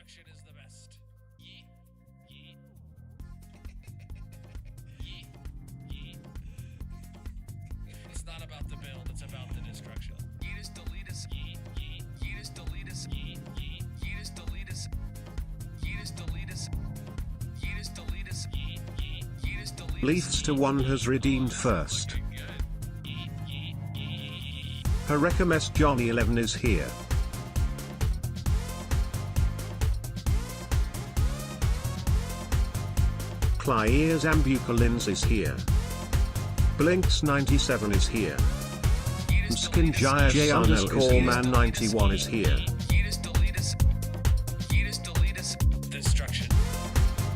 Destruction is the best. Yeet. Yeet. Yeet. Yeet. It's not about the build, it's about the destruction. Yeetus, deletus. Yeet. Yeet. Yeetus, deletus. Yeet. Yeet. Yeetus, deletus. Yeetus, deletus. Yeetus, deletus. Yeet. Yeet. Yeetus, deletus. Leafs to one has redeemed first. Harekamest Johnny 11 is here. Clyears Ambucolins is here. Blinks 97 is here. Skinjaya J Man 91 is here. Destruction.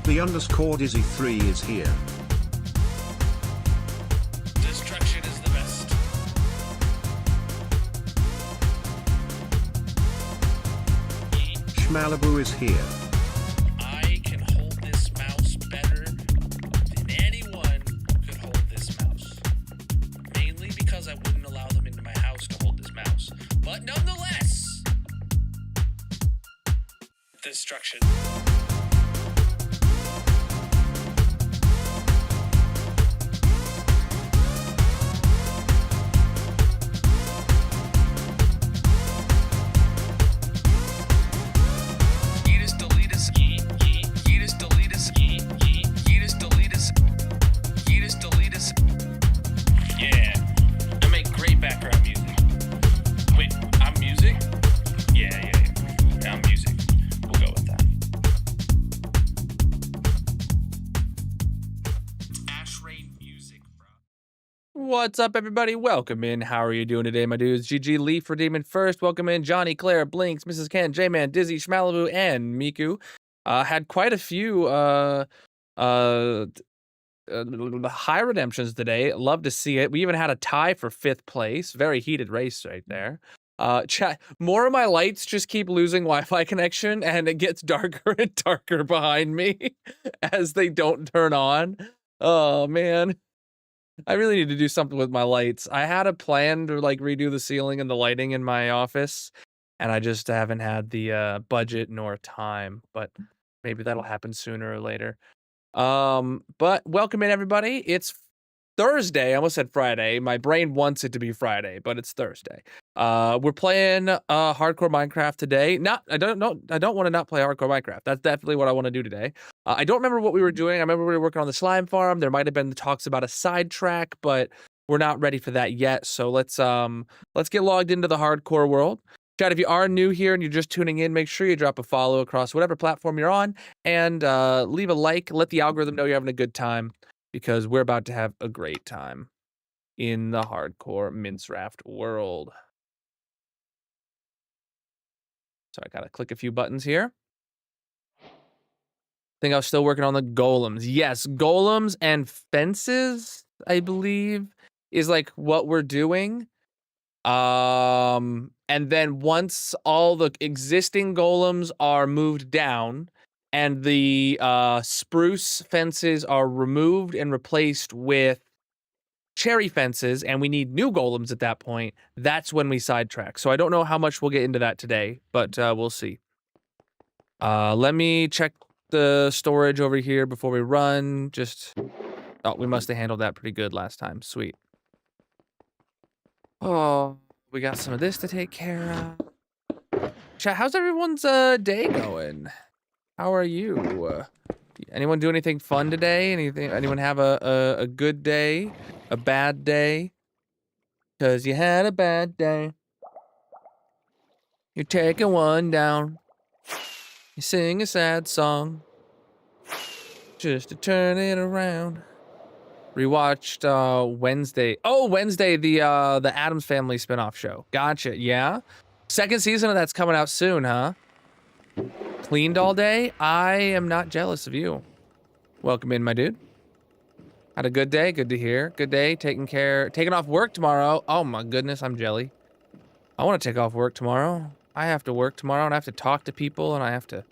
The underscore Dizzy 3 is here. Destruction is the best. Schmalibu is here. I can hold this mouse better than anyone could hold this mouse. Mainly because I wouldn't allow them into my house to hold this mouse. But nonetheless, destruction. Yeetus, deletus. Yeet, yeet. Yeetus, deletus. Yeet, yeet. Yeetus, deletus. Yeetus, deletus. Yeah. I make great background music. Wait, I'm music? Yeah, I'm music. We'll go with that. Ash Rain music, bro. What's up, everybody? Welcome in. How are you doing today, my dudes? GG Leaf for Demon first. Welcome in Johnny, Claire, Blinks, Mrs. Ken, J-Man, Dizzy, Schmalibu, and Miku. Had quite a few high redemptions today. Love to see it. We even had a tie for 5th place. Very heated race right there. Chat. More of my lights just keep losing Wi-Fi connection, and it gets darker and darker behind me as they don't turn on. Oh man. I really need to do something with my lights. I had a plan to like redo the ceiling and the lighting in my office, and I just haven't had the budget nor time, but maybe that'll happen sooner or later. But welcome in, everybody. It's Thursday. I almost said Friday. My brain wants it to be Friday, but it's Thursday. We're playing hardcore Minecraft today. I don't want to not play hardcore Minecraft. That's definitely what I want to do today. I don't remember what we were doing. I remember we were working on the slime farm. There might have been the talks about a sidetrack, but we're not ready for that yet. So let's get logged into the hardcore world. Chat, if you are new here and you're just tuning in, make sure you drop a follow across whatever platform you're on, and leave a like. Let the algorithm know you're having a good time, because we're about to have a great time in the hardcore Minceraft world. So I gotta click a few buttons here. I think I was still working on the golems. Yes, golems and fences, I believe, is like what we're doing. And then once all the existing golems are moved down and the spruce fences are removed and replaced with cherry fences, and we need new golems at that point, that's when we sidetrack. So I don't know how much we'll get into that today, but we'll see. Let me check the storage over here before we run. Oh, we must have handled that pretty good last time. Sweet. Oh, we got some of this to take care of. Chat, how's everyone's day going? How are you? Anyone do anything fun today? Anyone have a good day? A bad day? 'Cause you had a bad day. You're taking one down. You sing a sad song just to turn it around. Rewatched Wednesday. Oh, Wednesday, the Addams Family spinoff show. Gotcha. Yeah. Second season of that's coming out soon, huh? Cleaned all day? I am not jealous of you. Welcome in, my dude. Had a good day. Good to hear. Good day. Taking off work tomorrow. Oh my goodness, I'm jelly. I want to take off work tomorrow. I have to work tomorrow, and I have to talk to people, and I have to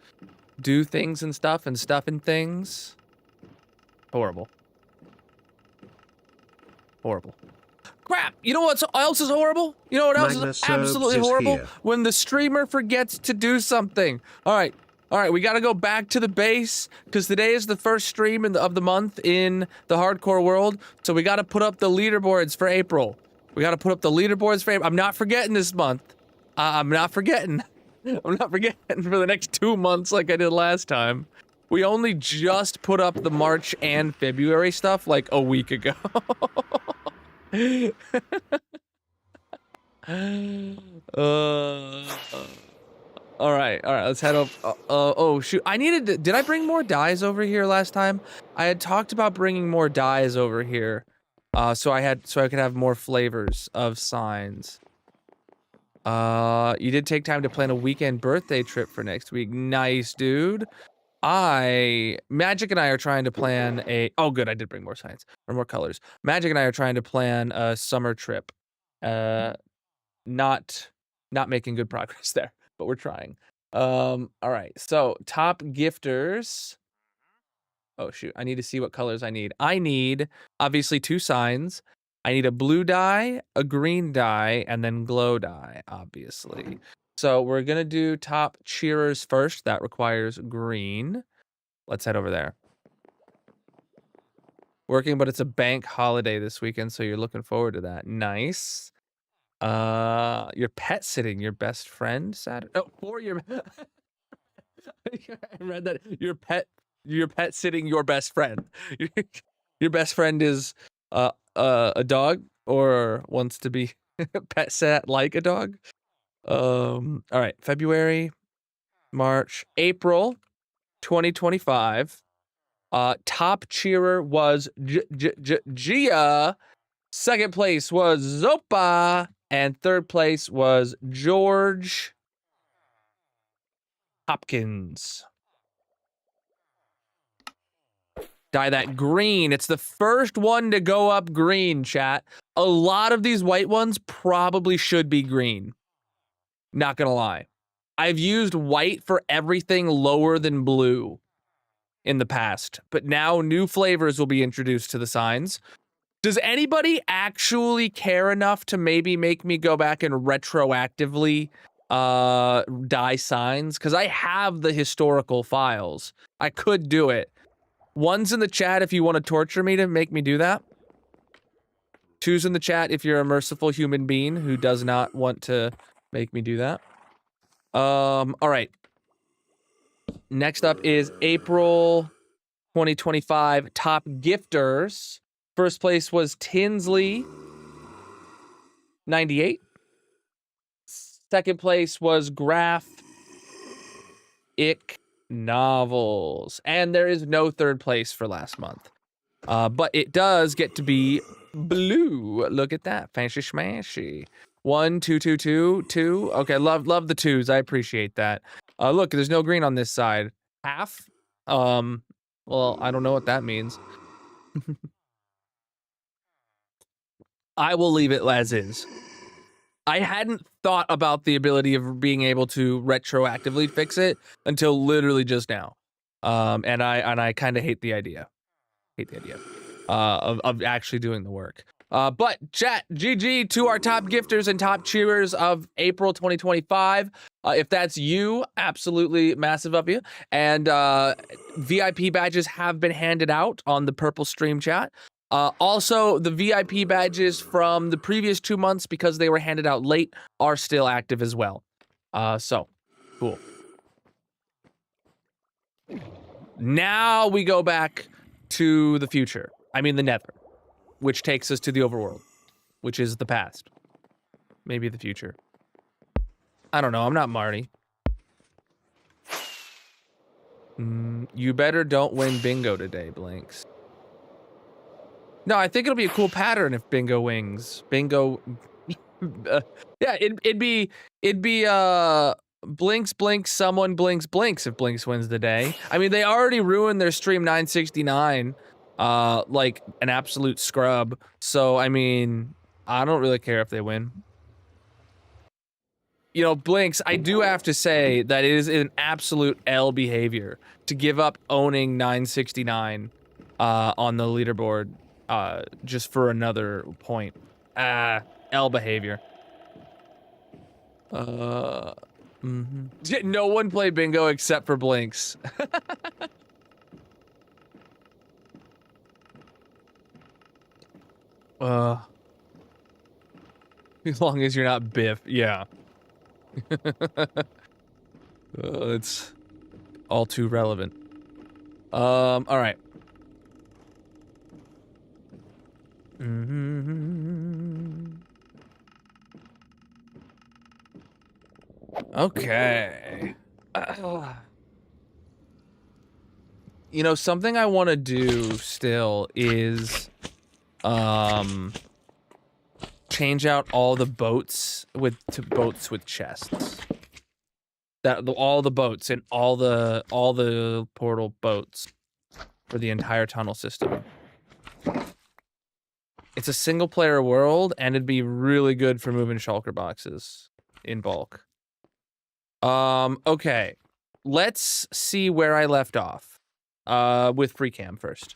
do things and stuff and things. Horrible. Horrible. Crap! You know what else is horrible? You know what else is absolutely horrible? When the streamer forgets to do something. All right, All right, we got to go back to the base because today is the first stream of the month in the hardcore world. So we got to put up the leaderboards for April. We got to put up the leaderboards for April. I'm not forgetting this month. I'm not forgetting. I'm not forgetting for the next 2 months like I did last time. We only just put up the March and February stuff like a week ago. All right, let's head up. Oh shoot, did I bring more dyes over here last time? I had talked about bringing more dyes over here, so I could have more flavors of signs. You did take time to plan a weekend birthday trip for next week. Nice, dude. Magic and I are trying to plan oh good, I did bring more signs, or more colors. Magic and I are trying to plan a summer trip. Not making good progress there, but we're trying. All right, so top gifters. Oh shoot, I need to see what colors I need. I need, obviously, 2 signs. I need a blue dye, a green dye, and then glow dye, obviously. So we're gonna do top cheerers first. That requires green. Let's head over there. Working, but it's a bank holiday this weekend, so you're looking forward to that. Nice. You're pet sitting your best friend Saturday. Oh, for your. I read that you're pet sitting your best friend. Your best friend is a dog or wants to be pet sat like a dog. All right, February, March, April, 2025. Top cheerer was Gia. Second place was Zopa. And third place was George Hopkins. Dye that green. It's the first one to go up green, chat. A lot of these white ones probably should be green. Not gonna lie. I've used white for everything lower than blue in the past, but now new flavors will be introduced to the signs. Does anybody actually care enough to maybe make me go back and retroactively dye signs? Because I have the historical files. I could do it. One's in the chat if you want to torture me to make me do that. Two's in the chat if you're a merciful human being who does not want to make me do that. All right. Next up is April 2025 top gifters. First place was Tinsley, 98. Second place was Graph Ick Novels. And there is no third place for last month. But it does get to be blue. Look at that. Fancy schmashy. 1, 2, 2, 2, 2. Okay, love the 2s. I appreciate that. Look, there's no green on this side. Half? Well, I don't know what that means. I will leave it as is. I hadn't thought about the ability of being able to retroactively fix it until literally just now. And I kind of hate the idea. Of actually doing the work. But chat, GG to our top gifters and top cheerers of April 2025. If that's you, absolutely massive of you. And VIP badges have been handed out on the purple stream chat. Also, the VIP badges from the previous 2 months, because they were handed out late, are still active as well. So, cool. Now we go back to the future. I mean the Nether, which takes us to the overworld, which is the past. Maybe the future. I don't know, I'm not Marty. You better don't win bingo today, Blinks. No, I think it'll be a cool pattern if bingo wings. Bingo. Yeah, it'd be Blinks blinks, someone blinks blinks if Blinks wins the day. I mean, they already ruined their stream 969 like an absolute scrub. So I mean, I don't really care if they win. You know, Blinks, I do have to say that it is an absolute L behavior to give up owning 969 on the leaderboard just for another point. L behavior. No one played bingo except for Blinks. As long as you're not Biff, yeah. It's all too relevant. All right. Okay. You know, something I want to do still is, change out all the boats to boats with chests. All the boats and all the portal boats for the entire tunnel system. It's a single player world, and it'd be really good for moving shulker boxes in bulk. Okay. Let's see where I left off. With free cam first.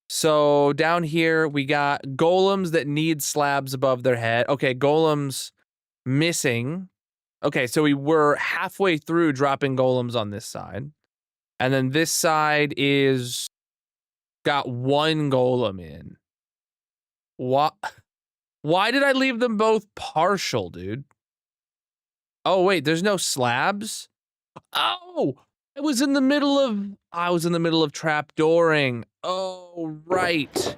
So down here we got golems that need slabs above their head. Okay, golems missing. Okay, so we were halfway through dropping golems on this side. And then this side is got one golem in. Why did I leave them both partial, dude? Oh, wait, there's no slabs? Oh, I was in the middle of trapdooring. Oh, right.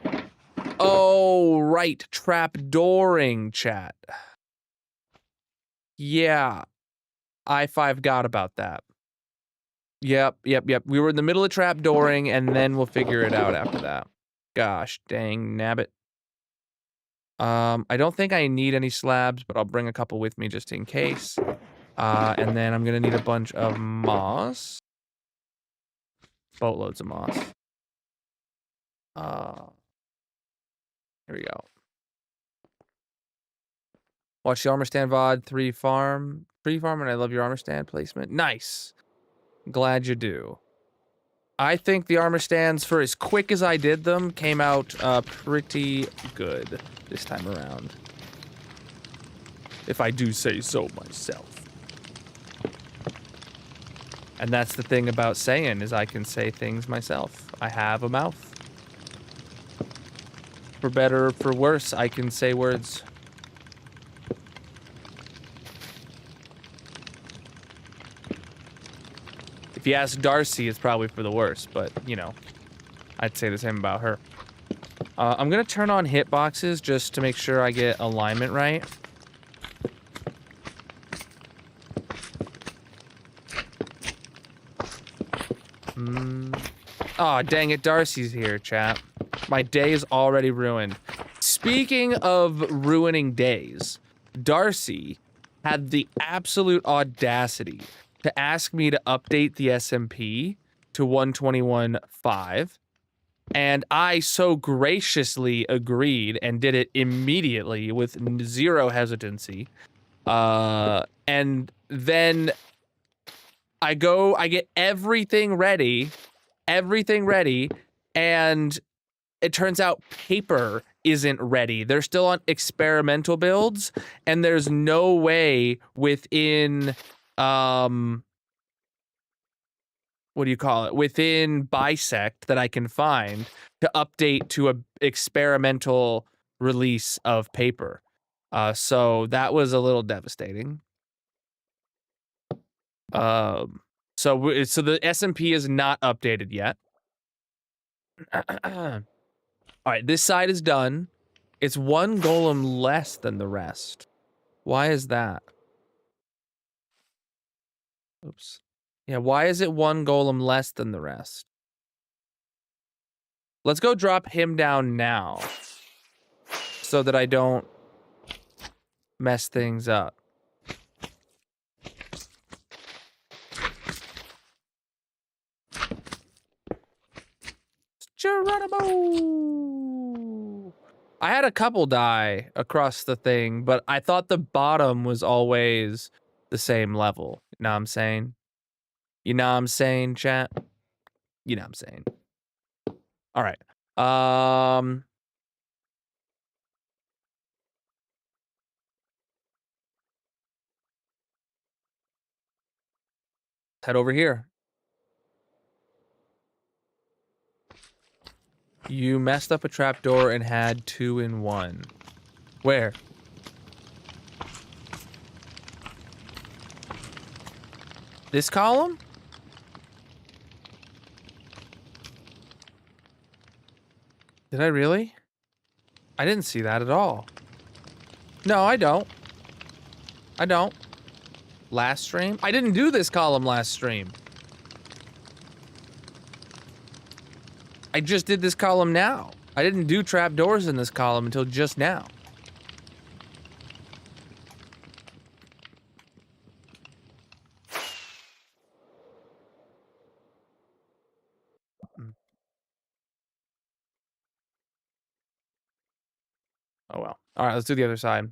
Oh, right. Trapdooring, chat. Yeah. I5 got about that. Yep. We were in the middle of trapdooring, and then we'll figure it out after that. Gosh, dang nabbit. I don't think I need any slabs, but I'll bring a couple with me just in case. And then I'm gonna need a bunch of moss. Boatloads of moss. Here we go. Watch the armor stand VOD, 3 farm, and I love your armor stand placement. Nice. Glad you do. I think the armor stands, for as quick as I did them, came out pretty good this time around. If I do say so myself. And that's the thing about saying, is I can say things myself. I have a mouth. For better or for worse, I can say words. If you ask Darcy, it's probably for the worse, but, you know, I'd say the same about her. I'm gonna turn on hitboxes just to make sure I get alignment right. Aw, dang it, Darcy's here, chat. My day is already ruined. Speaking of ruining days, Darcy had the absolute audacity to ask me to update the SMP to 121.5, and I so graciously agreed and did it immediately with zero hesitancy. And then I get everything ready, and it turns out paper isn't ready. They're still on experimental builds, and there's no way within, what do you call it? Within Bisect that I can find to update to a experimental release of paper. So that was a little devastating. So the SMP is not updated yet. All right, this side is done. It's one golem less than the rest. Why is that? Oops. Yeah, why is it one golem less than the rest? Let's go drop him down now so that I don't mess things up. Geronimo! I had a couple die across the thing, but I thought the bottom was always the same level. You know what I'm saying? You know what I'm saying, chat? You know what I'm saying. All right. Head over here. You messed up a trapdoor and had 2 in 1. Where? This column? Did I really? I didn't see that at all. No, I don't. I don't. Last stream? I didn't do this column last stream. I just did this column now. I didn't do trapdoors in this column until just now. Oh well. All right, let's do the other side.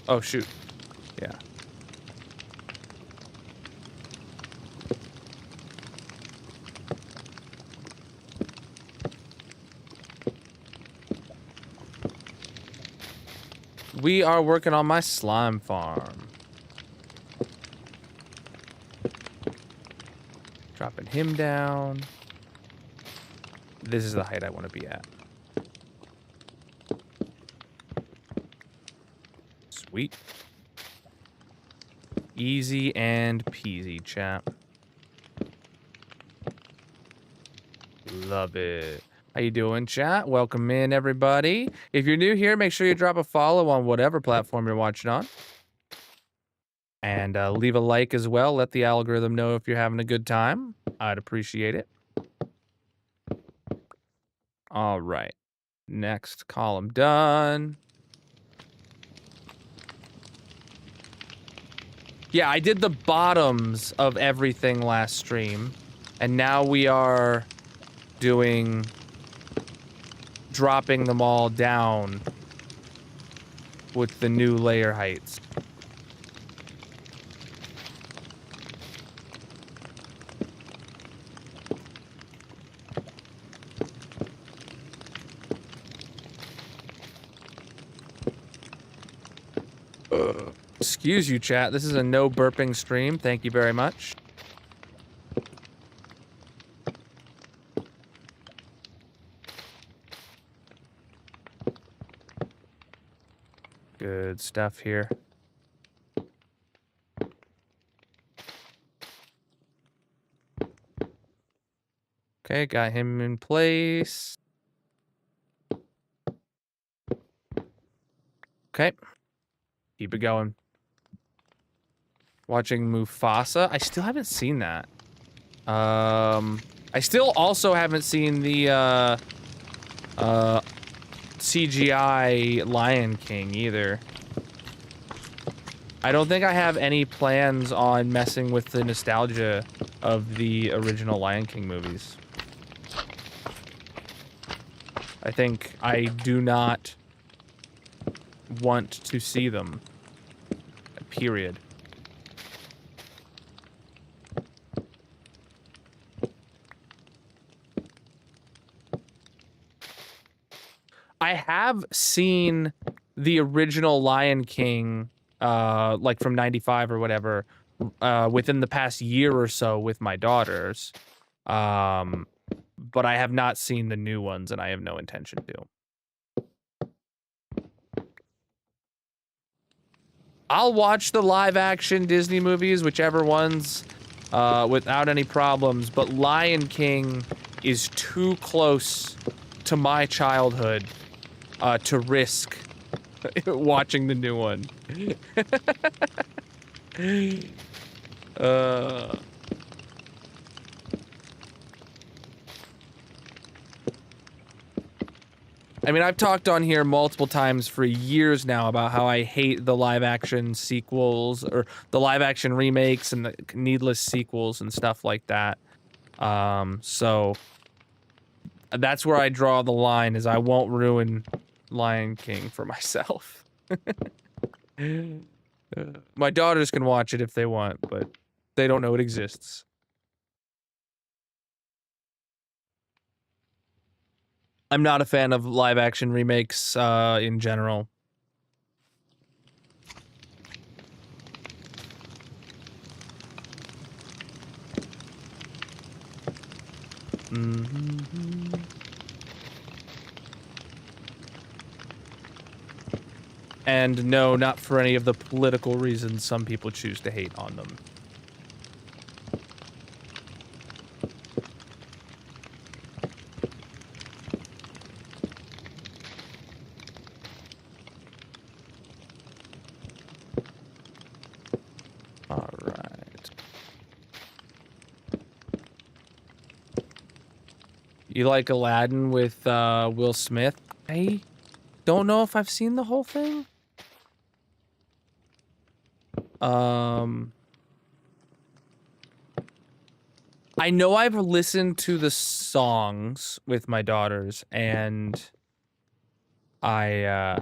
Oh shoot. Yeah. We are working on my slime farm. Dropping him down. This is the height I want to be at. Sweet. Easy and peasy, chap. Love it. How you doing, chat? Welcome in, everybody. If you're new here, make sure you drop a follow on whatever platform you're watching on. And leave a like as well. Let the algorithm know if you're having a good time. I'd appreciate it. All right. Next column done. Yeah, I did the bottoms of everything last stream. And now we are doing... dropping them all down with the new layer heights. Excuse you, chat. This is a no burping stream. Thank you very much. Good stuff here. Okay, got him in place. Okay. Keep it going. Watching Mufasa. I still haven't seen that. I still also haven't seen the CGI Lion King either. I don't think I have any plans on messing with the nostalgia of the original Lion King movies. I think I do not want to see them. Period. I have seen the original Lion King, like from '95 or whatever, within the past year or so with my daughters. But I have not seen the new ones, and I have no intention to. I'll watch the live-action Disney movies, whichever ones, without any problems, but Lion King is too close to my childhood to risk watching the new one. I mean, I've talked on here multiple times for years now about how I hate the live-action sequels, or the live-action remakes and the needless sequels and stuff like that. So that's where I draw the line, is I won't ruin Lion King for myself. My daughters can watch it if they want, but they don't know it exists. I'm not a fan of live-action remakes in general. Mm-hmm. And no, not for any of the political reasons some people choose to hate on them. All right. You like Aladdin with Will Smith? I don't know if I've seen the whole thing. I know I've listened to the songs with my daughters, and I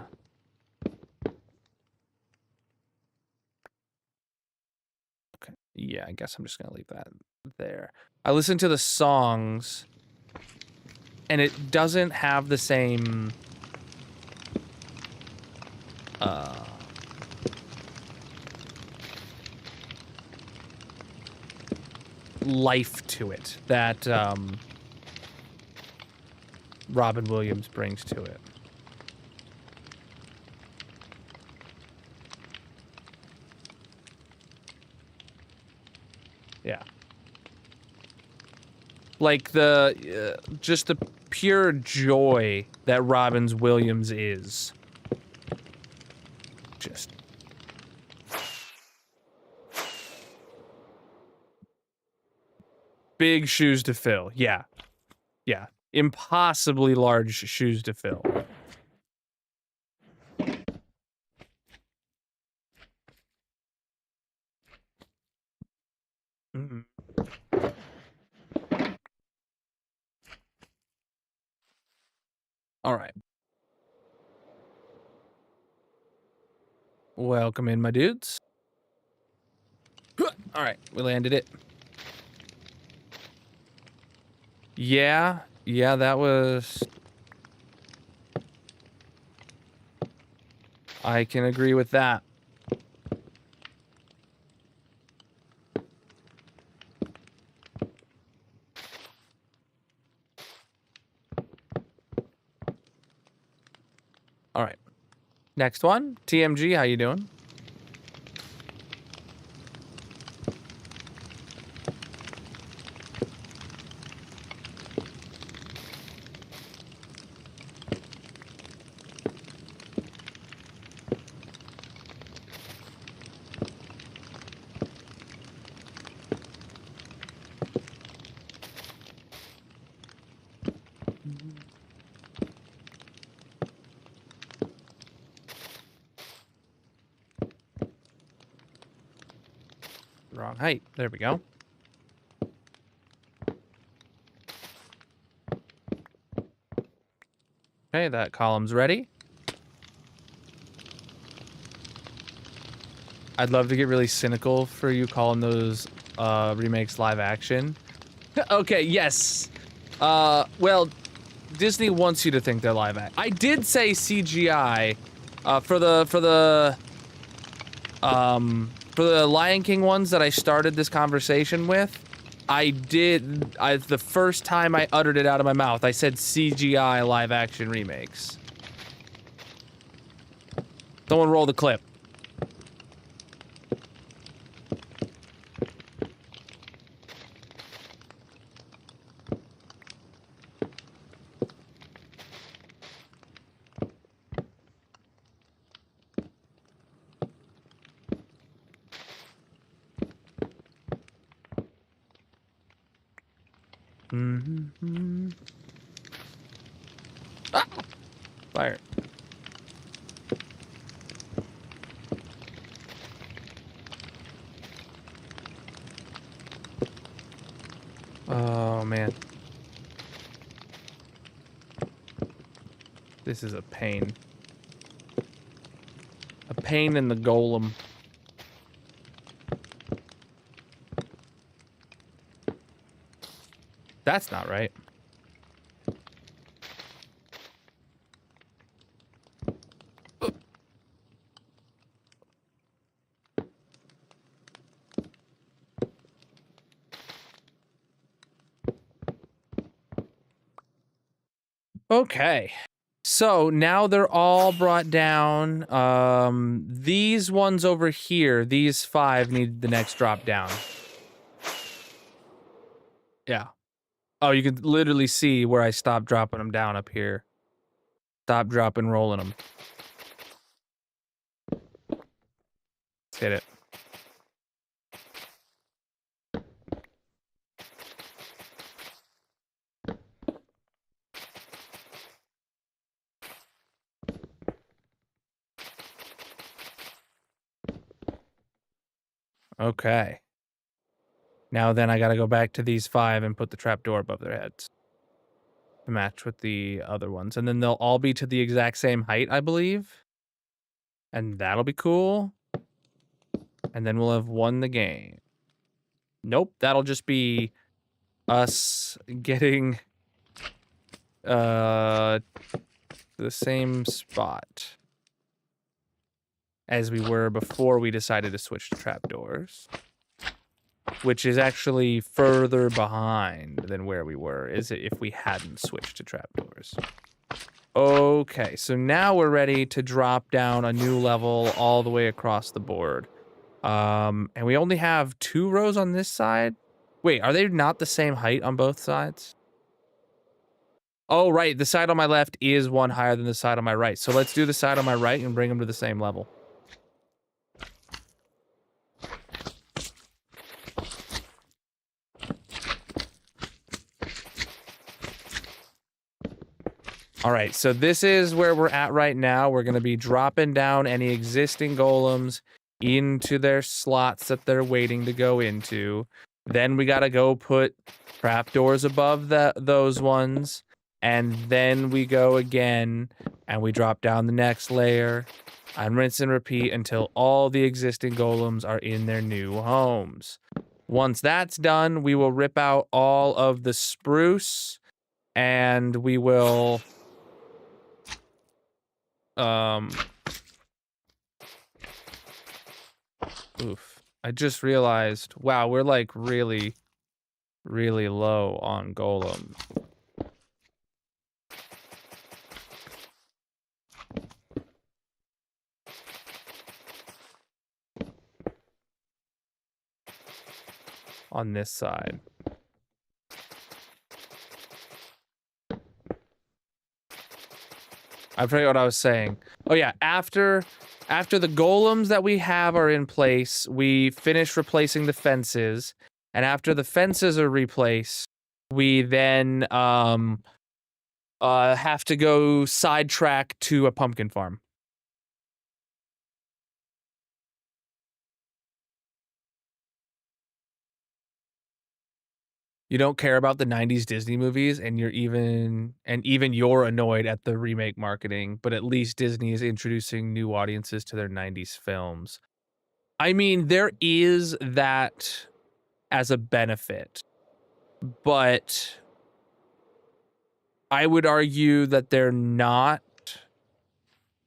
okay, yeah, I guess I'm just gonna leave that there. I listened to the songs, and it doesn't have the same life to it that Robin Williams brings to it. Yeah. Like the just the pure joy that Robin Williams is. Just big shoes to fill. Yeah. Yeah. Impossibly large shoes to fill. Mm-hmm. All right. Welcome in, my dudes. All right, we landed it. Yeah, that was... I can agree with that. All right. Next one, TMG, how you doing? Wrong height. There we go. Okay, that column's ready. I'd love to get really cynical for you calling those remakes live action. Okay, yes. Well, Disney wants you to think they're live action. I did say CGI for the Lion King ones that I started this conversation with. The first time I uttered it out of my mouth, I said CGI live action remakes. Someone roll the clip. Mm-hmm. Ah! Fire. Oh, man. This is a pain. A pain in the golem. That's not right. Okay. So now they're all brought down. These ones over here, these 5 need the next drop down. Yeah. Oh, you can literally see where I stopped dropping them down up here. Stop, dropping, rolling them. Let's hit it. Okay. Now then I gotta go back to these 5 and put the trapdoor above their heads to match with the other ones. And then they'll all be to the exact same height, I believe. And that'll be cool. And then we'll have won the game. Nope, that'll just be us getting the same spot as we were before we decided to switch to trapdoors, which is actually further behind than where we were, is it, if we hadn't switched to trapdoors. Okay, so now we're ready to drop down a new level all the way across the board. And we only have 2 rows on this side. Wait, are they not the same height on both sides? Oh, right, the side on my left is 1 higher than the side on my right. So let's do the side on my right and bring them to the same level. All right, so this is where we're at right now. We're going to be dropping down any existing golems into their slots that they're waiting to go into. Then we got to go put trapdoors above those ones. And then we go again and we drop down the next layer and rinse and repeat until all the existing golems are in their new homes. Once that's done, we will rip out all of the spruce and we will... Oof. I just realized, wow, we're like really, really low on golem. On this side. I forget what I was saying. Oh yeah, after the golems that we have are in place, we finish replacing the fences, and after the fences are replaced, we then have to go sidetrack to a pumpkin farm. You don't care about the 90s Disney movies and even you're annoyed at the remake marketing, but at least Disney is introducing new audiences to their 90s films. I mean, there is that as a benefit, but I would argue that they're not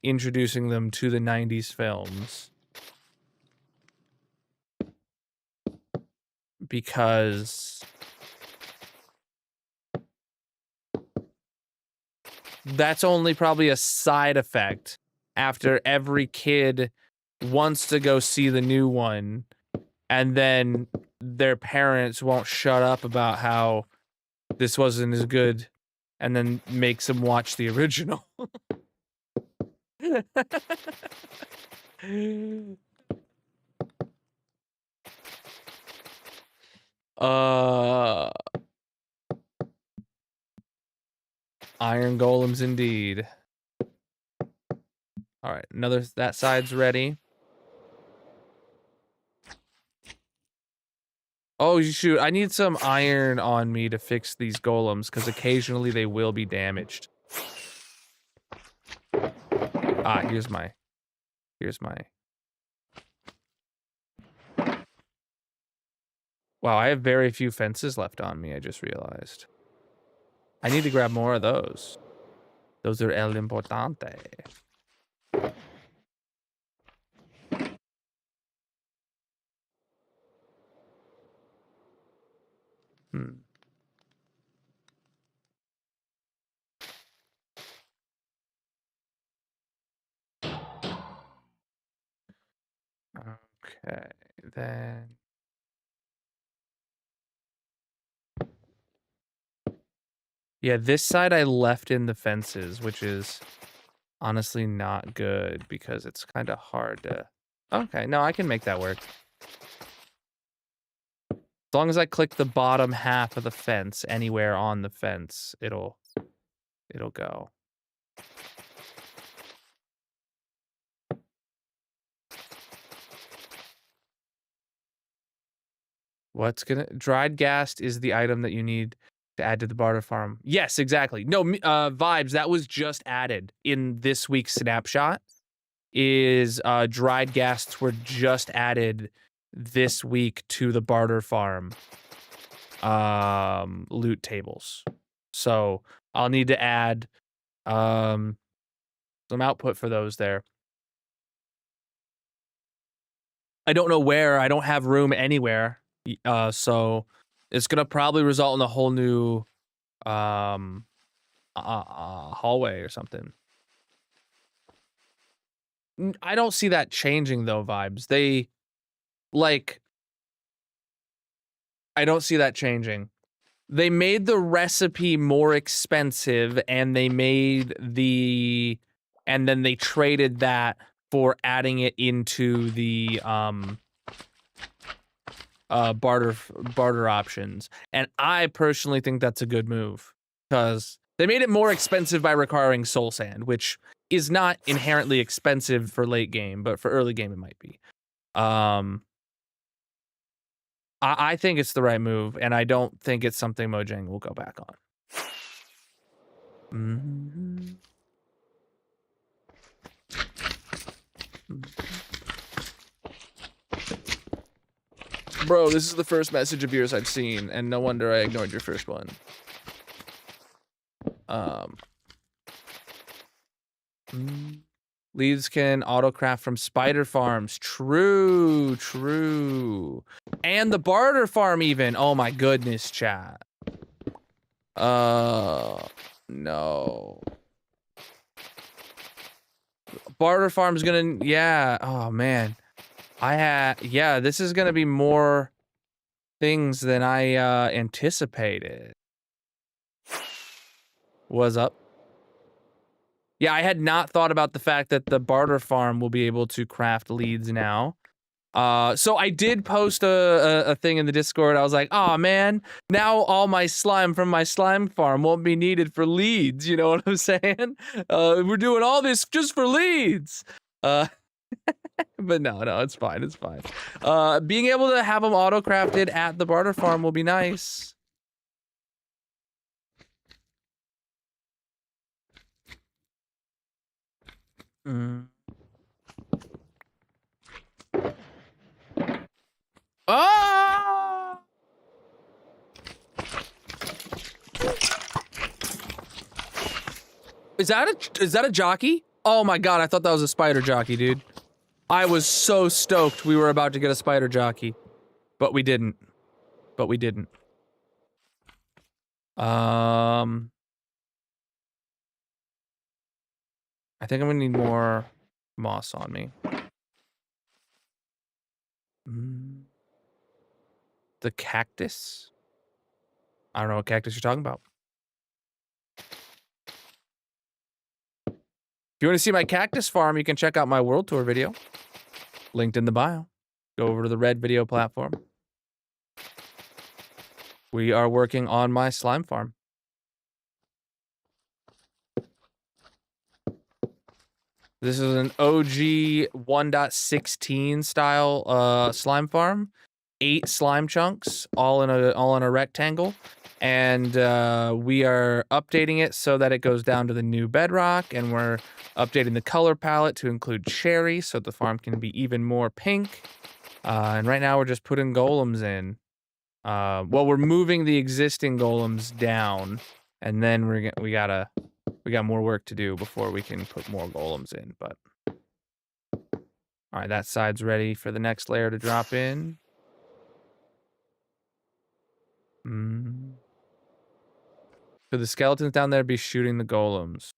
introducing them to the 90s films because that's only probably a side effect after every kid wants to go see the new one and then their parents won't shut up about how this wasn't as good and then makes them watch the original. Iron golems indeed. All right, that side's ready. Oh, shoot, I need some iron on me to fix these golems, because occasionally they will be damaged. Ah, here's my... Wow, I have very few fences left on me, I just realized. I need to grab more of those. Those are el importante. Okay, then. Yeah, this side I left in the fences, which is honestly not good because it's kind of hard to... Okay, no, I can make that work. As long as I click the bottom half of the fence anywhere on the fence, it'll go. Dried gas is the item that you need to add to the barter farm. Yes, exactly. No, vibes, that was just added in this week's snapshot. Dried gas were just added this week to the barter farm loot tables. So I'll need to add some output for those there. I don't know where. I don't have room anywhere. So it's gonna probably result in a whole new hallway or something. I don't see that changing though, vibes. I don't see that changing. They made the recipe more expensive and then they traded that for adding it into the barter options. And I personally think that's a good move because they made it more expensive by requiring soul sand, which is not inherently expensive for late game, but for early game it might be. I think it's the right move, and I don't think it's something Mojang will go back on. Bro, this is the first message of yours I've seen, and no wonder I ignored your first one. Leads can autocraft from spider farms. True. And the barter farm even. Oh my goodness, chat. No. Barter farm's gonna, yeah. Oh man. Yeah, this is gonna be more things than I anticipated. What's up? Yeah, I had not thought about the fact that the barter farm will be able to craft leads now. So I did post a thing in the Discord. I was like, oh man, now all my slime from my slime farm won't be needed for leads. You know what I'm saying? We're doing all this just for leads. But no, it's fine. It's fine. Being able to have them auto-crafted at the barter farm will be nice. Oh! Is that a jockey? Oh my god, I thought that was a spider jockey, dude. I was so stoked we were about to get a spider jockey. But we didn't. I think I'm gonna need more moss on me. The cactus? I don't know what cactus you're talking about. If you want to see my cactus farm, you can check out my world tour video. Linked in the bio. Go over to the red video platform. We are working on my slime farm. This is an OG 1.16 style slime farm. 8 slime chunks, all in a rectangle, and we are updating it so that it goes down to the new bedrock, and we're updating the color palette to include cherry so the farm can be even more pink. And right now we're just putting golems in. Well, we're moving the existing golems down, and then we got more work to do before we can put more golems in. But all right, that side's ready for the next layer to drop in. Could the skeletons down there be shooting the golems?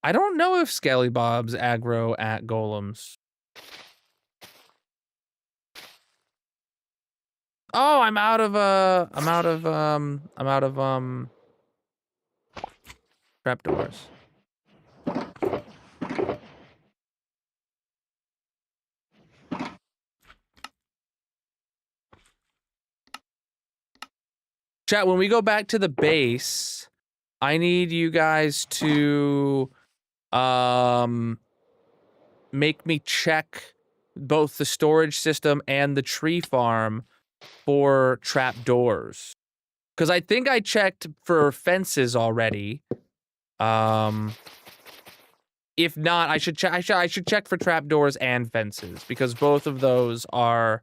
I don't know if Skelly Bob's aggro at golems. Oh, I'm out of trapdoors. Chat, when we go back to the base, I need you guys to make me check both the storage system and the tree farm for trapdoors. Because I think I checked for fences already. If not, I should check for trapdoors and fences, because both of those are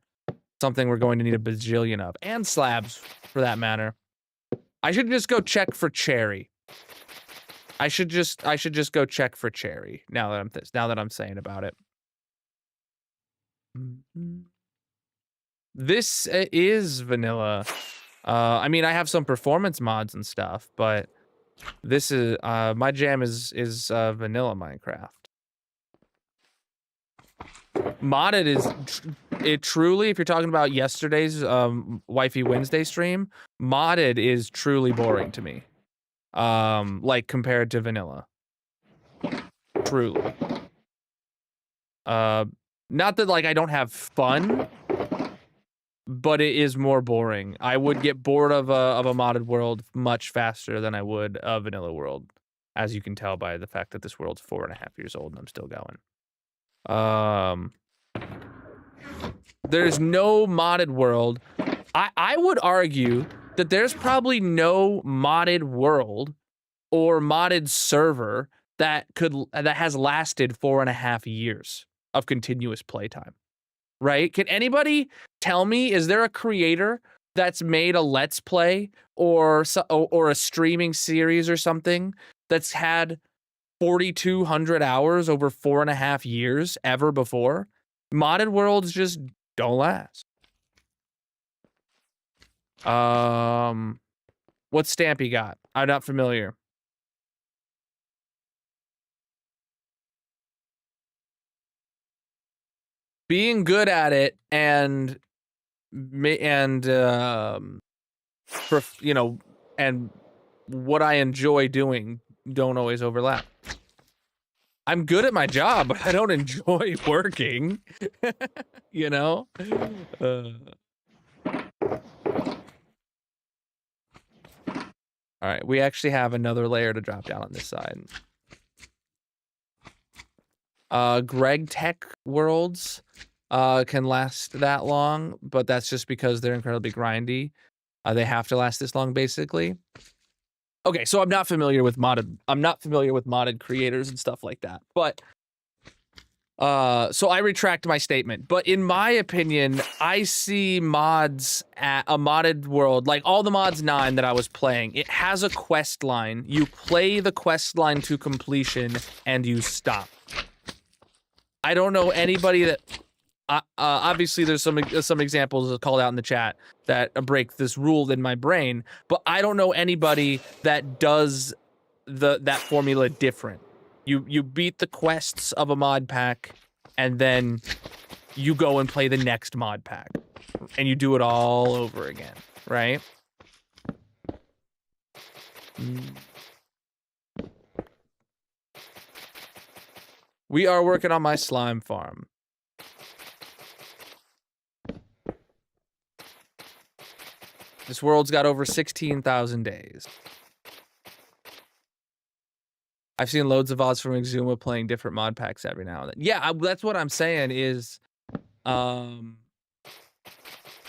something we're going to need a bajillion of, and slabs for that matter. I should just go check for cherry. I should just go check for cherry now that I'm saying about it. This is vanilla. I mean, I have some performance mods and stuff, but this is my jam is vanilla Minecraft. Modded is it truly, if you're talking about yesterday's Wifey Wednesday stream, modded is truly boring to me. Like compared to vanilla. Truly. Not that like I don't have fun, but it is more boring. I would get bored of a modded world much faster than I would a vanilla world, as you can tell by the fact that this world's 4.5 years old and I'm still going. There's no modded world. I would argue that there's probably no modded world or modded server that has lasted 4.5 years of continuous playtime. Right? Can anybody tell me, is there a creator that's made a Let's Play or a streaming series or something that's had 4,200 hours over 4.5 years ever before? Modded worlds just don't last. What Stampy got? I'm not familiar. Being good at it and you know, and what I enjoy doing don't always overlap. I'm good at my job, but I don't enjoy working. You know? All right, we actually have another layer to drop down on this side. Greg Tech worlds can last that long, but that's just because they're incredibly grindy. They have to last this long, basically. Okay, so I'm not familiar with modded creators and stuff like that. But so I retract my statement. But in my opinion, I see mods at a modded world, like all the mods 9 that I was playing, it has a quest line. You play the quest line to completion and you stop. I don't know anybody that obviously there's some examples called out in the chat that break this rule in my brain, but I don't know anybody that does that formula different. You beat the quests of a mod pack, and then you go and play the next mod pack, and you do it all over again, right? We are working on my slime farm. This world's got over 16,000 days. I've seen loads of VODs from Exuma playing different mod packs every now and then. Yeah, that's what I'm saying is,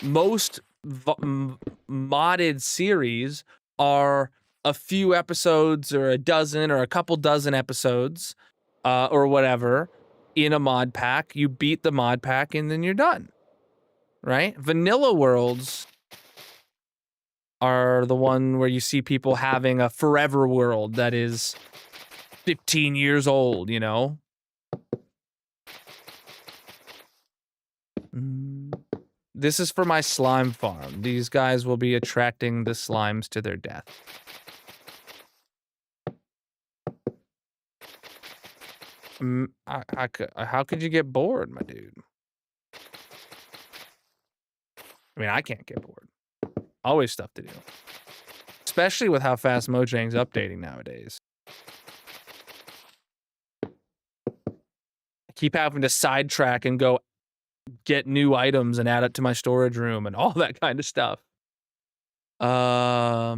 most modded series are a few episodes or a dozen or a couple dozen episodes, or whatever, in a mod pack. You beat the mod pack and then you're done, right? Vanilla worlds are the one where you see people having a forever world that is 15 years old, you know? This is for my slime farm. These guys will be attracting the slimes to their death. How could you get bored, my dude? I mean, I can't get bored. Always stuff to do. Especially with how fast Mojang's updating nowadays. I keep having to sidetrack and go get new items and add it to my storage room and all that kind of stuff. All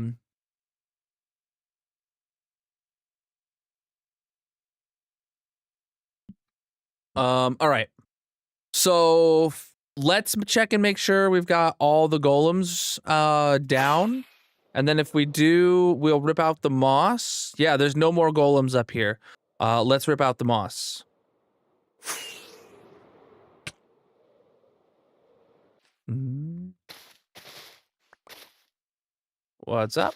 right. So let's check and make sure we've got all the golems down. And then if we do, we'll rip out the moss. Yeah, there's no more golems up here. Let's rip out the moss. What's up?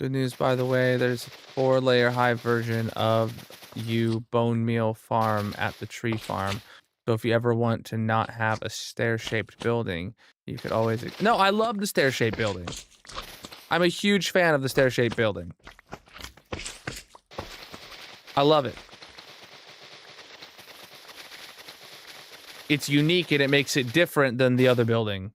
Good news, by the way, there's a 4-layer high version of bone meal farm at the tree farm. So if you ever want to not have a stair-shaped building, you could always... No, I love the stair-shaped building. I'm a huge fan of the stair-shaped building. I love it. It's unique and it makes it different than the other building.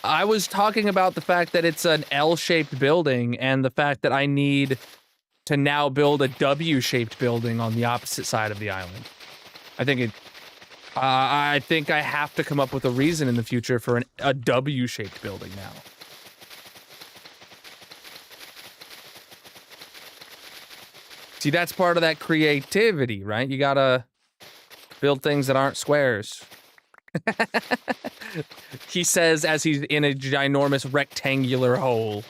I was talking about the fact that it's an L-shaped building and the fact that I need to now build a W-shaped building on the opposite side of the island. I think I have to come up with a reason in the future for a W-shaped building now. See, that's part of that creativity, right? You gotta build things that aren't squares. He says as he's in a ginormous rectangular hole.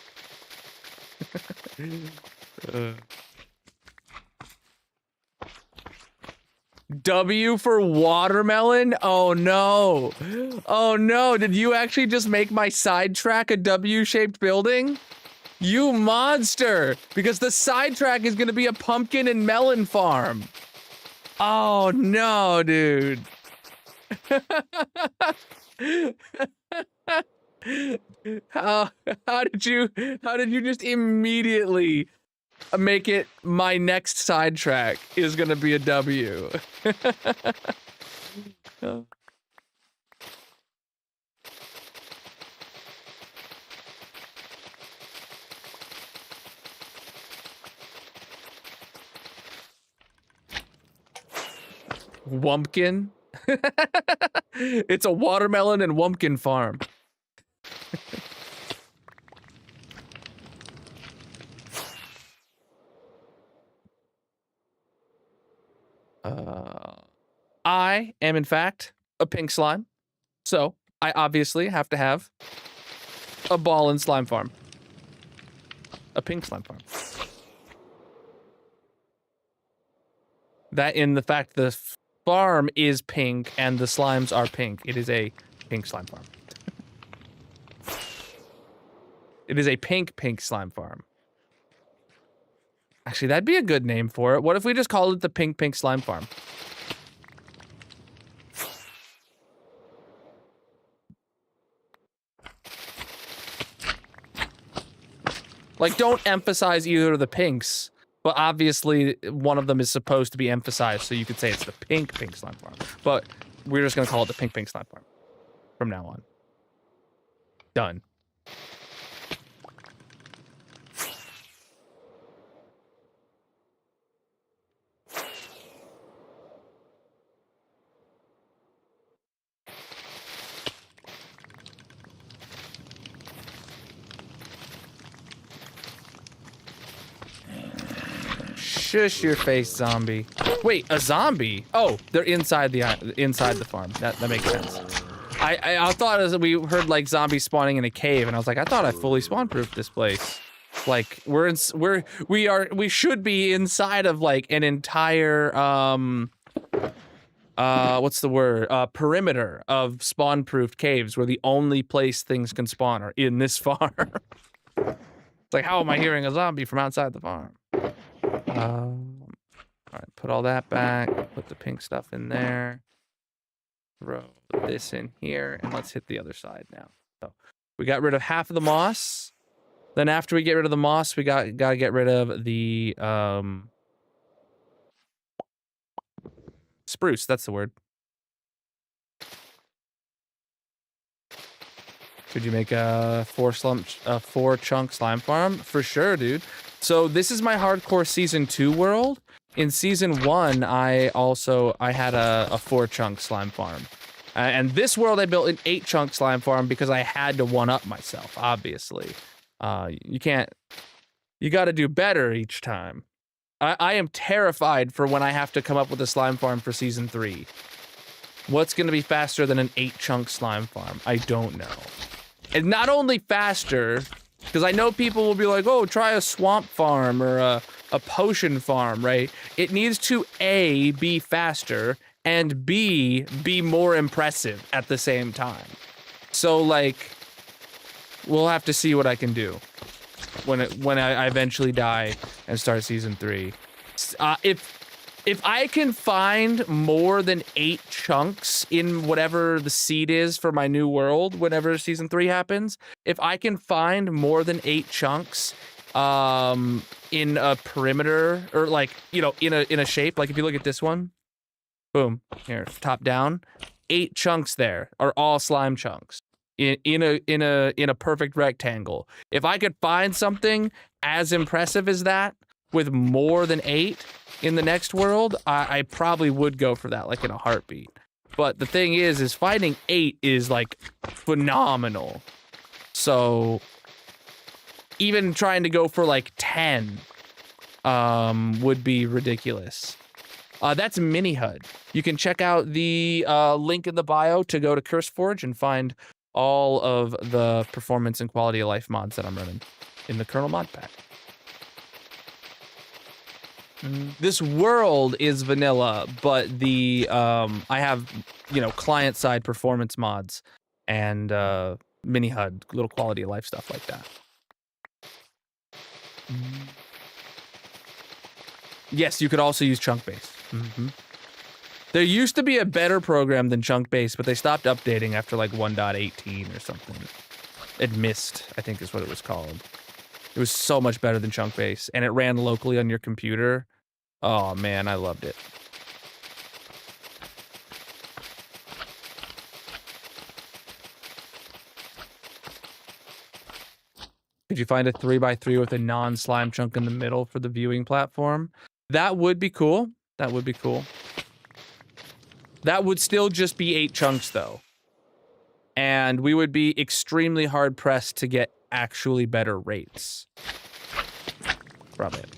W for watermelon? Oh no. Oh no, did you actually just make my sidetrack a W-shaped building? You monster! Because the sidetrack is gonna be a pumpkin and melon farm. Oh no, dude. How did you just immediately make it my next sidetrack is gonna be a W? Wumpkin? It's a watermelon and wumpkin farm. I am in fact a pink slime, so I obviously have to have a ball and slime farm. A pink slime farm. That in the fact the farm is pink and the slimes are pink. It is a pink slime farm. It is a pink slime farm. Actually, that'd be a good name for it. What if we just called it the pink slime farm? Like, don't emphasize either of the pinks. But obviously, one of them is supposed to be emphasized, so you could say it's the pink slime farm. But we're just gonna call it the pink slime farm from now on. Done. Shush your face, zombie. Wait, a zombie? Oh, they're inside the farm. That makes sense. I thought as we heard like zombies spawning in a cave, and I was like, I thought I fully spawn-proofed this place. Like we should be inside of like an entire what's the word? Perimeter of spawn-proofed caves where the only place things can spawn are in this farm. It's like, how am I hearing a zombie from outside the farm? All right, put all that back. Put the pink stuff in there. throw this in here, and let's hit the other side now. So we got rid of half of the moss. Then after we get rid of the moss, we gotta get rid of the spruce. That's the word. Could you make a 4-chunk slime farm? For sure, dude. So this is my hardcore season 2 world. In season 1, I had a 4-chunk slime farm. And this world I built an 8-chunk slime farm because I had to one-up myself, obviously. You gotta do better each time. I am terrified for when I have to come up with a slime farm for season 3. What's gonna be faster than an 8-chunk slime farm? I don't know. And not only faster, because I know people will be like, oh, try a swamp farm or a potion farm, right? It needs to A, be faster, and B, be more impressive at the same time. So, like, we'll have to see what I can do when I eventually die and start season 3. If I can find more than 8 chunks in whatever the seed is for my new world, whenever season 3 happens, if I can find more than 8 chunks in a perimeter, or like, you know, in a shape, like if you look at this one, boom, here, top down, 8 chunks there are all slime chunks in a perfect rectangle. If I could find something as impressive as that with more than 8 in the next world, I probably would go for that, like in a heartbeat. But the thing is finding 8 is like phenomenal. So even trying to go for like 10 would be ridiculous. That's Mini HUD. You can check out the link in the bio to go to CurseForge and find all of the performance and quality of life mods that I'm running in the Colonel mod pack. This world is vanilla, but the I have, you know, client side performance mods and Mini HUD, little quality of life stuff like that. Yes, you could also use chunk base. There used to be a better program than chunk base, but they stopped updating after like 1.18 or something. Mist, I think is what it was called. It was so much better than chunk base, and it ran locally on your computer. Oh man, I loved it. Could you find a 3x3 with a non-slime chunk in the middle for the viewing platform? That would be cool. That would be cool. That would still just be 8 chunks though. And we would be extremely hard pressed to get actually better rates. Probably it.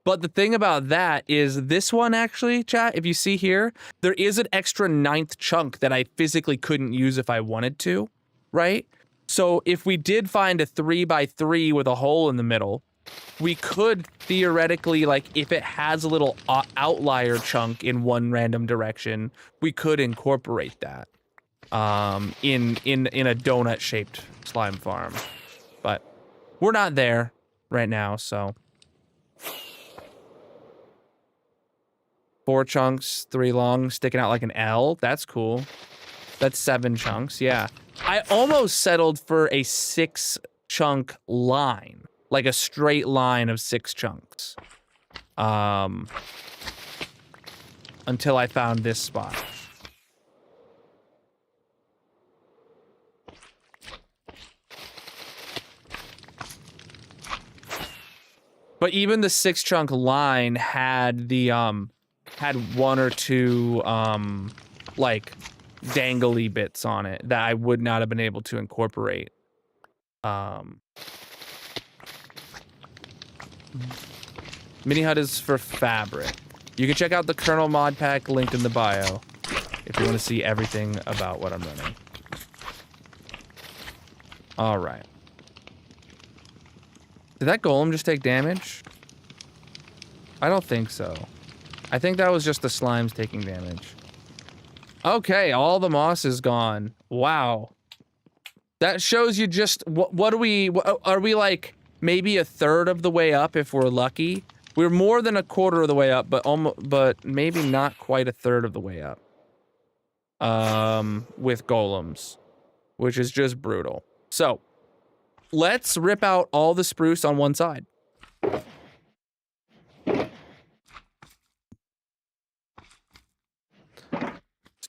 But the thing about that is this one actually, chat, if you see here, there is an extra 9th chunk that I physically couldn't use if I wanted to, right? So if we did find a 3x3 with a hole in the middle, we could theoretically, like, if it has a little outlier chunk in one random direction, we could incorporate that in a donut-shaped slime farm. But we're not there right now, so 4 chunks, 3 long, sticking out like an L. That's cool. That's 7 chunks, yeah. I almost settled for a 6-chunk line. Like a straight line of 6 chunks. Until I found this spot. But even the 6-chunk line had the, had 1 or 2, like, dangly bits on it that I would not have been able to incorporate. Mini HUD is for fabric. You can check out the Colonel mod pack linked in the bio if you want to see everything about what I'm running. Alright. Did that golem just take damage? I don't think so. I think that was just the slimes taking damage. Okay, all the moss is gone. Wow. That shows you just... What are we like... Maybe a third of the way up if we're lucky We're more than a quarter of the way up, but maybe not quite a third of the way up. With golems, which is just brutal. So, let's rip out all the spruce on one side. Let's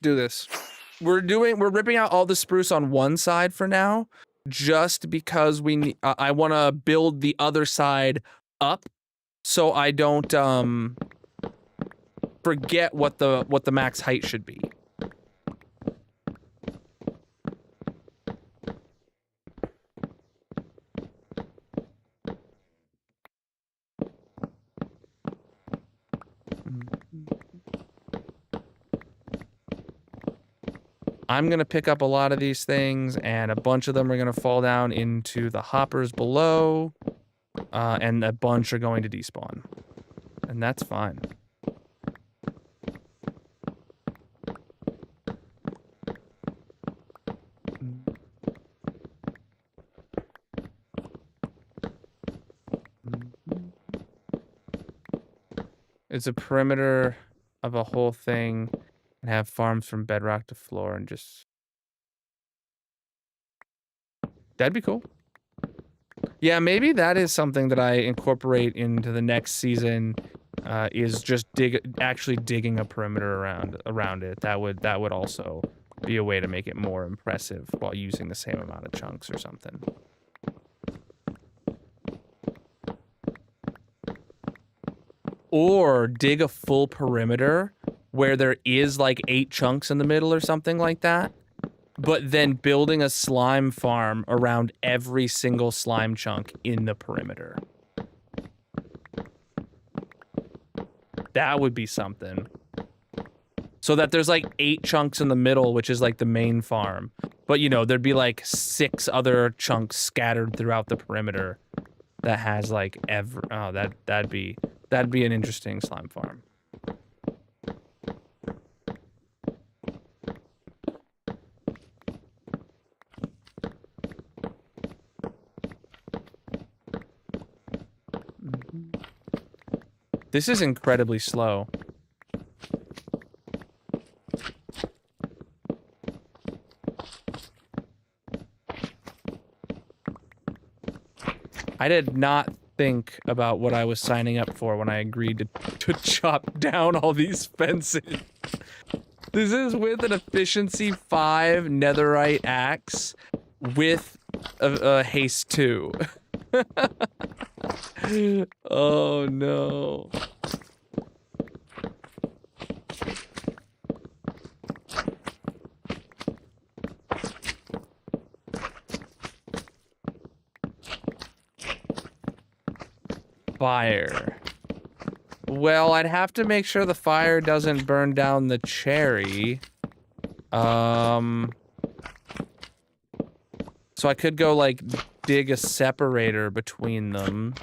do this. We're ripping out all the spruce on one side for now, just because I want to build the other side up, so I don't forget what the max height should be. I'm going to pick up a lot of these things, and a bunch of them are going to fall down into the hoppers below, and a bunch are going to despawn. And that's fine. It's a perimeter of a whole thing. And have farms from bedrock to floor and just... That'd be cool. Yeah, maybe that is something that I incorporate into the next season, is just actually digging a perimeter around it. That would also be a way to make it more impressive while using the same amount of chunks or something. Or dig a full perimeter where there is like 8 chunks in the middle or something like that, but then building a slime farm around every single slime chunk in the perimeter. That would be something. So that there's like 8 chunks in the middle, which is like the main farm. But you know, there'd be like 6 other chunks scattered throughout the perimeter that has like that'd be an interesting slime farm. This is incredibly slow. I did not think about what I was signing up for when I agreed to chop down all these fences. This is with an efficiency 5 netherite axe with a haste 2. Oh no. Fire. Well, I'd have to make sure the fire doesn't burn down the cherry. So I could go like dig a separator between them.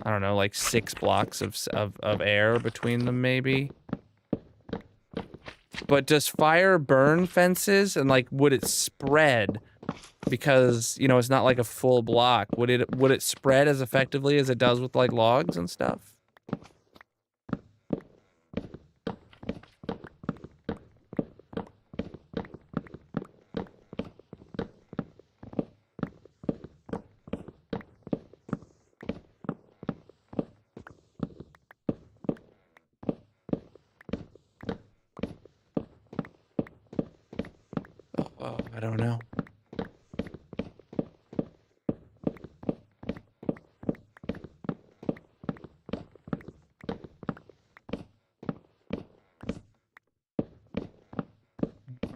I don't know, like 6 blocks of air between them, maybe. But does fire burn fences, and like would it spread? Because, you know, it's not like a full block. Would it spread as effectively as it does with like logs and stuff? Oh, I don't know.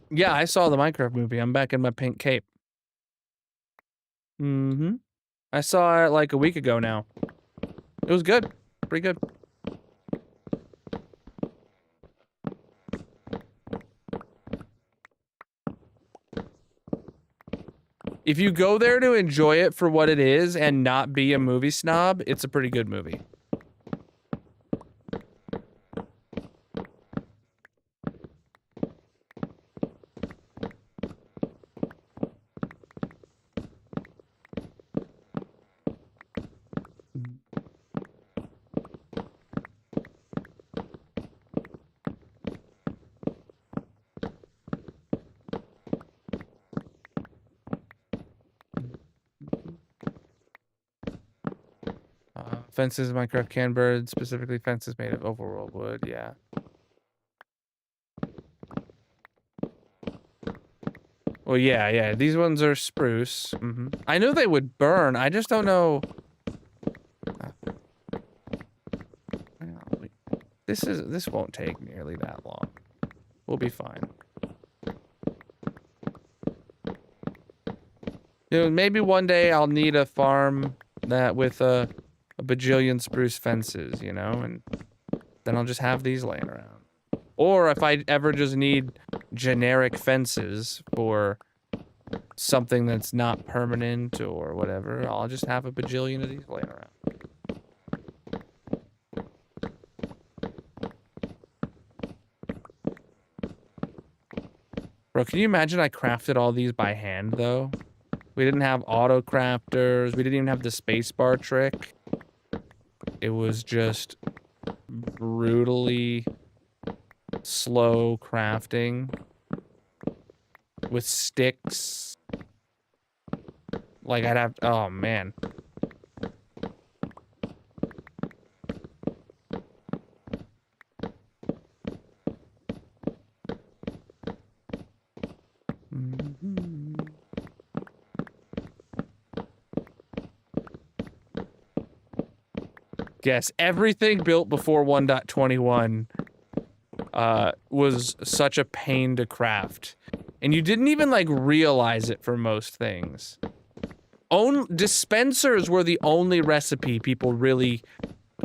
Yeah, I saw the Minecraft movie. I'm back in my pink cape. Mm-hmm. I saw it like a week ago now. It was good. Pretty good. If you go there to enjoy it for what it is and not be a movie snob, it's a pretty good movie. Fences in Minecraft can bird, specifically fences made of overworld wood, yeah. Well, yeah, these ones are spruce. I knew they would burn, I just don't know. This won't take nearly that long. We'll be fine. You know, maybe one day I'll need a farm that with a bajillion spruce fences, you know, and then I'll just have these laying around. Or if I ever just need generic fences for something that's not permanent or whatever, I'll just have a bajillion of these laying around. Bro, can you imagine I crafted all these by hand, though? We didn't have auto crafters. We didn't even have the spacebar trick. It was just brutally slow crafting with sticks. Like I'd have, oh man. Yes, everything built before 1.21 was such a pain to craft. And you didn't even, like, realize it for most things. Dispensers were the only recipe people really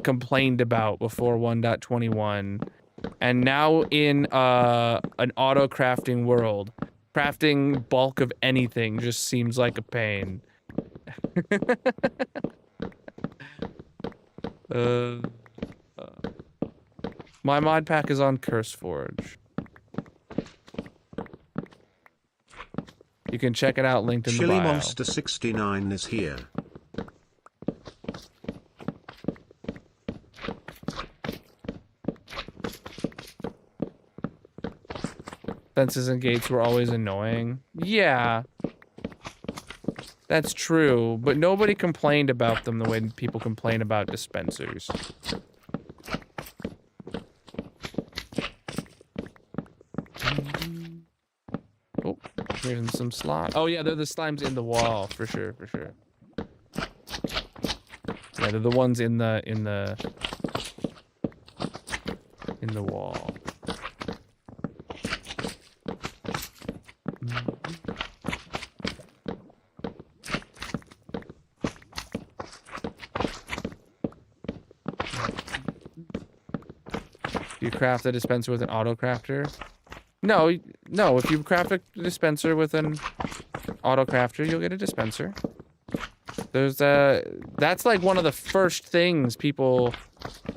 complained about before 1.21. And now in an auto-crafting world, crafting bulk of anything just seems like a pain. My mod pack is on CurseForge. You can check it out, linked in the bio. Chili Monster 69 is here. Fences and gates were always annoying. Yeah. That's true, but nobody complained about them the way people complain about dispensers. Oh, here's some slime. Oh yeah, they're the slimes in the wall, for sure, for sure. Yeah, they're the ones in the wall. You craft a dispenser with an auto crafter? No, if you craft a dispenser with an auto crafter, you'll get a dispenser. That's like one of the first things people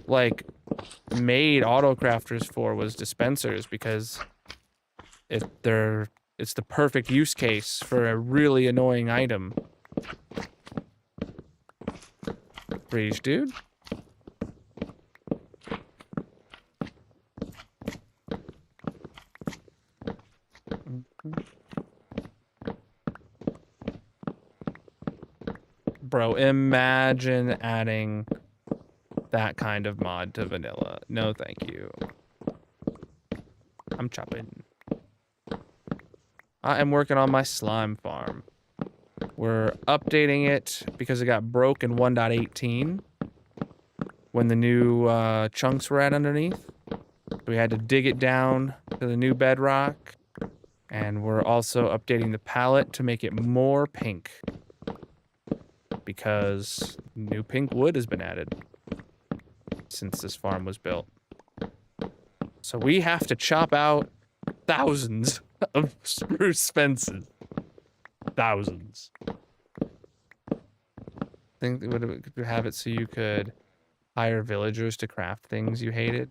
like made auto crafters for was dispensers, because it's the perfect use case for a really annoying item. Breach, dude. Bro, imagine adding that kind of mod to vanilla. No, thank you. I'm chopping. I am working on my slime farm. We're updating it because it got broke in 1.18 when the new chunks were at underneath. We had to dig it down to the new bedrock. And we're also updating the palette to make it more pink, because new pink wood has been added since this farm was built. So we have to chop out thousands of spruce fences. Thousands. I think they would have it so you could hire villagers to craft things you hated.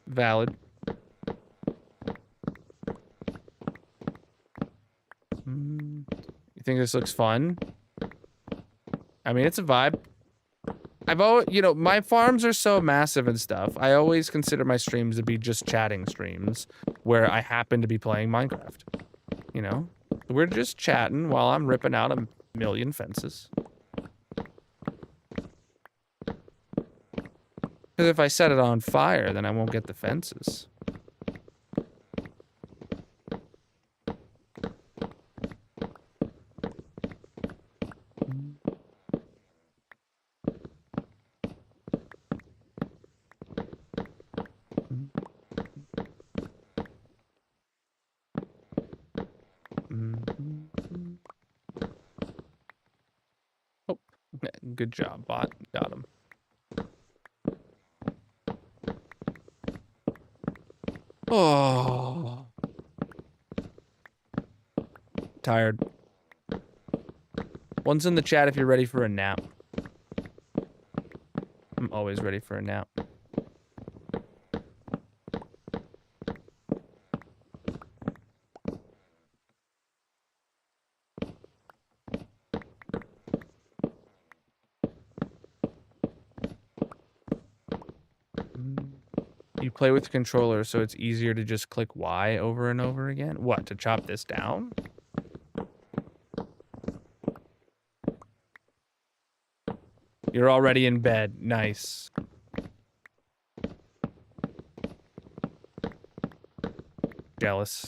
Valid. You think this looks fun? I mean, it's a vibe. I've always, you know, my farms are so massive and stuff. I always consider my streams to be just chatting streams where I happen to be playing Minecraft. You know, we're just chatting while I'm ripping out a million fences. Because if I set it on fire, then I won't get the fences. Oh, good job, bot. Got him. Oh. Tired. One's in the chat if you're ready for a nap. I'm always ready for a nap. You play with the controller, so it's easier to just click Y over and over again? What, to chop this down? You're already in bed. Nice. Jealous.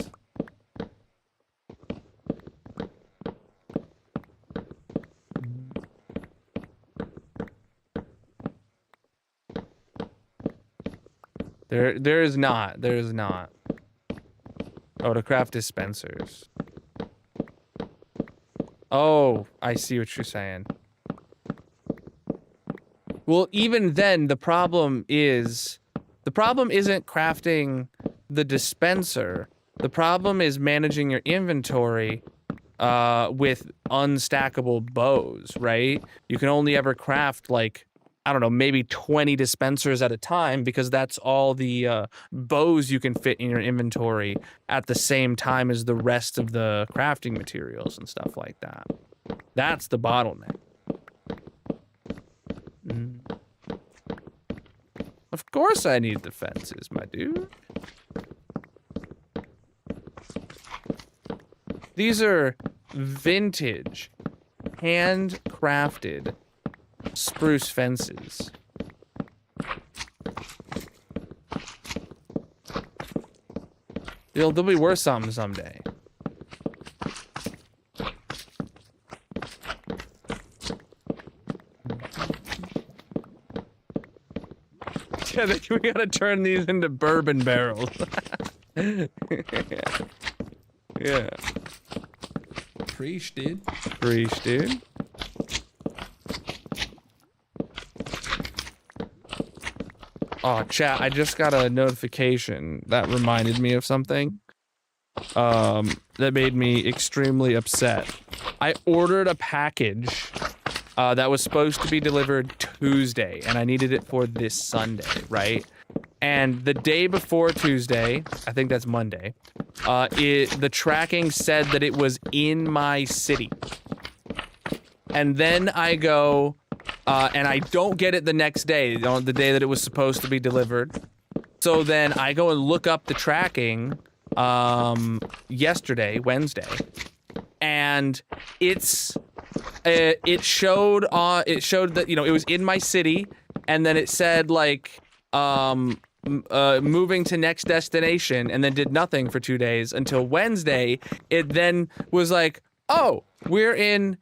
There is not. There is not. Oh, to craft dispensers. Oh, I see what you're saying. Well, even then, the problem isn't crafting the dispenser. The problem is managing your inventory with unstackable bows, right? You can only ever craft, like, I don't know, maybe 20 dispensers at a time because that's all the bows you can fit in your inventory at the same time as the rest of the crafting materials and stuff like that. That's the bottleneck. Of course I need the fences, my dude. These are vintage, handcrafted spruce fences. They'll be worth something someday. Yeah, we gotta turn these into bourbon barrels. Yeah. Preach, dude. Preach, dude. Oh, chat, I just got a notification that reminded me of something. That made me extremely upset. I ordered a package that was supposed to be delivered Tuesday, and I needed it for this Sunday, right? And the day before Tuesday, I think that's Monday, the tracking said that it was in my city. And then I go, and I don't get it the next day, on the day that it was supposed to be delivered. So then I go and look up the tracking yesterday, Wednesday, and it showed that, you know, it was in my city, and then it said like moving to next destination, and then did nothing for 2 days until Wednesday. It then was like, oh, we're in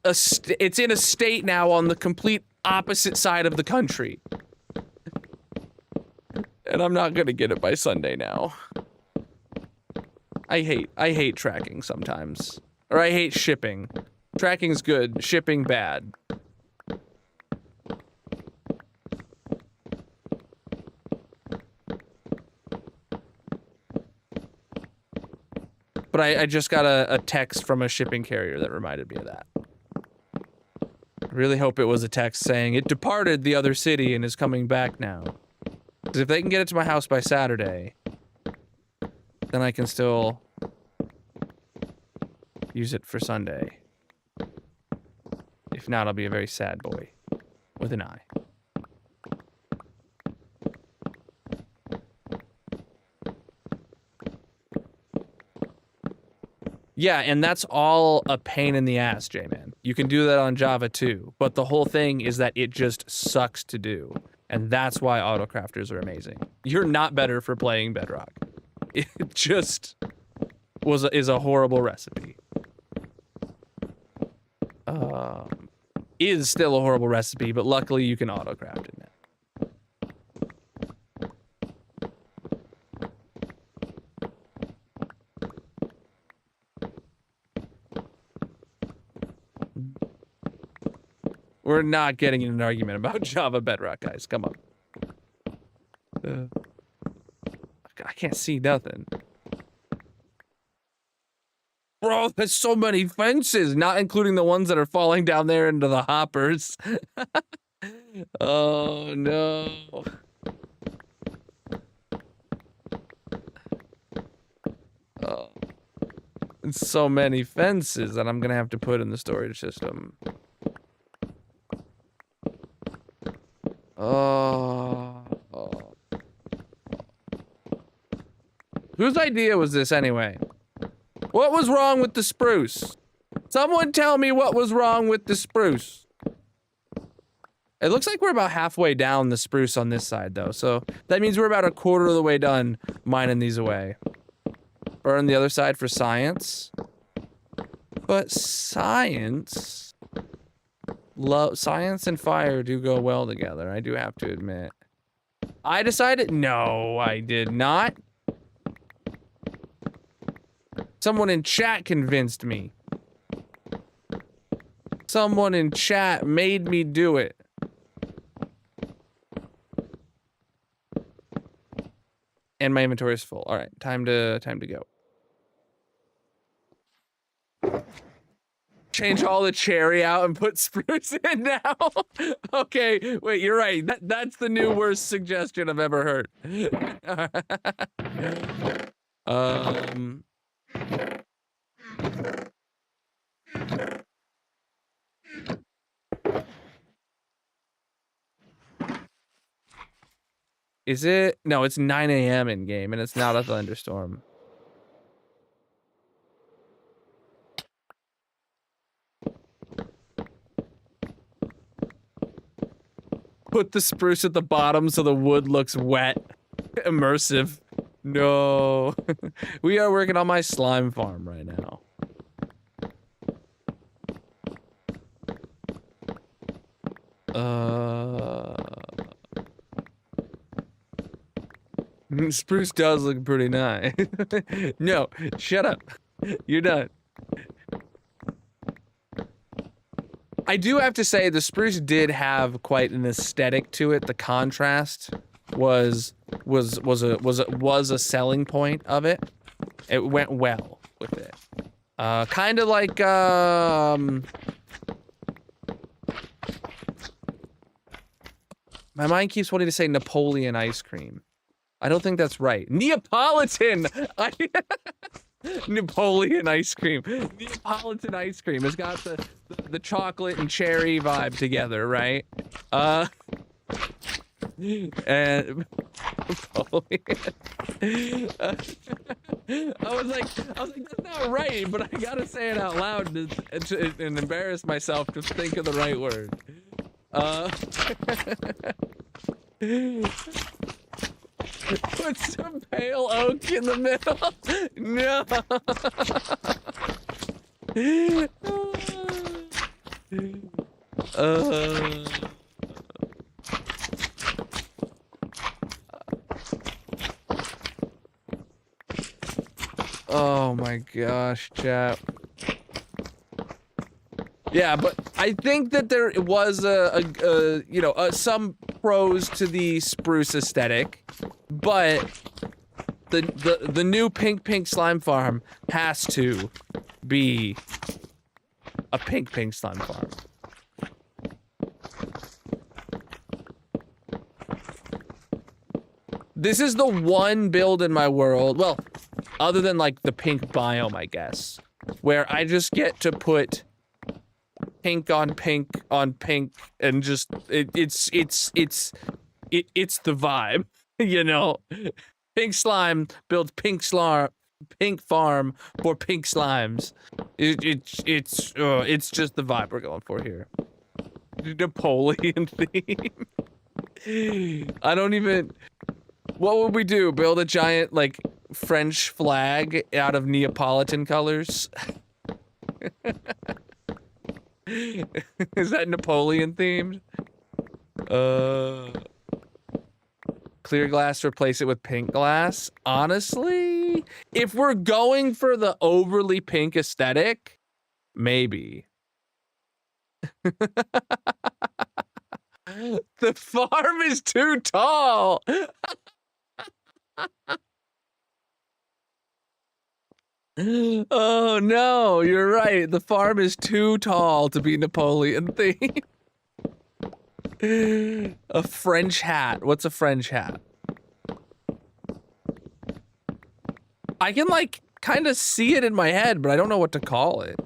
it's in a state now on the complete opposite side of the country. And I'm not gonna get it by Sunday now. I hate tracking sometimes. Or I hate shipping. Tracking's good, shipping bad. But I just got a text from a shipping carrier that reminded me of that. I really hope it was a text saying, it departed the other city and is coming back now. Because if they can get it to my house by Saturday, then I can still use it for Sunday. If not, I'll be a very sad boy. With an eye. Yeah, and that's all a pain in the ass, J-Man. You can do that on Java too, but the whole thing is that it just sucks to do. And that's why autocrafters are amazing. You're not better for playing Bedrock. It just is a horrible recipe. Is still a horrible recipe, but luckily you can autocraft it now. We're not getting in an argument about Java Bedrock, guys. Come on. I can't see nothing. Bro, there's so many fences, not including the ones that are falling down there into the hoppers. Oh, no. Oh. It's so many fences that I'm going to have to put in the storage system. Oh. Whose idea was this anyway? What was wrong with the spruce? Someone tell me what was wrong with the spruce. It looks like we're about halfway down the spruce on this side though, so that means we're about a quarter of the way done mining these away. Burn the other side for science. But science and fire do go well together, I do have to admit. I decided? No, I did not. Someone in chat convinced me. Someone in chat made me do it. And my inventory is full. All right, time to go. Change all the cherry out and put spruce in now. Okay, wait, you're right. That's the new worst suggestion I've ever heard. Is it? No, it's 9 a.m. in game, and it's not a thunderstorm. Put the spruce at the bottom so the wood looks wet. Immersive. No. We are working on my slime farm right now. Spruce does look pretty nice. No, shut up. You're done. I do have to say the spruce did have quite an aesthetic to it. The contrast was a selling point of it. It went well with it. Kind of like my mind keeps wanting to say Napoleon ice cream. I don't think that's right. Neapolitan! Napoleon ice cream. Neapolitan ice cream. It's got the chocolate and cherry vibe together, right? And Napoleon. I was like, that's not right, but I gotta say it out loud and embarrass myself to think of the right word. Put some pale oak in the middle. No. Oh my gosh, chat. Yeah, but I think that there was some pros to the spruce aesthetic. But the new pink slime farm has to be a pink slime farm. This is the one build in my world, well, other than like the pink biome, I guess, where I just get to put pink on pink on pink and just it's the vibe. You know, pink slime builds pink farm for pink slimes. It's just the vibe we're going for here. Napoleon theme. I don't even... What would we do? Build a giant, like, French flag out of Neapolitan colors? Is that Napoleon themed? Clear glass, replace it with pink glass. Honestly, if we're going for the overly pink aesthetic, maybe. The farm is too tall. Oh no, you're right. The farm is too tall to be Napoleon themed. A French hat. What's a French hat? I can like kind of see it in my head, but I don't know what to call it.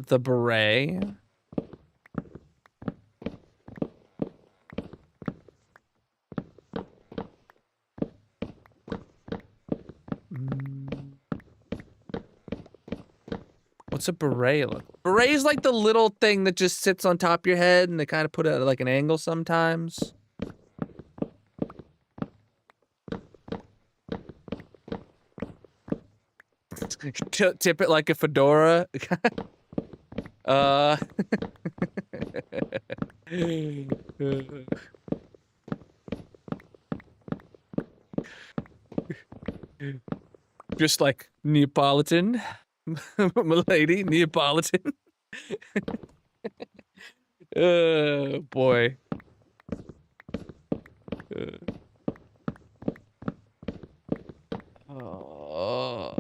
The beret. What's a beret look? Beret is like the little thing that just sits on top of your head and they kind of put it at like an angle sometimes. Tip it like a fedora. Just like Neapolitan. Milady, Neapolitan. Oh, boy. Oh.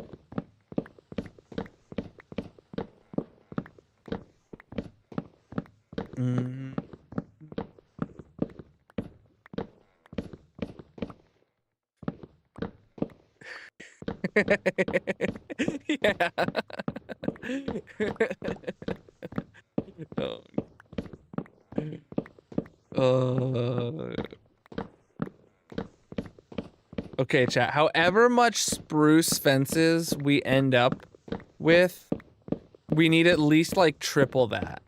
Yeah. Okay, chat. However much spruce fences we end up with, we need at least like triple that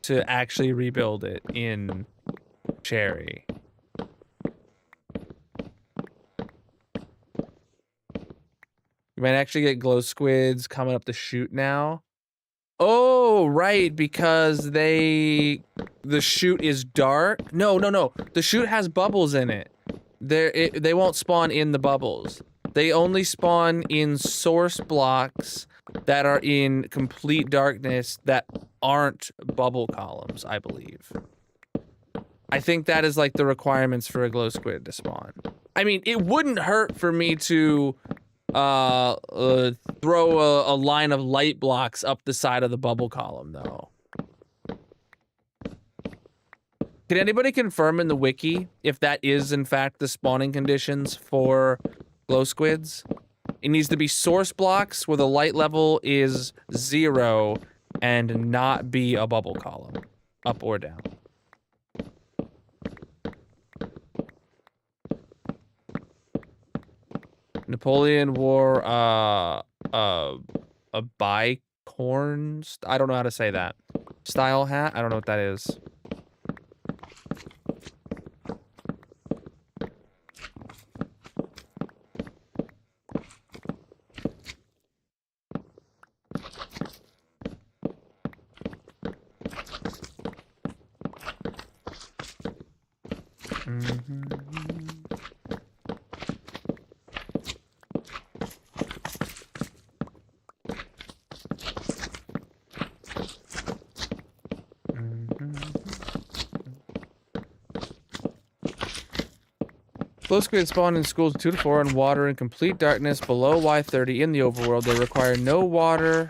to actually rebuild it in cherry. You might actually get glow squids coming up the chute now. Oh, right, because the chute is dark. No. The chute has bubbles in it. They won't spawn in the bubbles. They only spawn in source blocks that are in complete darkness that aren't bubble columns, I believe. I think that is like the requirements for a glow squid to spawn. I mean, it wouldn't hurt for me to throw a line of light blocks up the side of the bubble column, though. Can anybody confirm in the wiki if that is, in fact, the spawning conditions for glow squids? It needs to be source blocks where the light level is 0 and not be a bubble column, up or down. Napoleon wore a bicorn, I don't know how to say that, style hat. I don't know what that is. Glow squid spawn in schools 2 to 4 in water in complete darkness below Y30 in the overworld. They require no water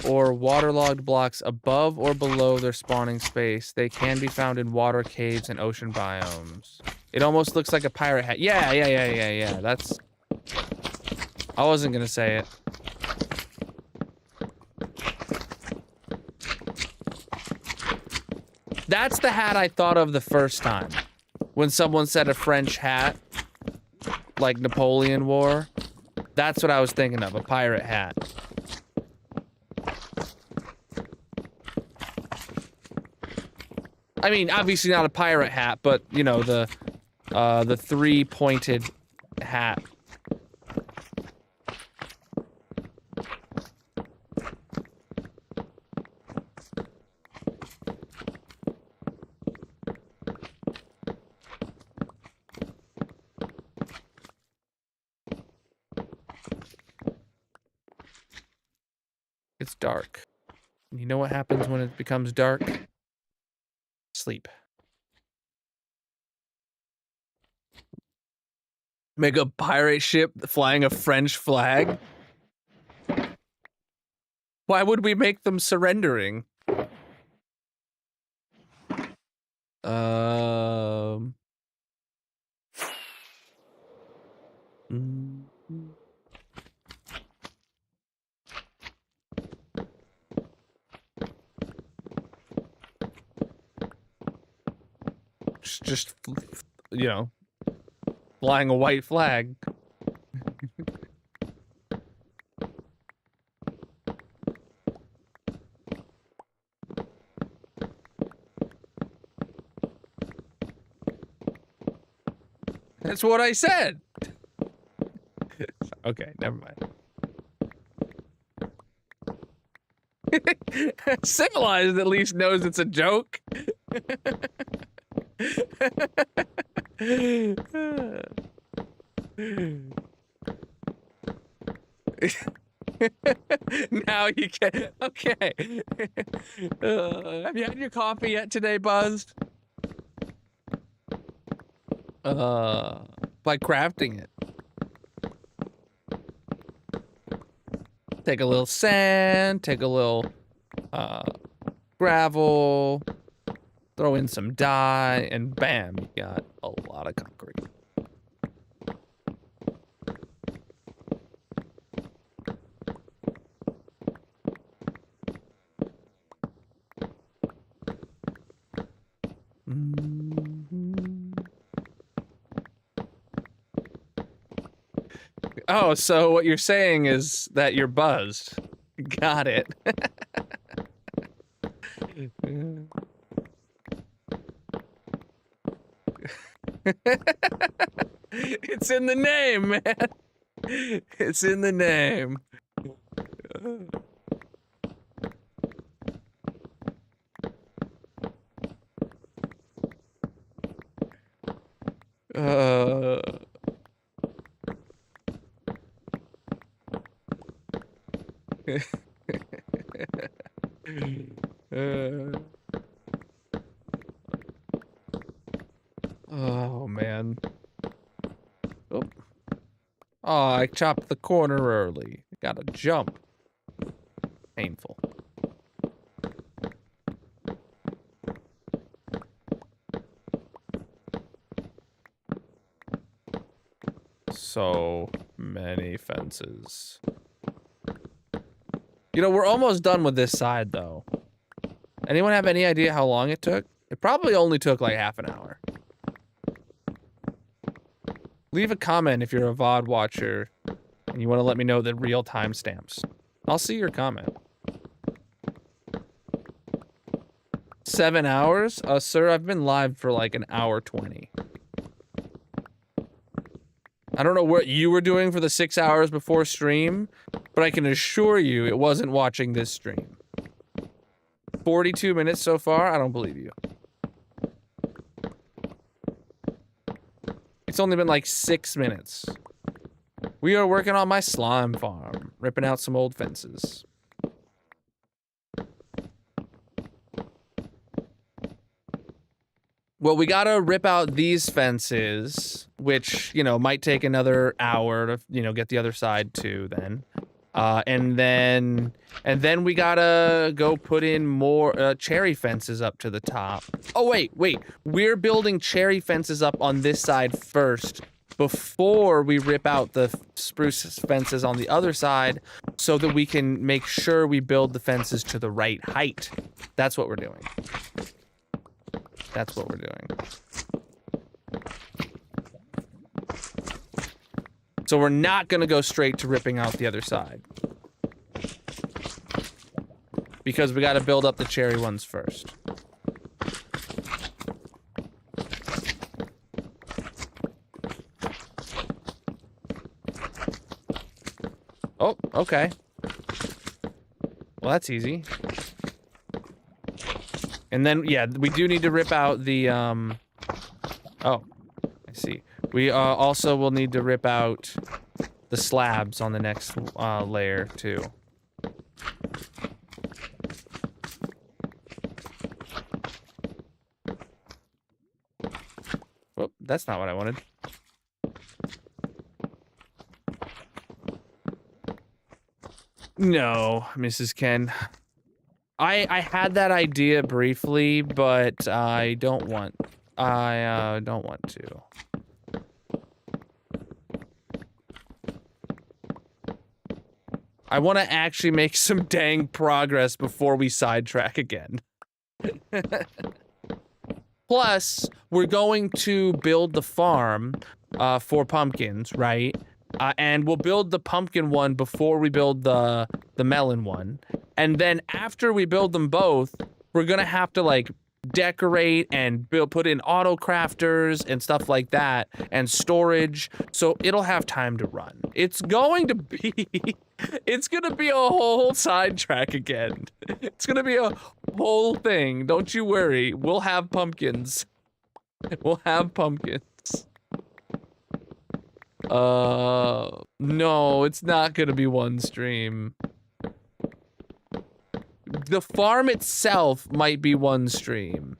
or waterlogged blocks above or below their spawning space. They can be found in water caves and ocean biomes. It almost looks like a pirate hat. Yeah. That's... I wasn't gonna say it. That's the hat I thought of the first time. When someone said a French hat, like Napoleon wore, That's what I was thinking of, a pirate hat. I mean, obviously not a pirate hat, but, you know, the three-pointed hat. It's dark. You know what happens when it becomes dark? Sleep. Make a pirate ship flying a French flag? Why would we make them surrendering? Mm. Just, you know, flying a white flag. That's what I said. Okay, never mind. Civilized at least knows it's a joke. Now you can. Okay. Have you had your coffee yet today, Buzzed? By crafting it. Take a little sand, take a little gravel, throw in some dye, and bam, you got a lot of concrete. Oh, so what you're saying is that you're buzzed. Got it. It's in the name, man. It's in the name. Oh, man. Oh. Oh, I chopped the corner early. Gotta jump. Painful. So many fences. You know, we're almost done with this side, though. Anyone have any idea how long it took? It probably only took like half an hour. Leave a comment if you're a VOD watcher and you want to let me know the real timestamps. I'll see your comment. 7 hours? Sir, I've been live for like an hour 20. I don't know what you were doing for the 6 hours before stream, but I can assure you it wasn't watching this stream. 42 minutes so far? I don't believe you. It's only been like 6 minutes. We are working on my slime farm, ripping out some old fences. Well, we gotta rip out these fences, which, you know, might take another hour to, you know, get the other side too then. And then we gotta go put in more cherry fences up to the top. Oh, wait. We're building cherry fences up on this side first before we rip out the spruce fences on the other side so that we can make sure we build the fences to the right height. That's what we're doing. That's what we're doing. So we're not gonna go straight to ripping out the other side. Because we gotta build up the cherry ones first. Oh, okay. Well, that's easy. And then, yeah, we do need to rip out the, oh, I see. We also will need to rip out the slabs on the next layer, too. Whoop, that's not what I wanted. No, Mrs. Ken. I had that idea briefly, but I don't want to. I want to actually make some dang progress before we sidetrack again. Plus, we're going to build the farm for pumpkins, right? And we'll build the pumpkin one before we build the melon one. And then after we build them both, we're gonna have to like decorate and put in auto crafters and stuff like that and storage. So it'll have time to run. It's going to be a whole sidetrack again. It's gonna be a whole thing. Don't you worry. We'll have pumpkins. We'll have pumpkins. No, it's not gonna be one stream. The farm itself might be one stream.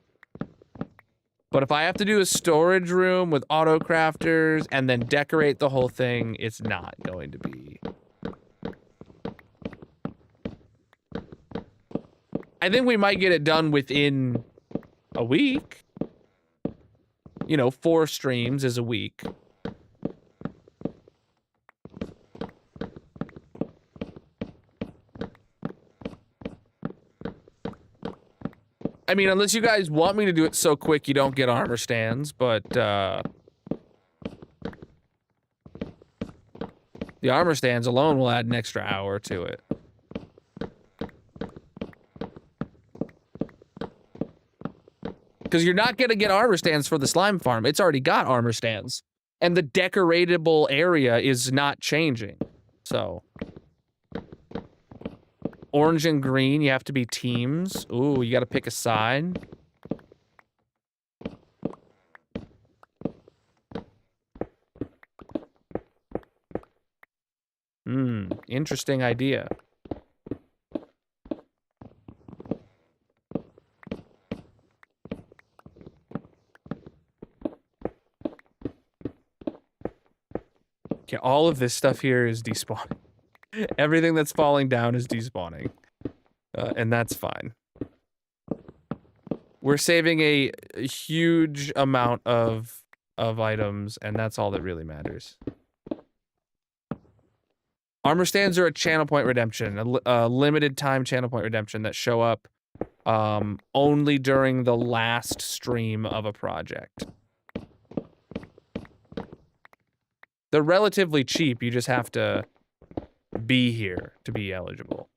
But if I have to do a storage room with auto crafters and then decorate the whole thing, it's not going to be. I think we might get it done within a week. You know, 4 streams is a week. I mean, unless you guys want me to do it so quick you don't get armor stands, but, the armor stands alone will add an extra hour to it. Because you're not gonna get armor stands for the slime farm. It's already got armor stands. And the decoratable area is not changing. So... Orange and green, you have to be teams. Ooh, you gotta pick a side. Interesting idea. Okay, all of this stuff here is despawning. Everything that's falling down is despawning. And that's fine. We're saving a huge amount of items, and that's all that really matters. Armor stands are a channel point redemption, a limited time channel point redemption that show up only during the last stream of a project. They're relatively cheap, you just have to be here to be eligible.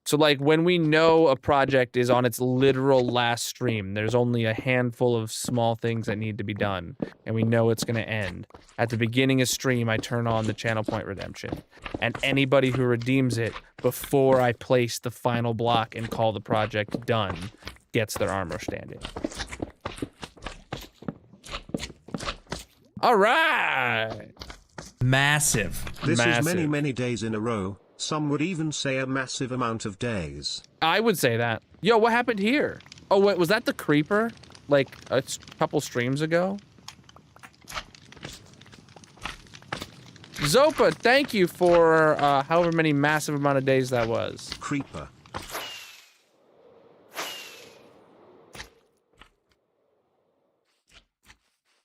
So like when we know a project is on its literal last stream, there's only a handful of small things that need to be done, and we know it's gonna end. At the beginning of stream, I turn on the channel point redemption, and anybody who redeems it before I place the final block and call the project done gets their armor standing. All right. Massive. This is many, many days in a row. Some would even say a massive amount of days. I would say that. Yo, what happened here? Oh, wait, was that the creeper? Like, a couple streams ago? Zopa, thank you for however many massive amount of days that was. Creeper.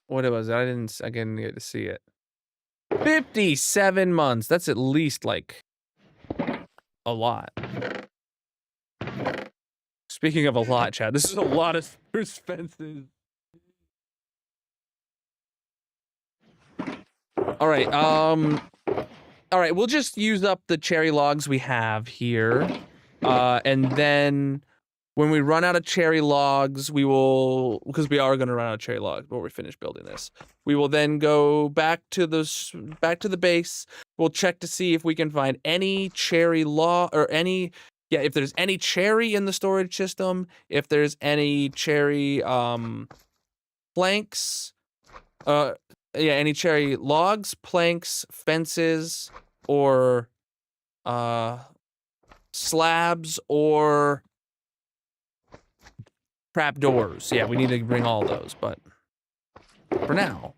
What it was, I didn't get to see it. 57 months. That's at least like a lot. Speaking of a lot, Chad, this is a lot of expenses. All right. All right. We'll just use up the cherry logs we have here, and then when we run out of cherry logs, we will, because we are going to run out of cherry logs before we finish building this. We will then go back to the base. We'll check to see if we can find any cherry log or any. Yeah, if there's any cherry in the storage system, if there's any cherry planks, any cherry logs, planks, fences, or slabs, or trap doors. Yeah, we need to bring all those, but for now.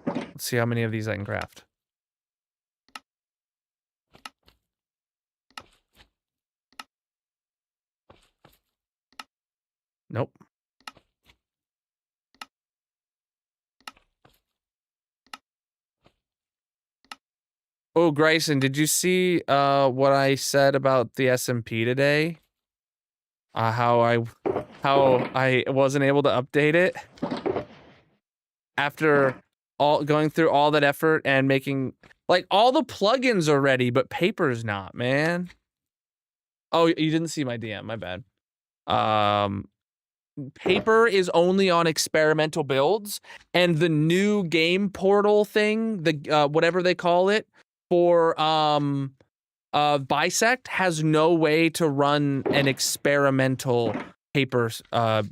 Let's see how many of these I can craft. Nope. Oh, Grayson, did you see what I said about the SMP today? How I wasn't able to update it after going through all that effort and making, like, all the plugins are ready, but paper's not, man. Oh, you didn't see my DM, my bad. Paper is only on experimental builds, and the new game portal thing, the whatever they call it, for Bisect has no way to run an experimental paper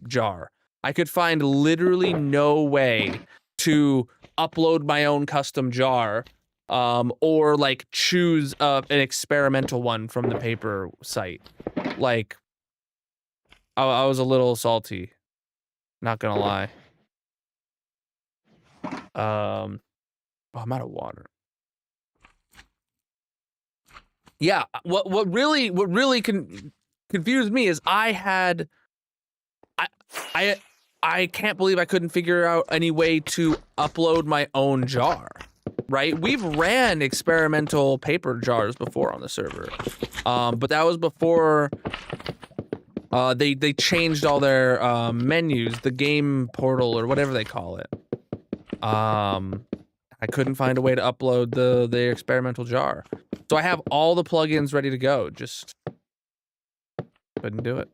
jar. I could find literally no way to upload my own custom jar, or like choose an experimental one from the paper site. Like, I was a little salty, not gonna lie. Oh, I'm out of water. Yeah, what really confused me is I can't believe I couldn't figure out any way to upload my own jar. Right? We've ran experimental paper jars before on the server, but that was before they changed all their menus, the game portal or whatever they call it. I couldn't find a way to upload the experimental jar. So I have all the plugins ready to go, just couldn't do it.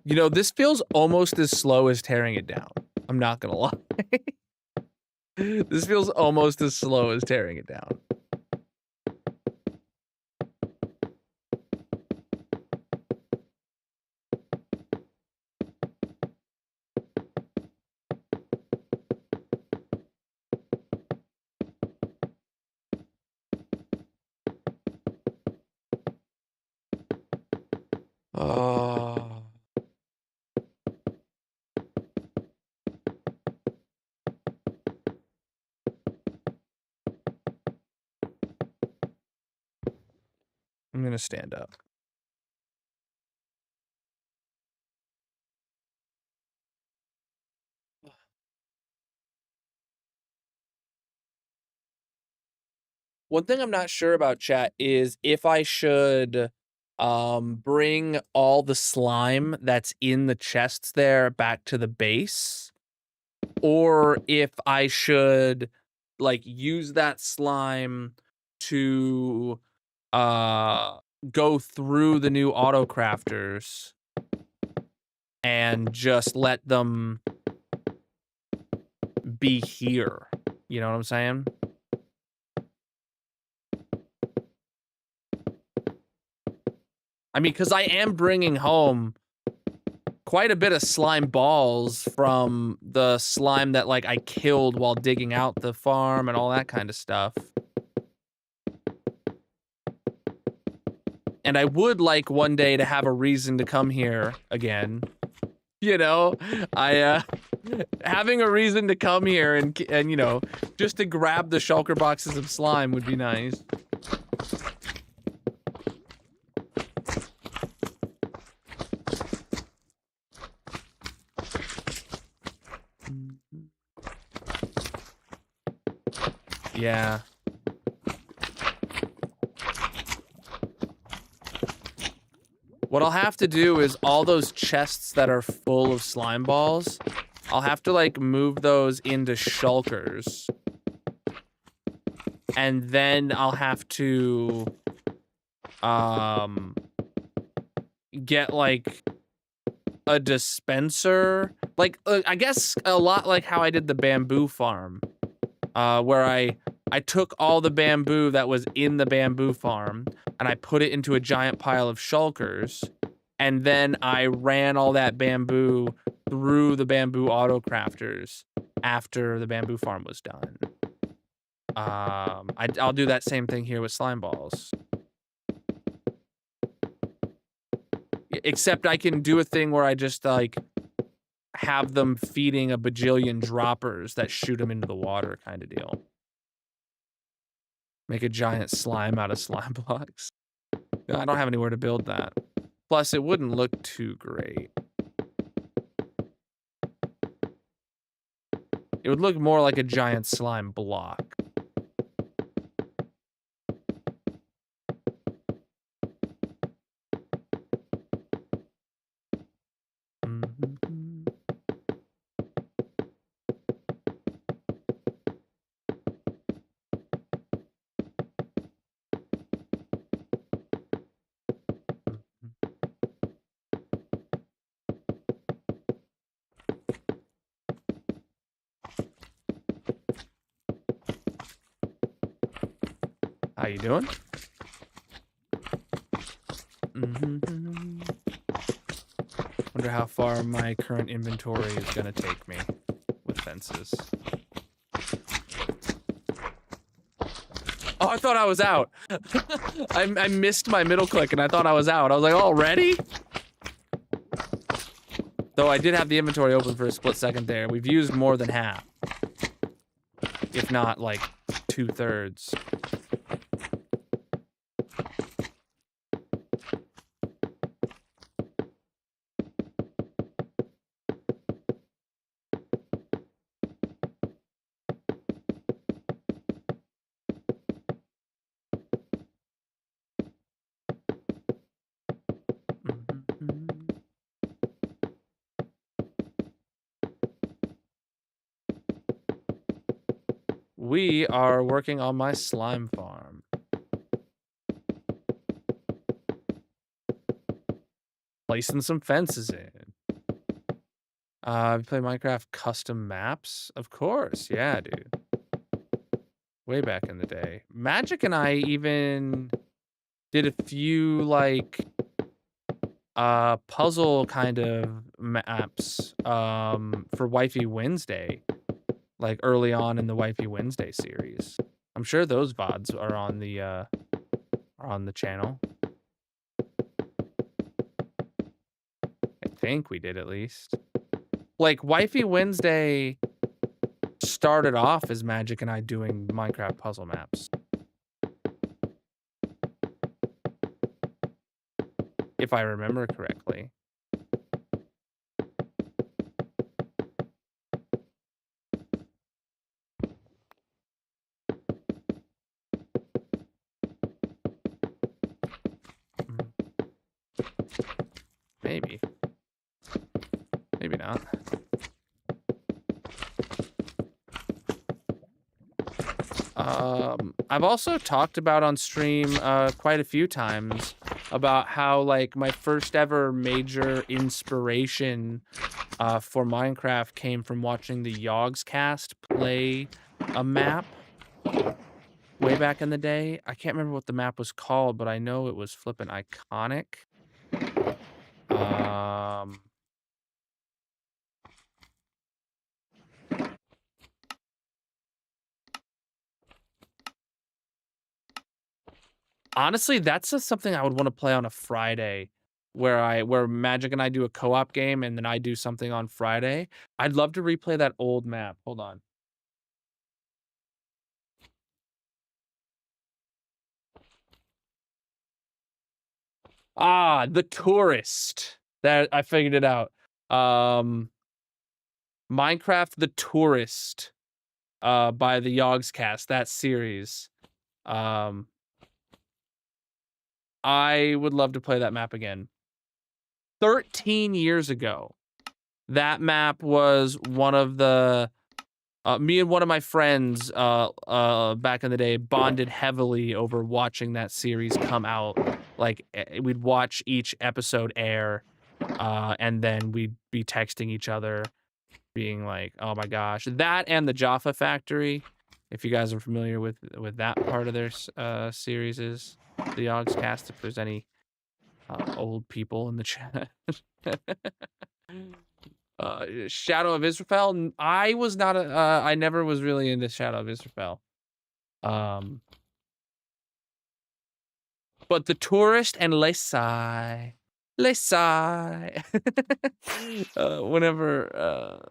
You know, this feels almost as slow as tearing it down. I'm not gonna lie. This feels almost as slow as tearing it down. Oh. I'm gonna stand up. One thing I'm not sure about, chat, is if I should bring all the slime that's in the chests there back to the base, or if I should like use that slime to go through the new auto crafters and just let them be here. You know what I'm saying? I mean, because I am bringing home quite a bit of slime balls from the slime that, like, I killed while digging out the farm and all that kind of stuff. And I would like one day to have a reason to come here again. You know, having a reason to come here and you know, just to grab the shulker boxes of slime would be nice. Yeah. What I'll have to do is all those chests that are full of slime balls, I'll have to like move those into shulkers. And then I'll have to get like a dispenser. Like I guess a lot like how I did the bamboo farm. Where I took all the bamboo that was in the bamboo farm and I put it into a giant pile of shulkers, and then I ran all that bamboo through the bamboo auto crafters after the bamboo farm was done. I'll do that same thing here with slime balls. Except I can do a thing where I just like have them feeding a bajillion droppers that shoot them into the water kind of deal. Make a giant slime out of slime blocks. I don't have anywhere to build that. Plus, it wouldn't look too great. It would look more like a giant slime block. How you doing? Wonder how far my current inventory is gonna take me with fences. Oh, I thought I was out. I missed my middle click and I thought I was out. I was like, already? Though I did have the inventory open for a split second there. We've used more than half. If not like 2/3. We are working on my slime farm. Placing some fences in. Play Minecraft custom maps? Of course, yeah, dude. Way back in the day. Magic and I even did a few, like, puzzle kind of maps, for Wifey Wednesday. Like, early on in the Wifey Wednesday series. I'm sure those VODs are on the channel. I think we did, at least. Like, Wifey Wednesday started off as Magic and I doing Minecraft puzzle maps. If I remember correctly. Maybe. Maybe not. I've also talked about on stream quite a few times about how, like, my first ever major inspiration for Minecraft came from watching the Yogscast play a map way back in the day. I can't remember what the map was called, but I know it was flippin' iconic. Honestly, that's just something I would want to play on a Friday, where Magic and I do a co-op game and then I do something on Friday. I'd love to replay that old map. Hold on. Ah, The Tourist. That I figured it out. Minecraft The Tourist by the Yogscast, that series. I would love to play that map again. 13 years ago, that map was one of the me and one of my friends back in the day bonded heavily over watching that series come out. Like we'd watch each episode air, and then we'd be texting each other, being like, "Oh my gosh!" That and the Jaffa Factory. If you guys are familiar with that part of their series, is the Yogscast. If there's any old people in the chat. Shadow of Israfel. I was not a. I never was really into Shadow of Israfel. But The Tourist and Lesai. Whenever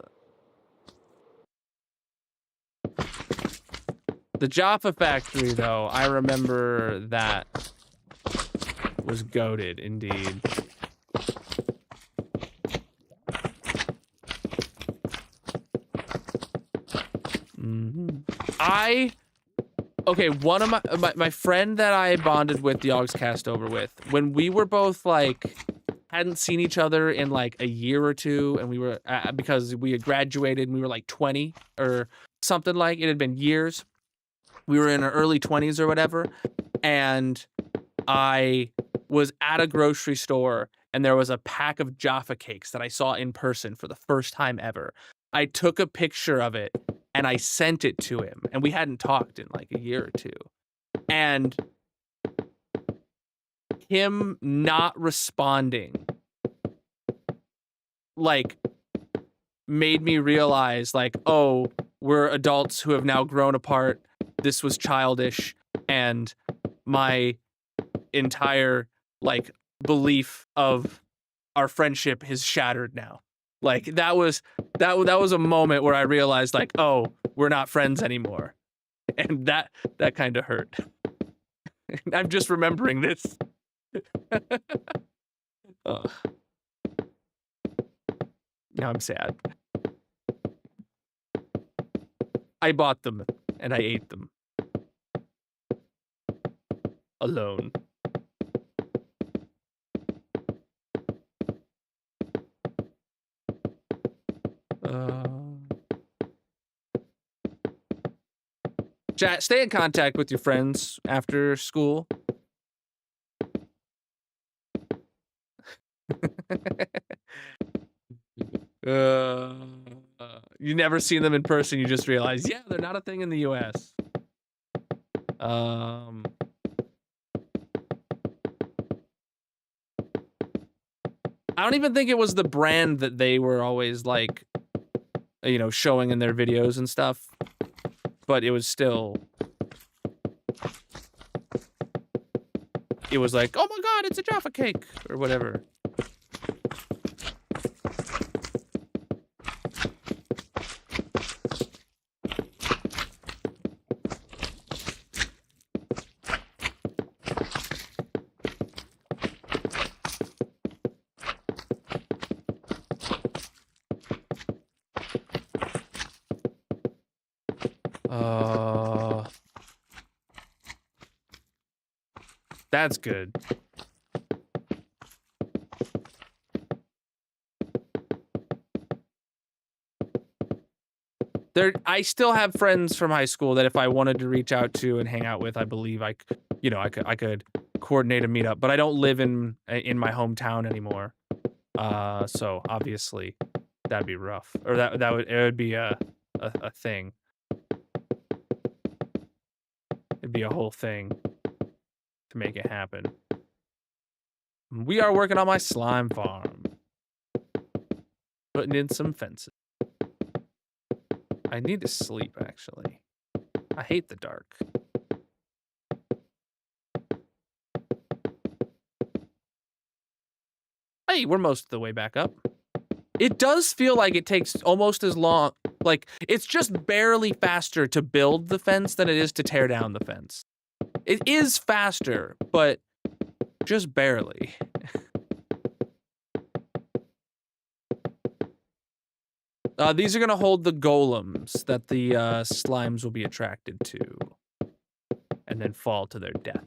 the Jaffa Factory, though, I remember that was goated indeed. Okay, one of my friend that I bonded with the Yogscast over with, when we were both like hadn't seen each other in like a year or two, and we were because we had graduated and we were like 20 or something, like it had been years. We were in our early 20s or whatever, and I was at a grocery store and there was a pack of Jaffa cakes that I saw in person for the first time ever. I took a picture of it and I sent it to him, and we hadn't talked in like a year or two. And him not responding, like, made me realize, like, oh, we're adults who have now grown apart. This was childish, and my entire, like, belief of our friendship is shattered now. Like, that was a moment where I realized, like, oh, we're not friends anymore. And that kind of hurt. I'm just remembering this. Ugh. Now I'm sad. I bought them and I ate them. Alone. Chat, stay in contact with your friends after school. You never seen them in person, you just realize, yeah, they're not a thing in the US. I don't even think it was the brand that they were always like, you know, showing in their videos and stuff, but it was still, it was like, oh my god, it's a Jaffa cake or whatever. That's good. I still have friends from high school that if I wanted to reach out to and hang out with, I believe I could coordinate a meetup, but I don't live in my hometown anymore. So obviously that'd be rough, or it would be a thing. It'd be a whole thing to make it happen. We are working on my slime farm. Putting in some fences. I need to sleep, actually. I hate the dark. Hey, we're most of the way back up. It does feel like it takes almost as long, like, it's just barely faster to build the fence than it is to tear down the fence. It is faster, but just barely. These are going to hold the golems that the slimes will be attracted to and then fall to their death.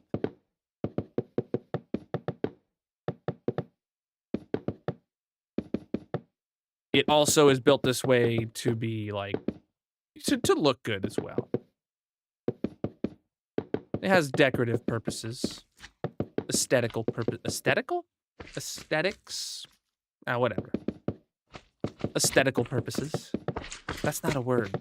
It also is built this way to be like, to look good as well. It has decorative purposes. Aesthetical purpose. Aesthetical? Aesthetics? Whatever. Aesthetical purposes. That's not a word.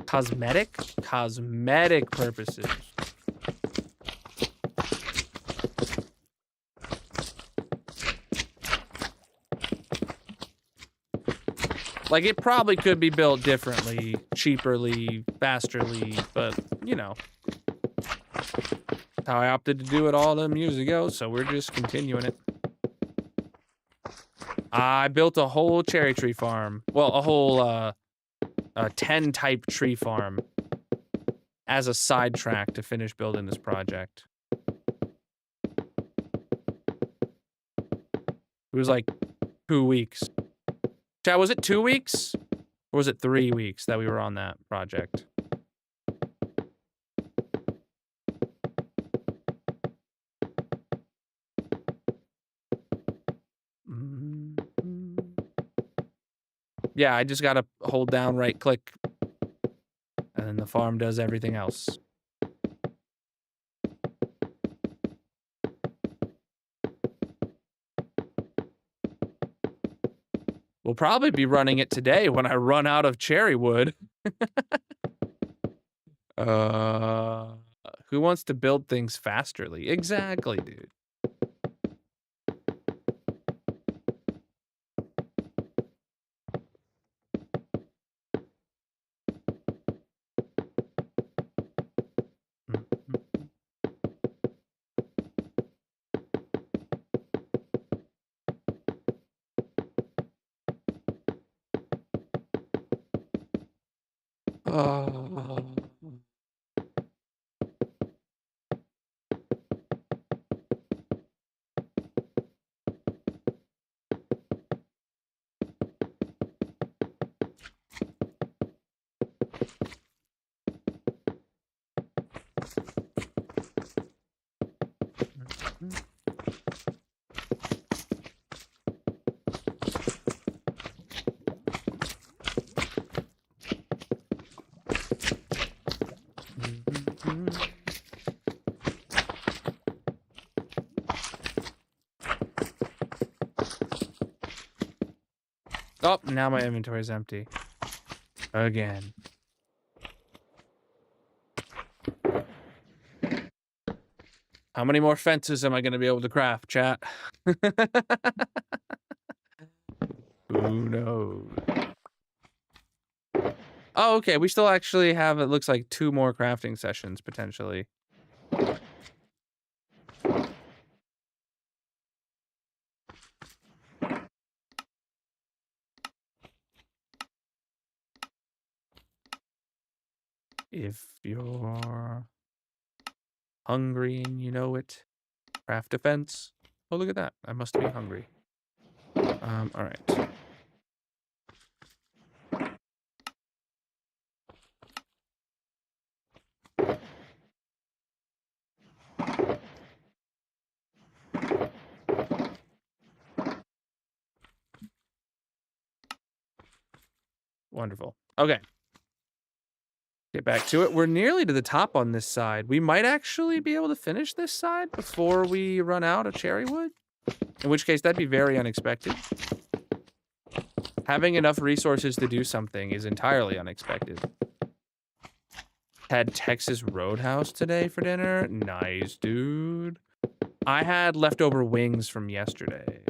Cosmetic? Cosmetic purposes. Like, it probably could be built differently, cheaperly, fasterly, but, you know. That's how I opted to do it all them years ago, so we're just continuing it. I built a whole cherry tree farm. Well, a whole 10-type tree farm as a sidetrack to finish building this project. It was like 2 weeks. Chat, was it 2 weeks? Or was it 3 weeks that we were on that project? Yeah, I just gotta hold down right click. And then the farm does everything else. We'll probably be running it today when I run out of cherry wood. Who wants to build things fasterly? Exactly, dude. Oh, now my inventory is empty. Again. How many more fences am I going to be able to craft, chat? Who knows? Oh, okay. We still actually have, it looks like 2 more crafting sessions, potentially. If you're hungry and you know it, craft a fence. Oh, look at that. I must be hungry. All right. Wonderful. Okay. Get back to it. We're nearly to the top on this side. We might actually be able to finish this side before we run out of cherry wood. In which case, that'd be very unexpected. Having enough resources to do something is entirely unexpected. Had Texas Roadhouse today for dinner. Nice, dude. I had leftover wings from yesterday.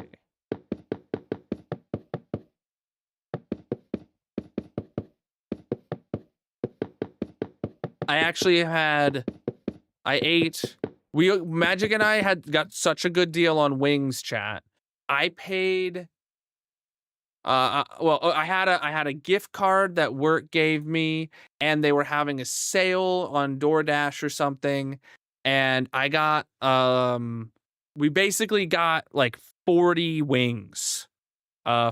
Magic and I got such a good deal on wings, chat. I paid, I had a gift card that work gave me, and they were having a sale on DoorDash or something, and I got, we basically got like 40 wings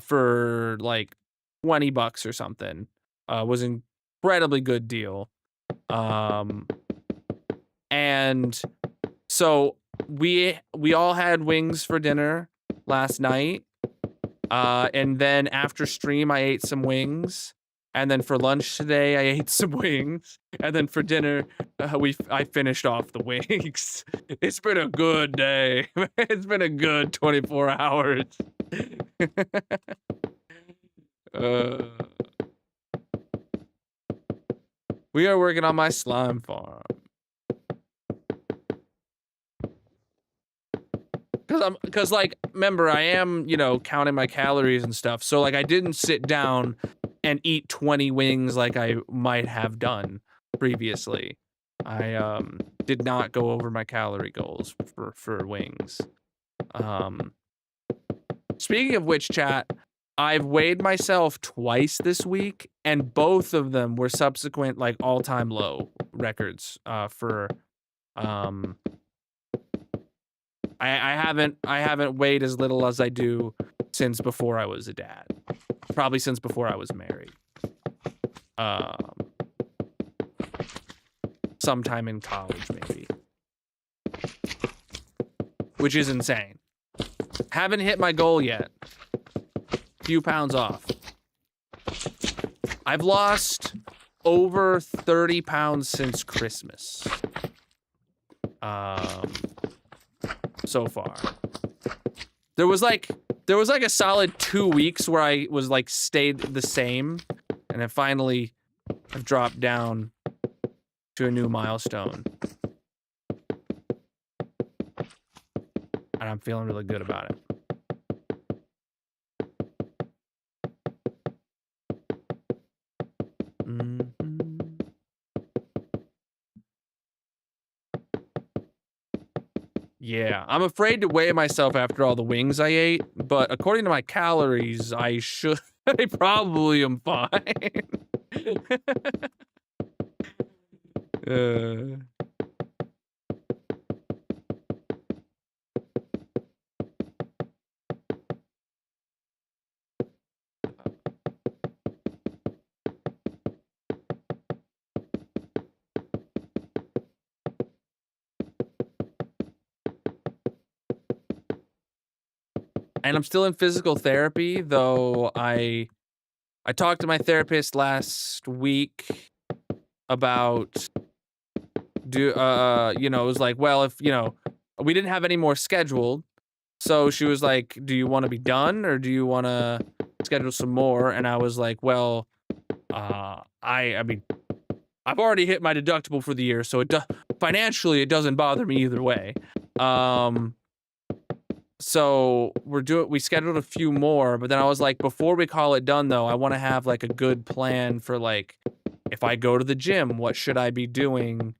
for like $20 or something. Was an incredibly good deal. And so we all had wings for dinner last night. And then after stream I ate some wings. And then for lunch today I ate some wings. And then for dinner I finished off the wings. It's been a good day. It's been a good 24 hours. We are working on my slime farm. Cause like, remember, I am, you know, counting my calories and stuff. So like, I didn't sit down and eat 20 wings like I might have done previously. I did not go over my calorie goals for wings. Speaking of which, chat, I've weighed myself twice this week, and both of them were subsequent like all-time low records for I haven't weighed as little as I do since before I was a dad. Probably since before I was married. Sometime in college, maybe. Which is insane. Haven't hit my goal yet. Few pounds off. I've lost over 30 pounds since Christmas. So far. There was like a solid 2 weeks where I was like stayed the same, and I finally have dropped down to a new milestone. And I'm feeling really good about it. Yeah, I'm afraid to weigh myself after all the wings I ate, but according to my calories, I probably am fine. And I'm still in physical therapy, though I talked to my therapist last week about you know, it was like, well, if, you know, we didn't have any more scheduled. So she was like, do you want to be done or do you want to schedule some more? And I was like, well, I mean, I've already hit my deductible for the year, so financially it doesn't bother me either way. So we scheduled a few more, but then I was like, before we call it done though, I want to have like a good plan for like, if I go to the gym, what should I be doing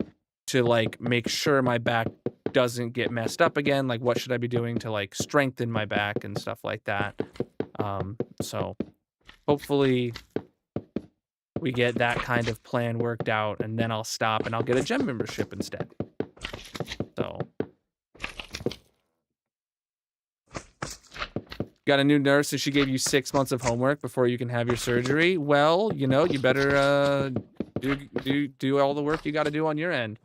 to like make sure my back doesn't get messed up again? Like, what should I be doing to like strengthen my back and stuff like that? So hopefully we get that kind of plan worked out, and then I'll stop and I'll get a gym membership instead. So got a new nurse and she gave you 6 months of homework before you can have your surgery. Well, you know, you better do all the work you got to do on your end.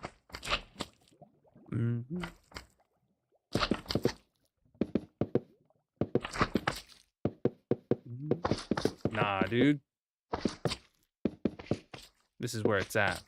Mm-hmm. Nah, dude. This is where it's at.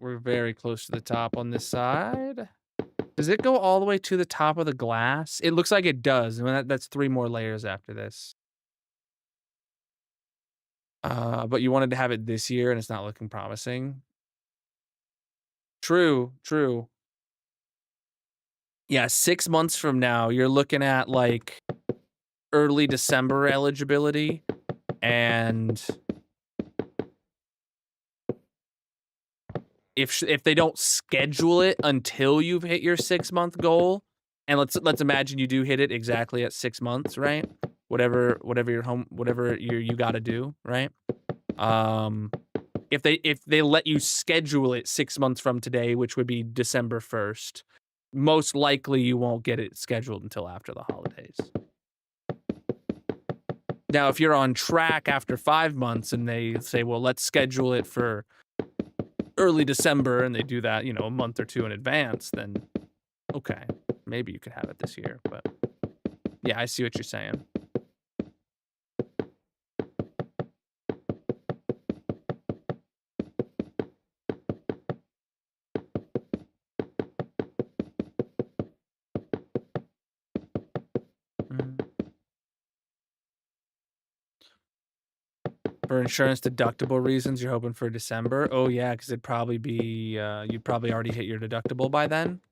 We're very close to the top on this side. Does it go all the way to the top of the glass? It looks like it does. I mean, that's 3 more layers after this. But you wanted to have it this year and it's not looking promising. True. Yeah, 6 months from now, you're looking at like early December eligibility, and if they don't schedule it until you've hit your 6-month goal, and let's imagine you do hit it exactly at 6 months, right? Whatever you got to do, right? If they let you schedule it 6 months from today, which would be December 1st, most likely you won't get it scheduled until after the holidays. Now, if you're on track after 5 months and they say, well, let's schedule it for early December, and they do that, you know, a month or two in advance, then okay, maybe you could have it this year. But yeah, I see what you're saying. For insurance deductible reasons, you're hoping for December? Oh, yeah, because it'd probably be, you'd probably already hit your deductible by then.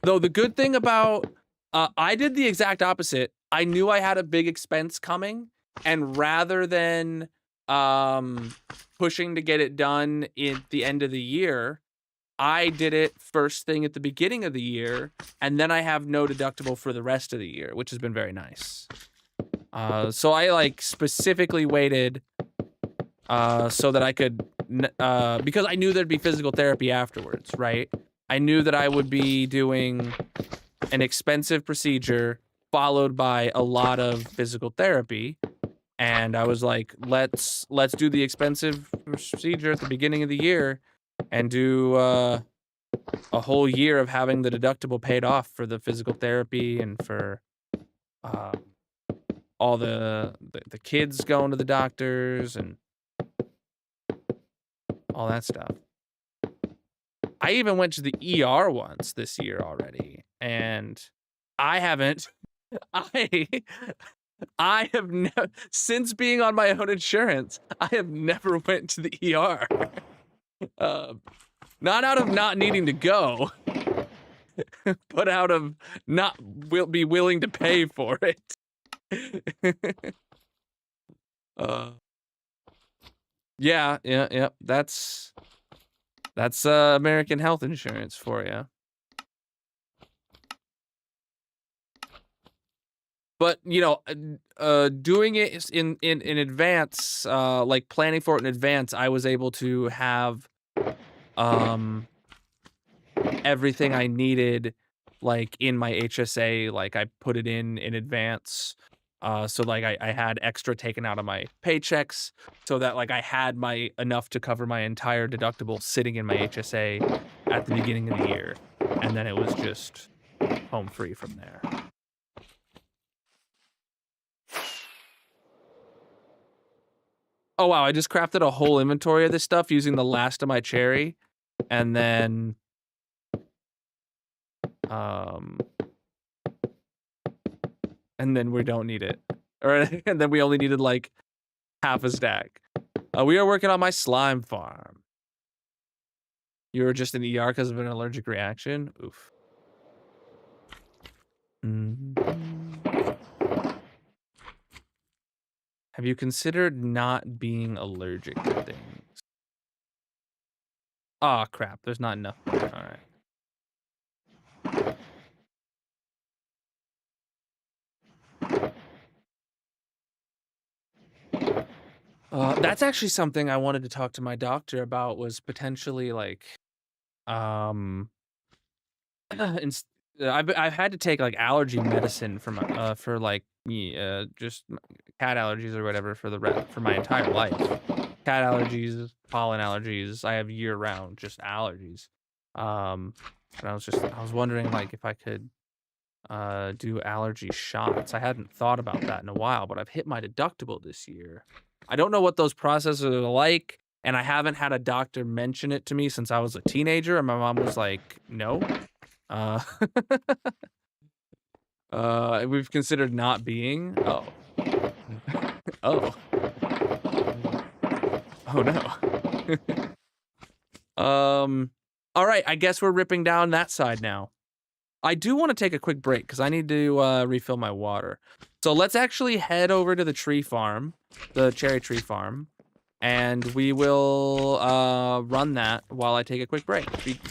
Though the good thing about, I did the exact opposite. I knew I had a big expense coming, and rather than pushing to get it done at the end of the year, I did it first thing at the beginning of the year, and then I have no deductible for the rest of the year, which has been very nice. So I like specifically waited so that I could, because I knew there'd be physical therapy afterwards, right? I knew that I would be doing an expensive procedure followed by a lot of physical therapy. And I was like, let's do the expensive procedure at the beginning of the year and do a whole year of having the deductible paid off for the physical therapy and for all the kids going to the doctors and all that stuff. I even went to the ER once this year already, and I haven't. I have never, since being on my own insurance, I have never went to the ER. Not out of not needing to go, but out of not be willing to pay for it. Yeah. That's American health insurance for you. But you know, doing it in advance, like planning for it in advance, I was able to have everything I needed, like in my HSA. Like I put it in advance. So like I had extra taken out of my paychecks so that like I had my enough to cover my entire deductible sitting in my HSA at the beginning of the year. And then it was just home free from there. Oh wow, I just crafted a whole inventory of this stuff using the last of my cherry. And then we don't need it. And then we only needed like half a stack. We are working on my slime farm. You were just in the ER because of an allergic reaction? Oof. Have you considered not being allergic to things? Oh crap, there's not enough. Alright. That's actually something I wanted to talk to my doctor about, was potentially like, I've had to take like allergy medicine for my for like just cat allergies or whatever for my entire life. Cat allergies, pollen allergies. I have year round just allergies. And I was wondering like if I could do allergy shots. I hadn't thought about that in a while, but I've hit my deductible this year. I don't know what those processes are like, and I haven't had a doctor mention it to me since I was a teenager, and my mom was like, no. We've considered not being. Oh. Oh. Oh no. All right, I guess we're ripping down that side now. I do want to take a quick break because I need to refill my water. So let's actually head over to the tree farm, the cherry tree farm, and we will run that while I take a quick break.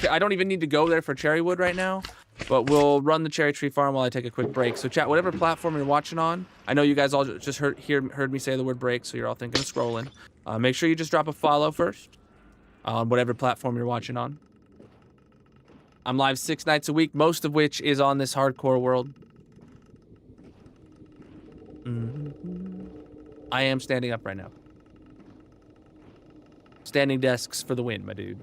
I don't even need to go there for cherry wood right now, but we'll run the cherry tree farm while I take a quick break. So chat, whatever platform you're watching on, I know you guys all just heard me say the word break, so you're all thinking of scrolling. Make sure you just drop a follow first on whatever platform you're watching on. I'm live 6 nights a week, most of which is on this hardcore world. I am standing up right now. Standing desks for the win, my dude.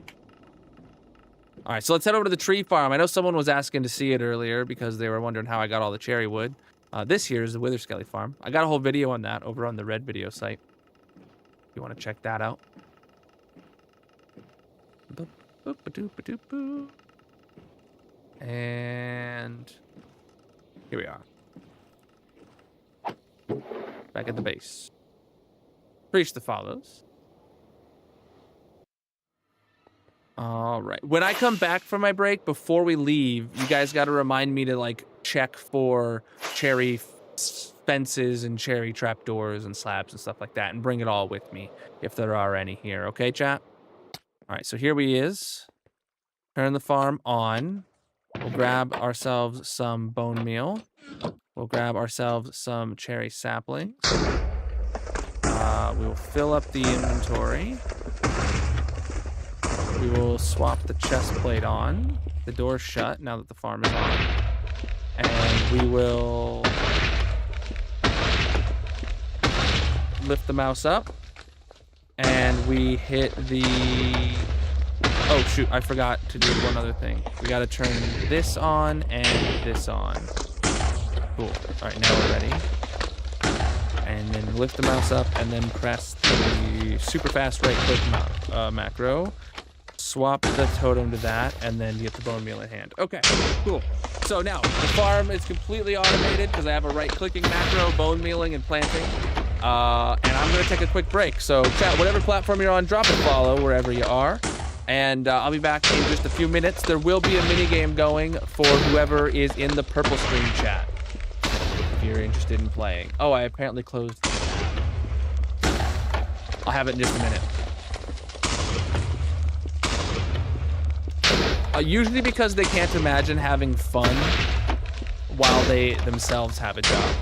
All right, so let's head over to the tree farm. I know someone was asking to see it earlier because they were wondering how I got all the cherry wood. This here is the Wither Skelly farm. I got a whole video on that over on the Red video site. If you want to check that out. And here we are. Back at the base. Preach the follows. All right. When I come back from my break, before we leave, you guys got to remind me to like check for cherry fences and cherry trapdoors and slabs and stuff like that, and bring it all with me if there are any here. Okay, chat? All right. So here we is. Turn the farm on. We'll grab ourselves some bone meal. We'll grab ourselves some cherry saplings. We will fill up the inventory. We will swap the chest plate on. The door's shut now that the farm is on. And we will lift the mouse up. And we hit the... Oh, shoot, I forgot to do one other thing. We gotta turn this on and this on. Cool. All right, now we're ready. And then lift the mouse up and then press the super fast right click macro. Swap the totem to that, and then you get the bone meal in hand. Okay, cool. So now, the farm is completely automated because I have a right-clicking macro, bone mealing, and planting. And I'm going to take a quick break. So chat, whatever platform you're on, drop a follow wherever you are. And I'll be back in just a few minutes. There will be a minigame going for whoever is in the purple screen chat, if you're interested in playing. Oh, I apparently closed. I'll have it in just a minute. Usually because they can't imagine having fun while they themselves have a job.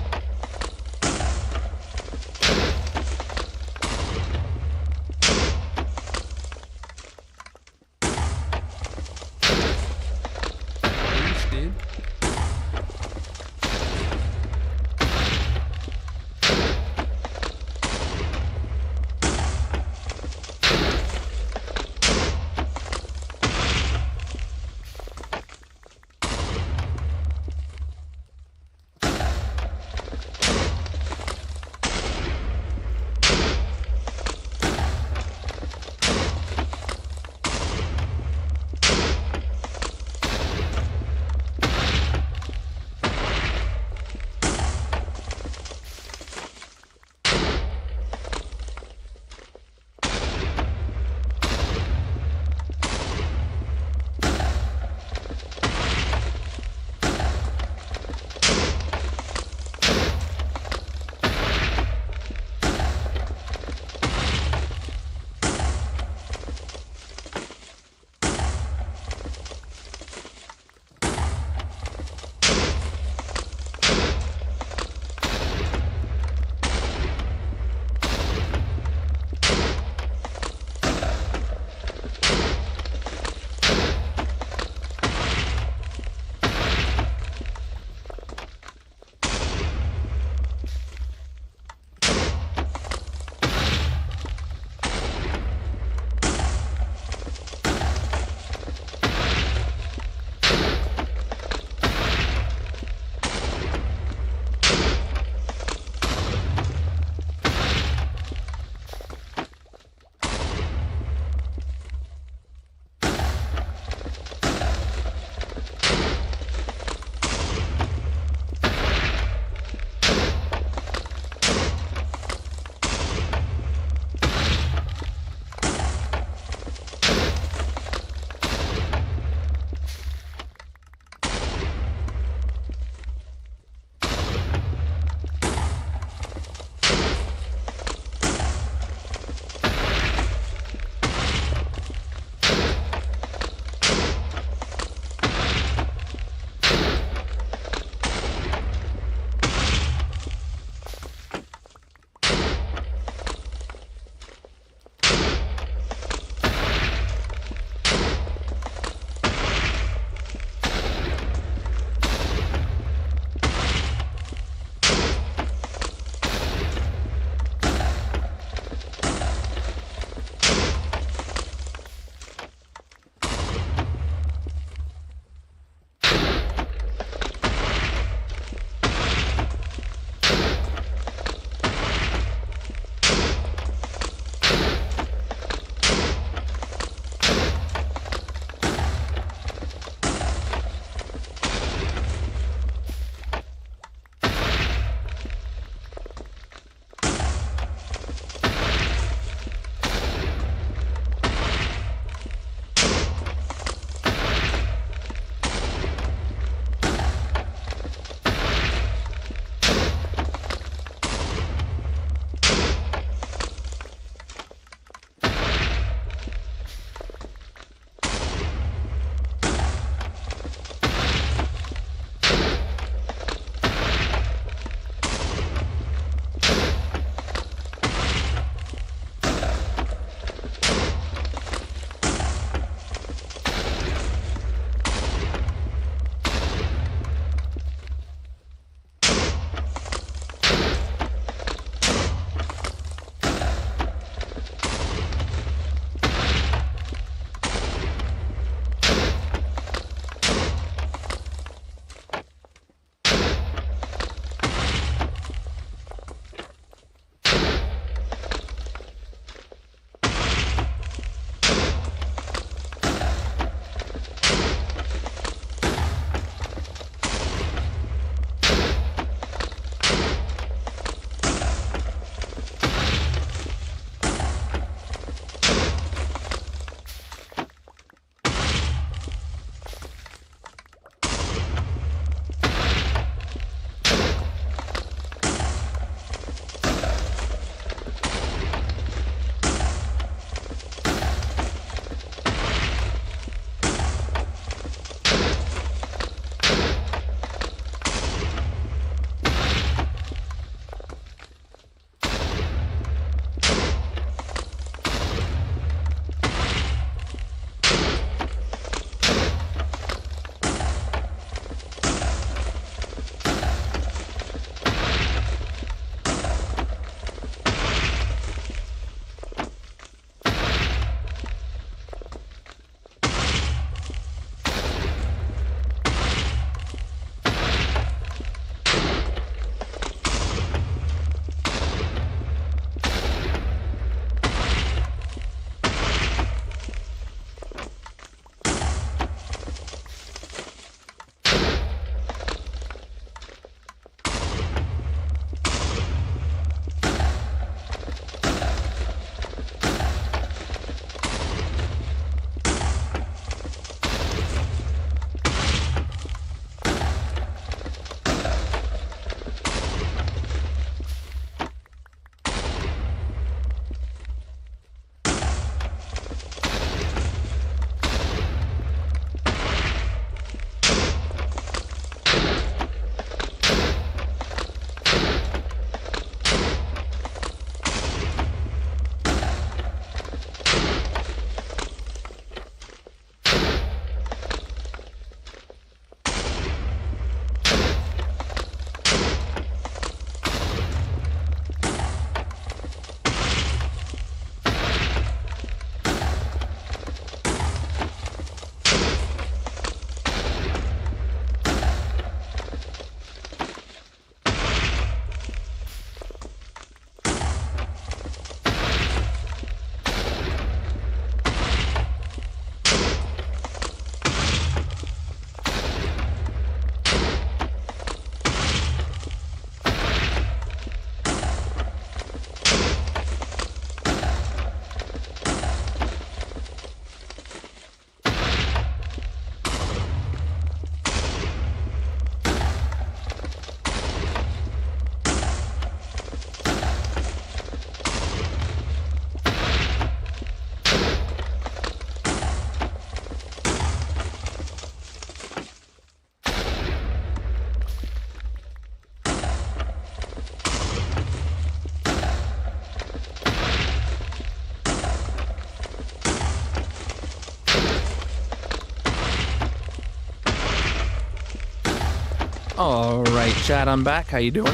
All right, chat, I'm back. How you doing?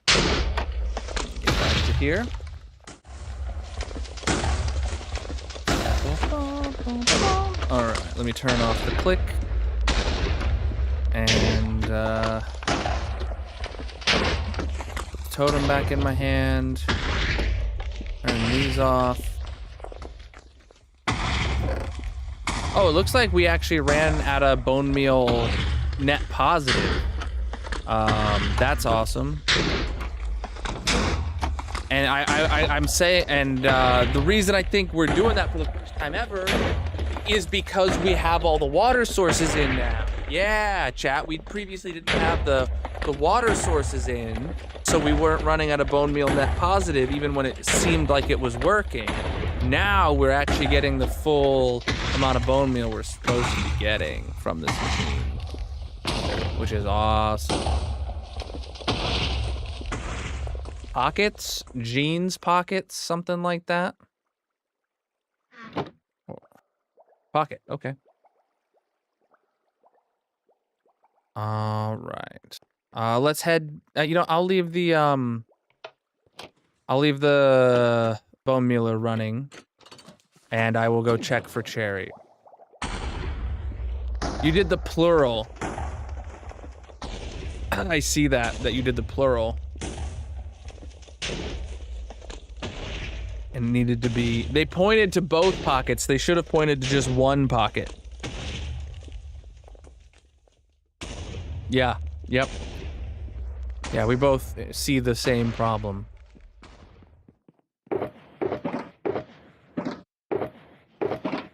Get back to here. All right, let me turn off the click. And totem back in my hand. Turn these off. Oh, it looks like we actually ran out of bone meal net positive. That's awesome. And I'm saying, and the reason I think we're doing that for the first time ever is because we have all the water sources in now. Yeah, chat, we previously didn't have the water sources in, so we weren't running out of bone meal net positive even when it seemed like it was working. Now we're actually getting the full amount of bone meal we're supposed to be getting from this machine, which is awesome. Pockets? Jeans pockets? Something like that? Pocket, okay. All right. Let's head, you know, I'll leave the bone mealer running, and I will go check for cherry. You did the plural. I see that you did the plural. And needed to be, they pointed to both pockets. They should have pointed to just one pocket. Yeah, yep. Yeah, we both see the same problem.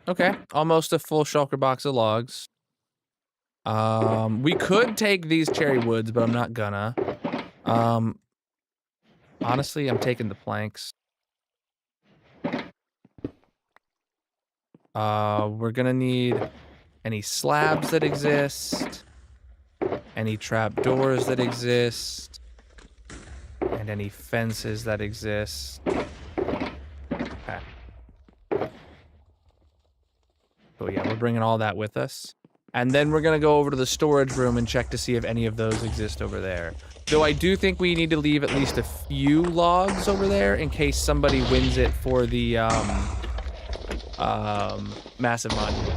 Okay, almost a full shulker box of logs. We could take these cherry woods, but I'm not gonna. Honestly, I'm taking the planks. We're gonna need any slabs that exist, any trapdoors that exist, and any fences that exist. Okay. So yeah, we're bringing all that with us. And then we're gonna go over to the storage room and check to see if any of those exist over there. Though I do think we need to leave at least a few logs over there in case somebody wins it for the massive monument.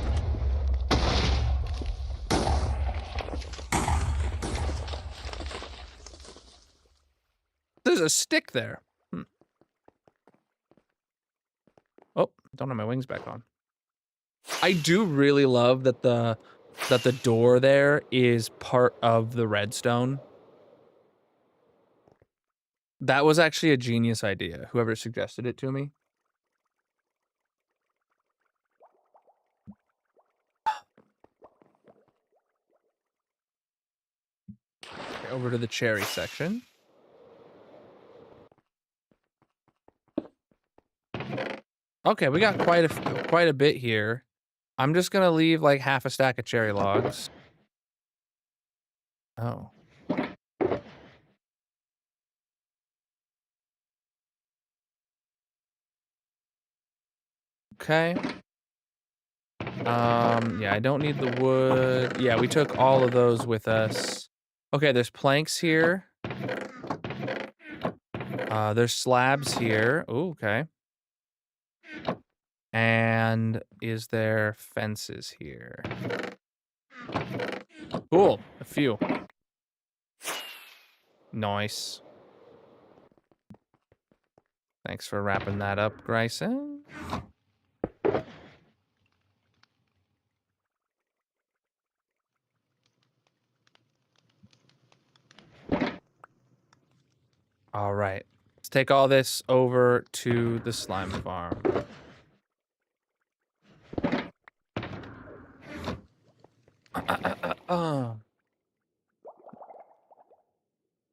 There's a stick there. Oh, don't have my wings back on. I do really love that the door there is part of the redstone. That was actually a genius idea, whoever suggested it to me. Okay, over to the cherry section. Okay, we got quite a bit here. I'm just gonna leave like half a stack of cherry logs. Oh. Okay. Yeah, I don't need the wood. Yeah, we took all of those with us. Okay, there's planks here. There's slabs here. Ooh, okay. And is there fences here? Cool, a few. Nice. Thanks for wrapping that up, Grayson. All right, let's take all this over to the slime farm.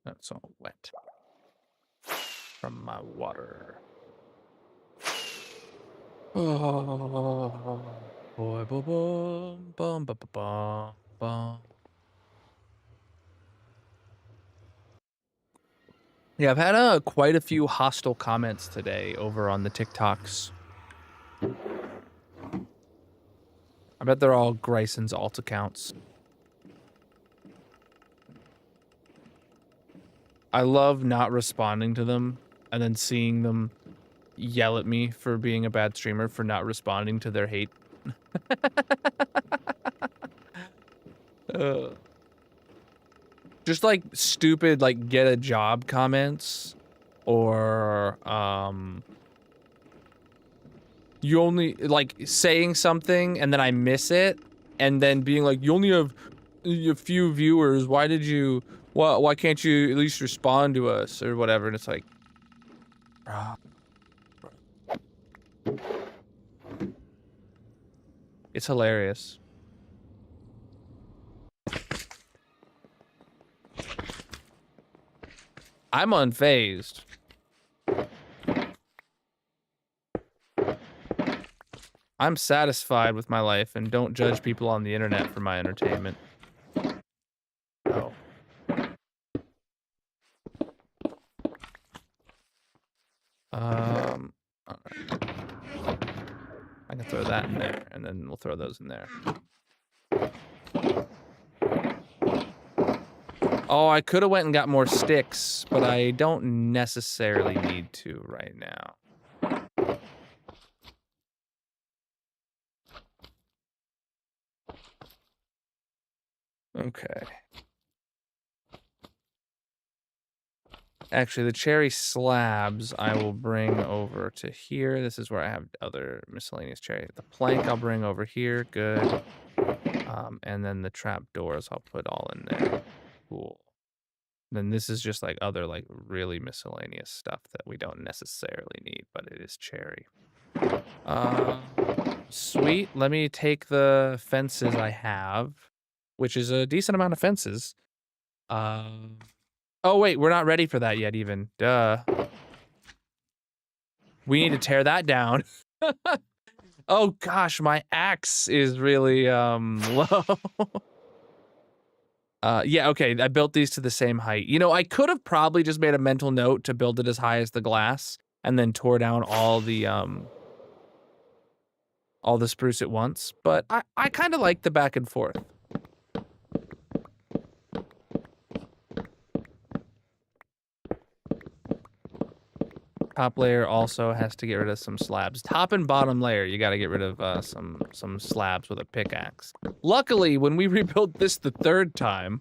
That's all wet from my water. Oh, boy, boy, boy, bum, bum, bum, bum. Yeah, I've had quite a few hostile comments today over on the TikToks. I bet they're all Grayson's alt accounts. I love not responding to them and then seeing them yell at me for being a bad streamer for not responding to their hate. Just like stupid, like get a job comments or, you only like saying something and then I miss it and then being like, you only have a few viewers. Why did you, why can't you at least respond to us or whatever? And it's like, it's hilarious. I'm unfazed. I'm satisfied with my life and don't judge people on the internet for my entertainment. Oh. Alright. I can throw that in there, and then we'll throw those in there. Oh, I could have went and got more sticks, but I don't necessarily need to right now. Okay. Actually, the cherry slabs I will bring over to here. This is where I have other miscellaneous cherry. The plank I'll bring over here. Good. And then the trap doors I'll put all in there. Cool. Then this is just like other like really miscellaneous stuff that we don't necessarily need, but it is cherry. Sweet. Let me take the fences I have, which is a decent amount of fences. Oh wait, we're not ready for that yet even. Duh. We need to tear that down. Oh gosh, my axe is really low. Yeah, okay, I built these to the same height. You know, I could have probably just made a mental note to build it as high as the glass and then tore down all the spruce at once, but I kind of like the back and forth. Top layer also has to get rid of some slabs. Top and bottom layer, you got to get rid of some slabs with a pickaxe. Luckily, when we rebuilt this the third time,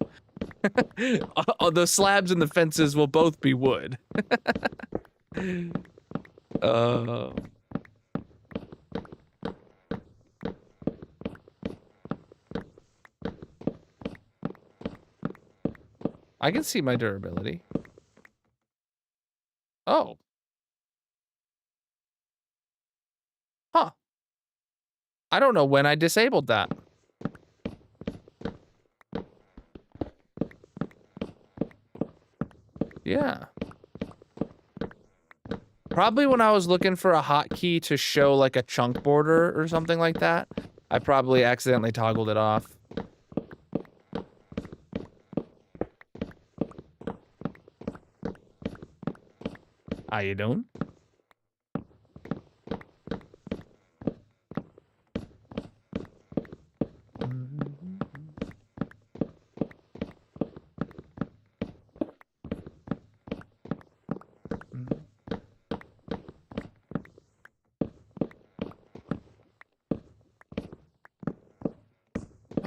the slabs and the fences will both be wood. I can see my durability. Oh. Huh. I don't know when I disabled that. Yeah. Probably when I was looking for a hotkey to show like a chunk border or something like that, I probably accidentally toggled it off. How you doing?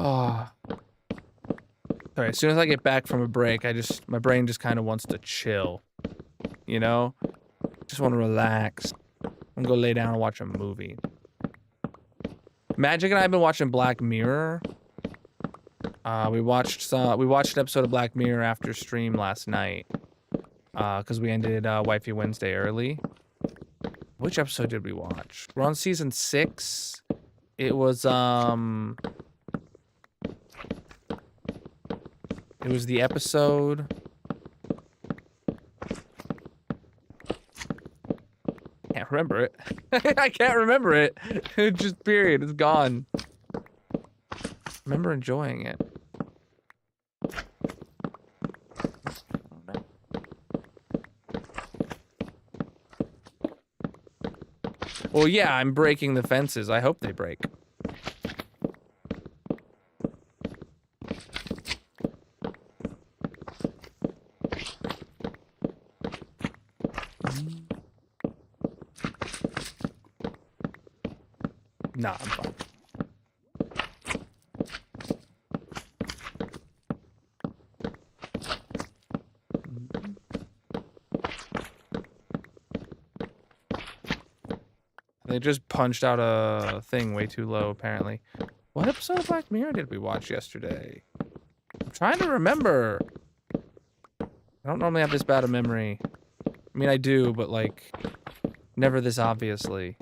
Oh. Sorry, as soon as I get back from a break, my brain just kind of wants to chill. You know? Just want to relax. I'm gonna go lay down and watch a movie. Magic and I have been watching Black Mirror. We watched an episode of Black Mirror after stream last night. Because we ended Wifey Wednesday early. Which episode did we watch? We're on season 6. It was the episode. Can't remember it. I can't remember it. It just period. It's gone. Remember enjoying it. Well, yeah, I'm breaking the fences. I hope they break. Nah, I'm fine. They just punched out a thing way too low, apparently. What episode of Black Mirror did we watch yesterday? I'm trying to remember. I don't normally have this bad a memory. I mean, I do, but, like, never this obviously.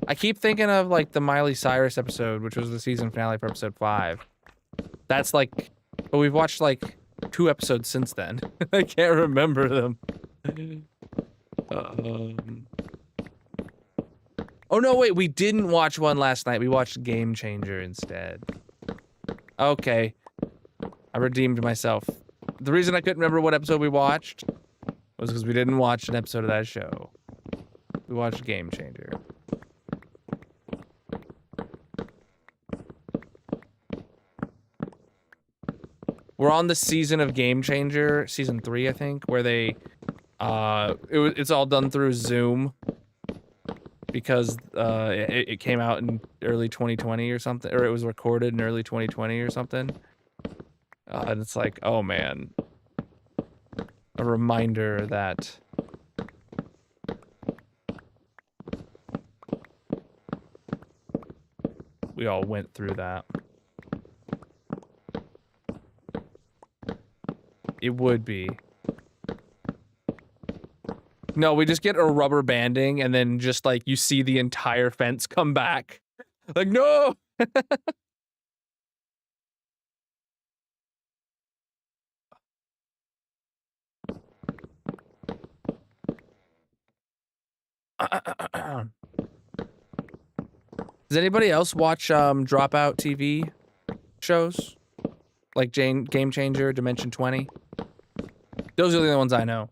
I keep thinking of, like, the Miley Cyrus episode, which was the season finale for episode 5. That's, like... But we've watched, like, 2 episodes since then. I can't remember them. Oh, no, wait. We didn't watch one last night. We watched Game Changer instead. Okay. I redeemed myself. The reason I couldn't remember what episode we watched was because we didn't watch an episode of that show. We watched Game Changer. We're on the season of Game Changer, season 3, I think, where they, it's all done through Zoom because it came out in early 2020 or something, or it was recorded in early 2020 or something. And it's like, oh man, a reminder that we all went through that. It would be. No, we just get a rubber banding and then just like you see the entire fence come back. Like, no! Does anybody else watch Dropout TV shows? Like Game Changer, Dimension 20? Those are the only ones I know.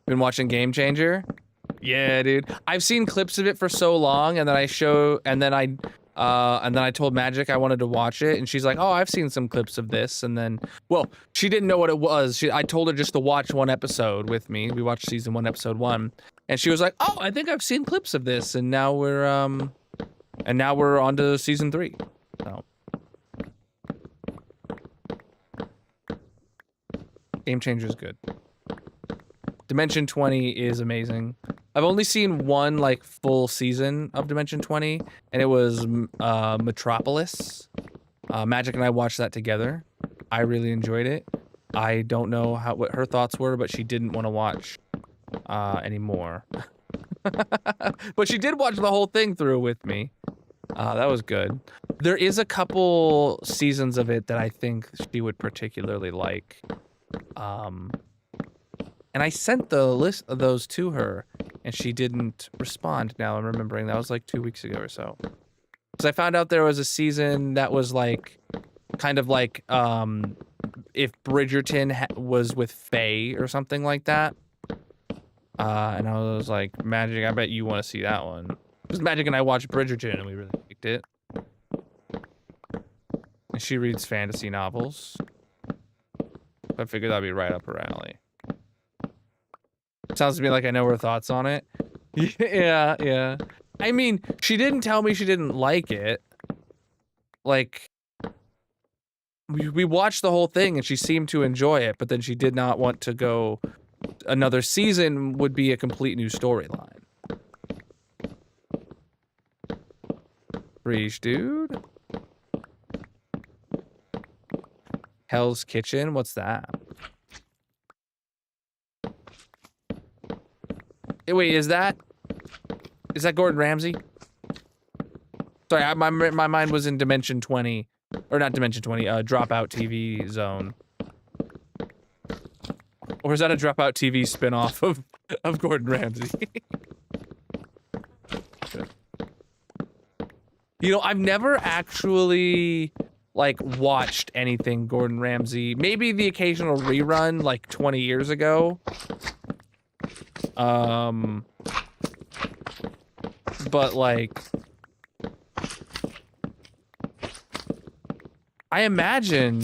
Been watching Game Changer? Yeah, dude. I've seen clips of it for so long, and then I told Magic I wanted to watch it, and she's like, "Oh, I've seen some clips of this." And then, well, she didn't know what it was. I told her just to watch one episode with me. We watched season 1, episode 1, and she was like, "Oh, I think I've seen clips of this." And now we're on to season 3. So, Game Changer is good. Dimension 20 is amazing. I've only seen one like full season of Dimension 20, and it was Metropolis. Magic and I watched that together. I really enjoyed it. I don't know what her thoughts were, but she didn't want to watch anymore. But she did watch the whole thing through with me. That was good. There is a couple seasons of it that I think she would particularly like. And I sent the list of those to her, and she didn't respond. Now I'm remembering that was like 2 weeks ago or so. Because I found out there was a season that was like, kind of like, if Bridgerton was with Faye or something like that. And I was like, Magic, I bet you want to see that one. Because Magic and I watched Bridgerton, and we really liked it. And she reads fantasy novels. I figured that'd be right up her alley. Sounds to me like I know her thoughts on it. Yeah. I mean, she didn't tell me she didn't like it. Like, we watched the whole thing and she seemed to enjoy it, but then she did not want to go. Another season would be a complete new storyline. Breach, dude. Hell's Kitchen? What's that? Wait, is that Gordon Ramsay? Sorry, my mind was in Dimension 20, or not Dimension 20, Dropout TV Zone. Or is that a Dropout TV spinoff of Gordon Ramsay? You know, I've never actually like watched anything Gordon Ramsay. Maybe the occasional rerun like 20 years ago. But like, I imagine.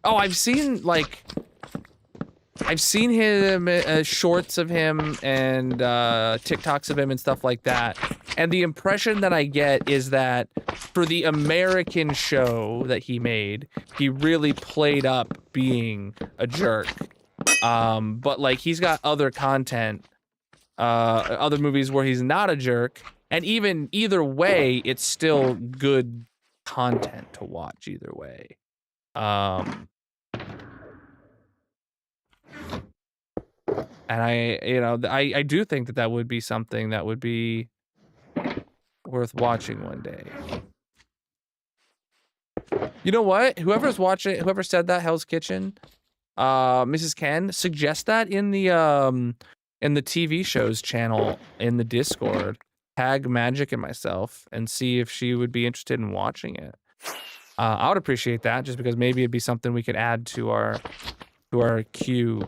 Oh, I've seen him, shorts of him and TikToks of him and stuff like that. And the impression that I get is that for the American show that he made, he really played up being a jerk. But like he's got other content, other movies where he's not a jerk. And even either way, it's still good content to watch either way. And I do think that would be something that would be worth watching one day. You know what? Whoever's watching, whoever said that, Hell's Kitchen, Mrs. Ken, suggest that in the TV shows channel in the Discord. Tag Magic and myself and see if she would be interested in watching it. I would appreciate that, just because maybe it'd be something we could add to our queue.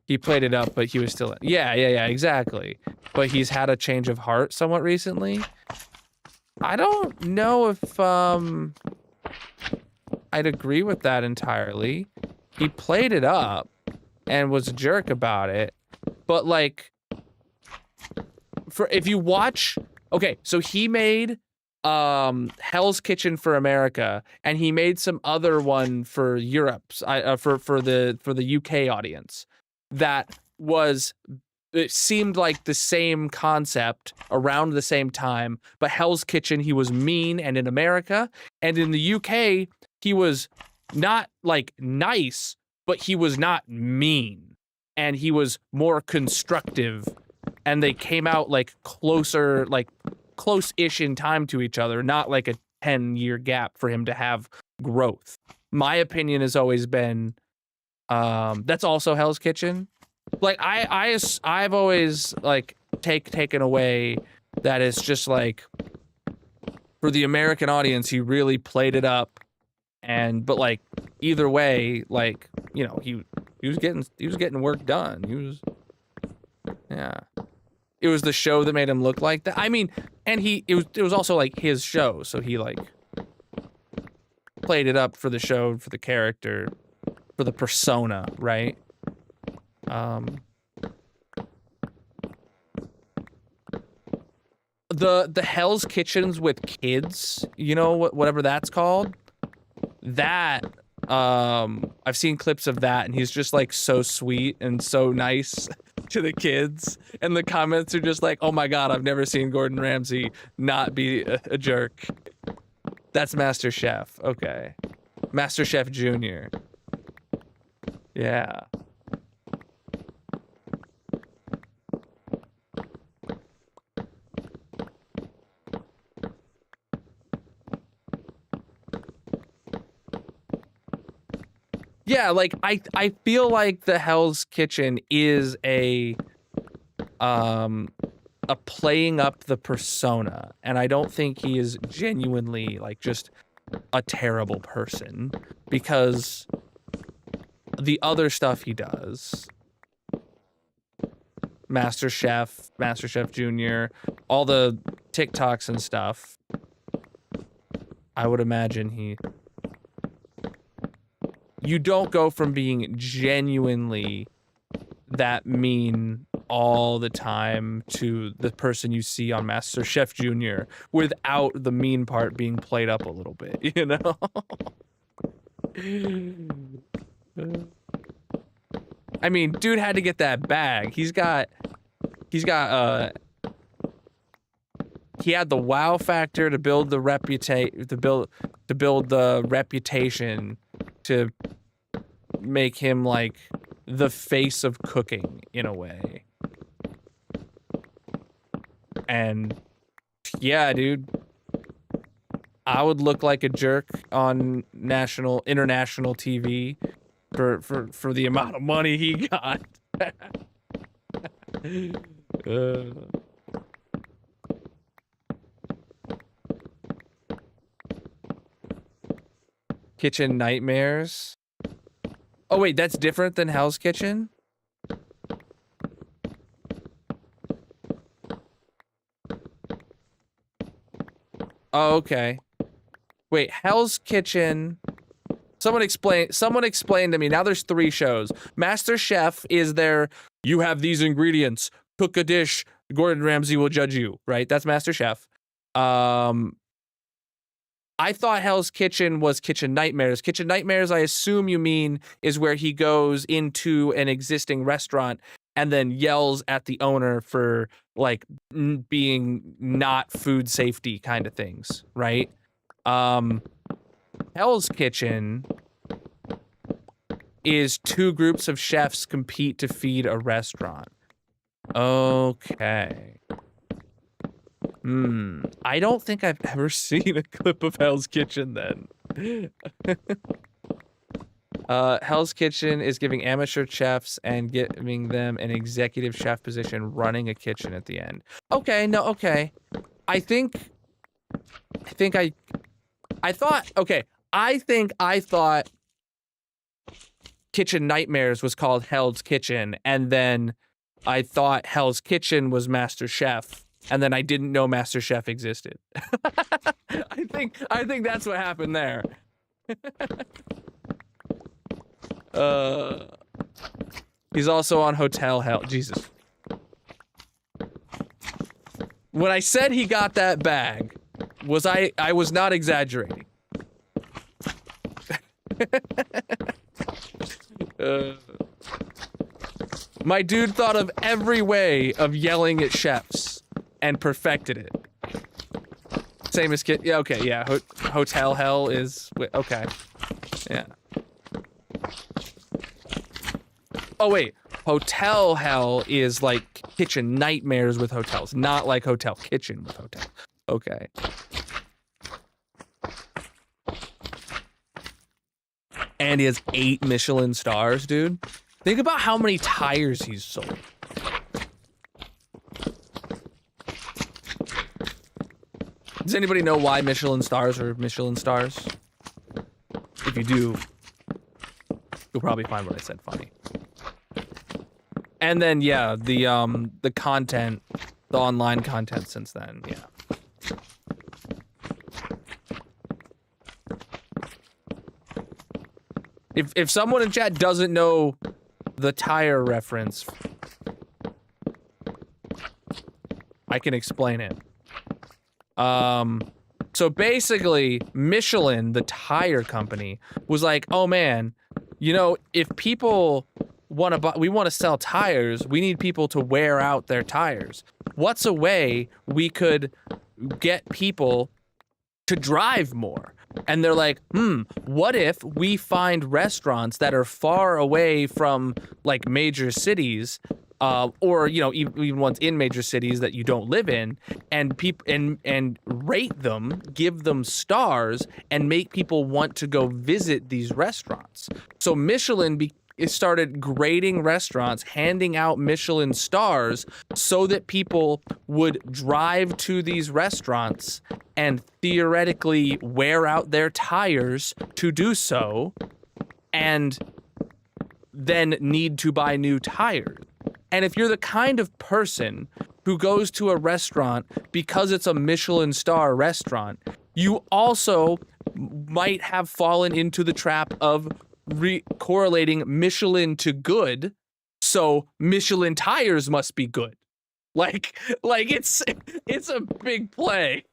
He played it up, but he was still... Yeah, exactly. But he's had a change of heart somewhat recently. I don't know if I'd agree with that entirely. He played it up and was a jerk about it, but like, if you watch... Okay, so he made Hell's Kitchen for America, and he made some other one for Europe's for the UK audience. That was, it seemed like the same concept around the same time, but Hell's Kitchen, he was mean, and in America, and in the UK, he was not like nice, but he was not mean, and he was more constructive, and they came out like closer, like close-ish in time to each other, not like a 10-year gap for him to have growth. My opinion has always been, that's also Hell's Kitchen. Like I've always like taken away that it's just like, for the American audience, he really played it up, but like either way, like, you know, he was getting work done. Yeah. It was the show that made him look like that. I mean, and it was also like his show, so he like played it up for the show, for the character, for the persona, right? The Hell's Kitchens with kids, you know, whatever that's called, that I've seen clips of that, and he's just like so sweet and so nice to the kids, and the comments are just like, oh my god, I've never seen Gordon Ramsay not be a jerk. That's Master Chef. Okay. Master Chef Jr. Yeah. Yeah, like I feel like the Hell's Kitchen is a playing up the persona, and I don't think he is genuinely like just a terrible person, because the other stuff he does, Master Chef Jr., all the TikToks and stuff, I would imagine you don't go from being genuinely that mean all the time to the person you see on Master Chef Jr. without the mean part being played up a little bit, you know? I mean, dude had to get that bag. He had the wow factor to build the reputation to make him like the face of cooking in a way. And yeah, dude, I would look like a jerk on international TV for the amount of money he got. Kitchen Nightmares. Oh wait, that's different than Hell's Kitchen? Oh, okay. Wait, Hell's Kitchen. Someone explain to me. Now there's 3 shows. Master Chef is there. You have these ingredients. Cook a dish. Gordon Ramsay will judge you, right? That's Master Chef. I thought Hell's Kitchen was Kitchen Nightmares. Kitchen Nightmares, I assume you mean, is where he goes into an existing restaurant and then yells at the owner for like being not food safety kind of things, right? Hell's Kitchen is 2 groups of chefs compete to feed a restaurant. Okay. I don't think I've ever seen a clip of Hell's Kitchen then. Hell's Kitchen is giving amateur chefs and giving them an executive chef position running a kitchen at the end. Okay, no, okay. I think I thought Kitchen Nightmares was called Hell's Kitchen, and then I thought Hell's Kitchen was Master Chef, and then I didn't know Master Chef existed. I think that's what happened there. He's also on Hotel Hell. Jesus. When I said he got that bag, I was not exaggerating. My dude thought of every way of yelling at chefs and perfected it. Same as yeah, okay, yeah. Hotel Hell is okay. Yeah. Oh wait, Hotel Hell is like Kitchen Nightmares with hotels, not like Hotel Kitchen with hotels. Okay. And he has 8 Michelin stars, dude. Think about how many tires he's sold. Does anybody know why Michelin stars are Michelin stars? If you do, you'll probably find what I said funny. And then yeah, the content, the online content since then, yeah. If someone in chat doesn't know the tire reference, I can explain it. So basically, Michelin, the tire company, was like, oh man, you know, if people we want to sell tires, we need people to wear out their tires. What's a way we could get people to drive more? And they're like, what if we find restaurants that are far away from like major cities, or you know, even ones in major cities that you don't live in, and and rate them, give them stars, and make people want to go visit these restaurants. So Michelin started grading restaurants, handing out Michelin stars so that people would drive to these restaurants and theoretically wear out their tires to do so, and then need to buy new tires. And if you're the kind of person who goes to a restaurant because it's a Michelin star restaurant, you also might have fallen into the trap of correlating Michelin to good, so Michelin tires must be good. Like it's a big play.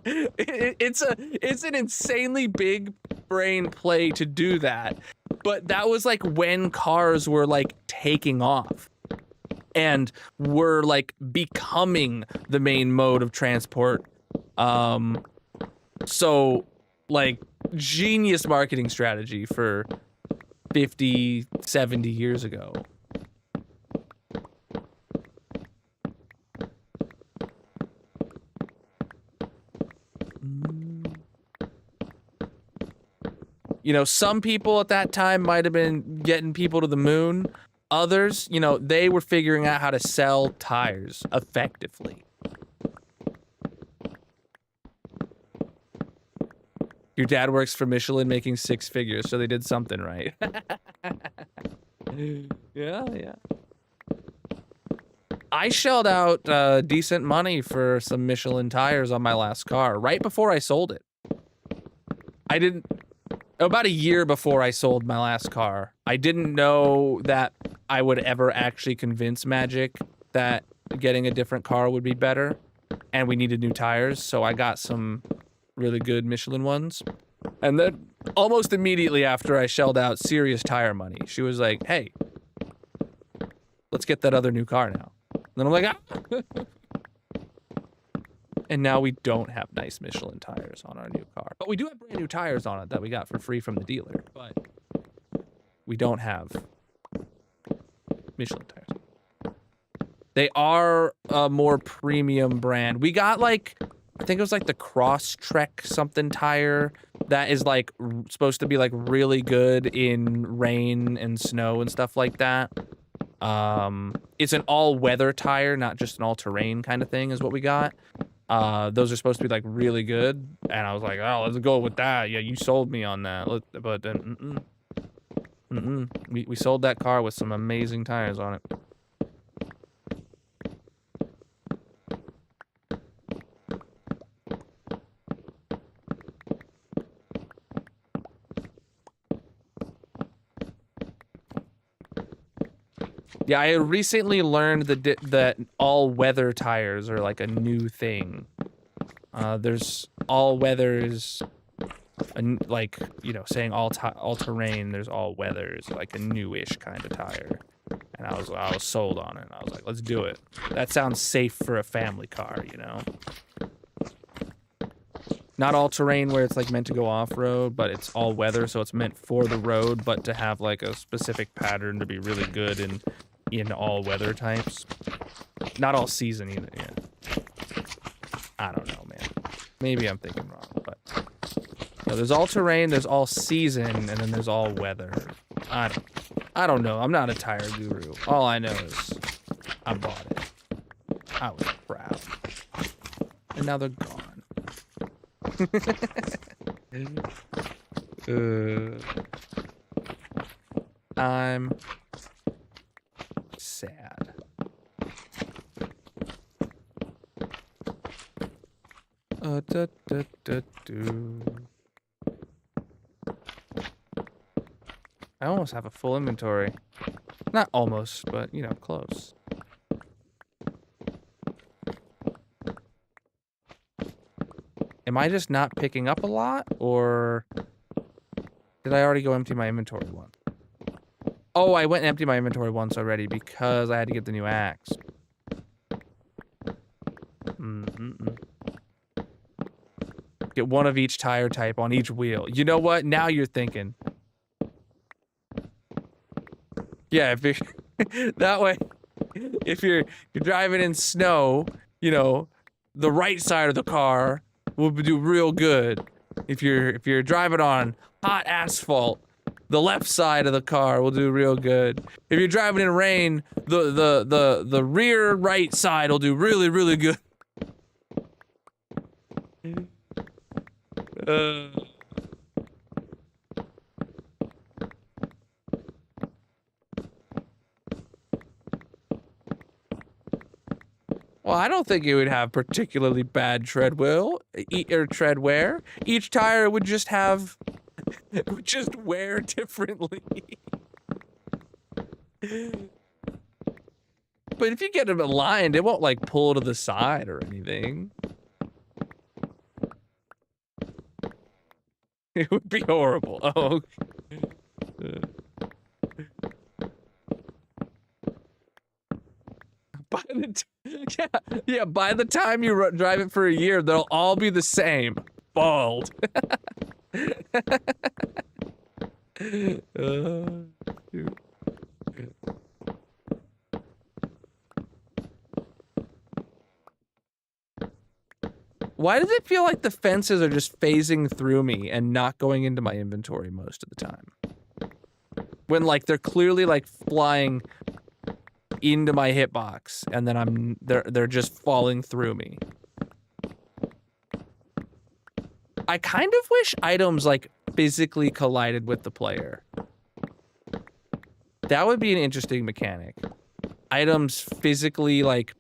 It's an insanely big brain play to do that. But that was like when cars were like taking off and were like becoming the main mode of transport. So like genius marketing strategy for 50, 70 years ago. You know, some people at that time might have been getting people to the moon. Others, you know, they were figuring out how to sell tires effectively. Your dad works for Michelin making 6 figures, so they did something right. Yeah. I shelled out decent money for some Michelin tires on my last car right before I sold it. I didn't, about a year before I sold my last car. I didn't know that I would ever actually convince Magic that getting a different car would be better, and we needed new tires, so I got some really good Michelin ones. And then almost immediately after I shelled out serious tire money, she was like, hey, let's get that other new car now. And then I'm like, ah. And now we don't have nice Michelin tires on our new car. But we do have brand new tires on it that we got for free from the dealer. But we don't have Michelin tires. They are a more premium brand. We got like, I think it was like the Crosstrek something tire that is like supposed to be like really good in rain and snow and stuff like that. It's an all-weather tire, not just an all-terrain kind of thing is what we got. Those are supposed to be like really good, and I was like, oh, let's go with that. Yeah, you sold me on that. But then, we sold that car with some amazing tires on it. Yeah, I recently learned that all-weather tires are like a new thing. There's all-weathers, like, you know, saying all-terrain, there's all-weathers, like a newish kind of tire. And I was sold on it. I was like, let's do it. That sounds safe for a family car, you know? Not all-terrain where it's like meant to go off-road, but it's all-weather, so it's meant for the road, but to have like a specific pattern to be really good in all weather types. Not all season either, yeah. I don't know, man. Maybe I'm thinking wrong, but no, there's all terrain, there's all season, and then there's all weather. I don't know. I'm not a tire guru. All I know is I bought it. I was proud. And now they're gone. I'm sad. I almost have a full inventory. Not almost, but, you know, close. Am I just not picking up a lot, or did I already go empty my inventory once? Oh, I went and emptied my inventory once already because I had to get the new axe. Get one of each tire type on each wheel. You know what? Now you're thinking. Yeah, if you're that way, if you're driving in snow, you know, the right side of the car will do real good. If you're driving on hot asphalt, the left side of the car will do real good. If you're driving in rain, the rear right side will do really, really good. Well, I don't think it would have particularly bad treadwear. Each tire would just have, would just wear differently. But if you get them aligned, it won't like pull to the side or anything. It would be horrible. Oh. By the time you drive it for a year, they'll all be the same. Bald. Why does it feel like the fences are just phasing through me and not going into my inventory most of the time? When like they're clearly like flying into my hitbox and then they're just falling through me. I kind of wish items like physically collided with the player. That would be an interesting mechanic. items physically, like,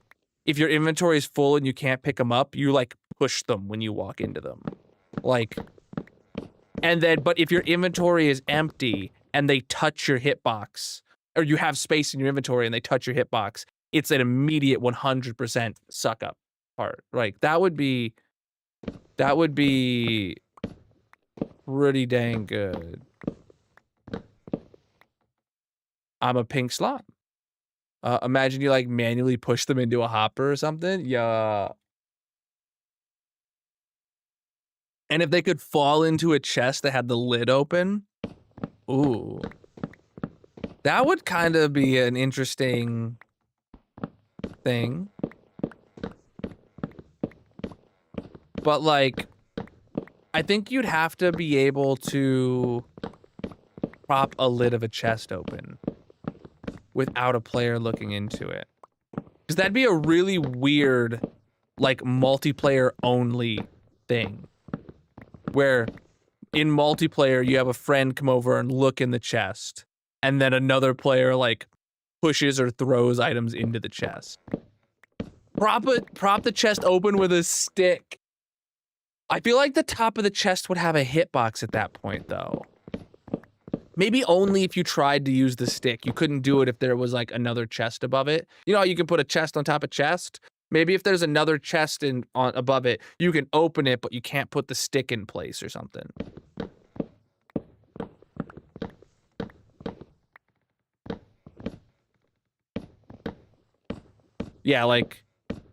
if your inventory is full and you can't pick them up, you, like, push them when you walk into them. Like, and then, but if your inventory is empty and they touch your hitbox, or you have space in your inventory and they touch your hitbox, it's an immediate 100% suck up part. Like, that would be pretty dang good. I'm a pink slot. Imagine you like manually push them into a hopper or something. Yeah. And if they could fall into a chest that had the lid open, ooh, that would kind of be an interesting thing. But like, I think you'd have to be able to prop a lid of a chest open without a player looking into it. Because that'd be a really weird, like, multiplayer only thing. Where in multiplayer, you have a friend come over and look in the chest, and then another player, like, pushes or throws items into the chest. Prop the chest open with a stick. I feel like the top of the chest would have a hitbox at that point, though. Maybe only if you tried to use the stick. You couldn't do it if there was like another chest above it. You know how you can put a chest on top of chest? Maybe if there's another chest above it, you can open it, but you can't put the stick in place or something. Yeah, like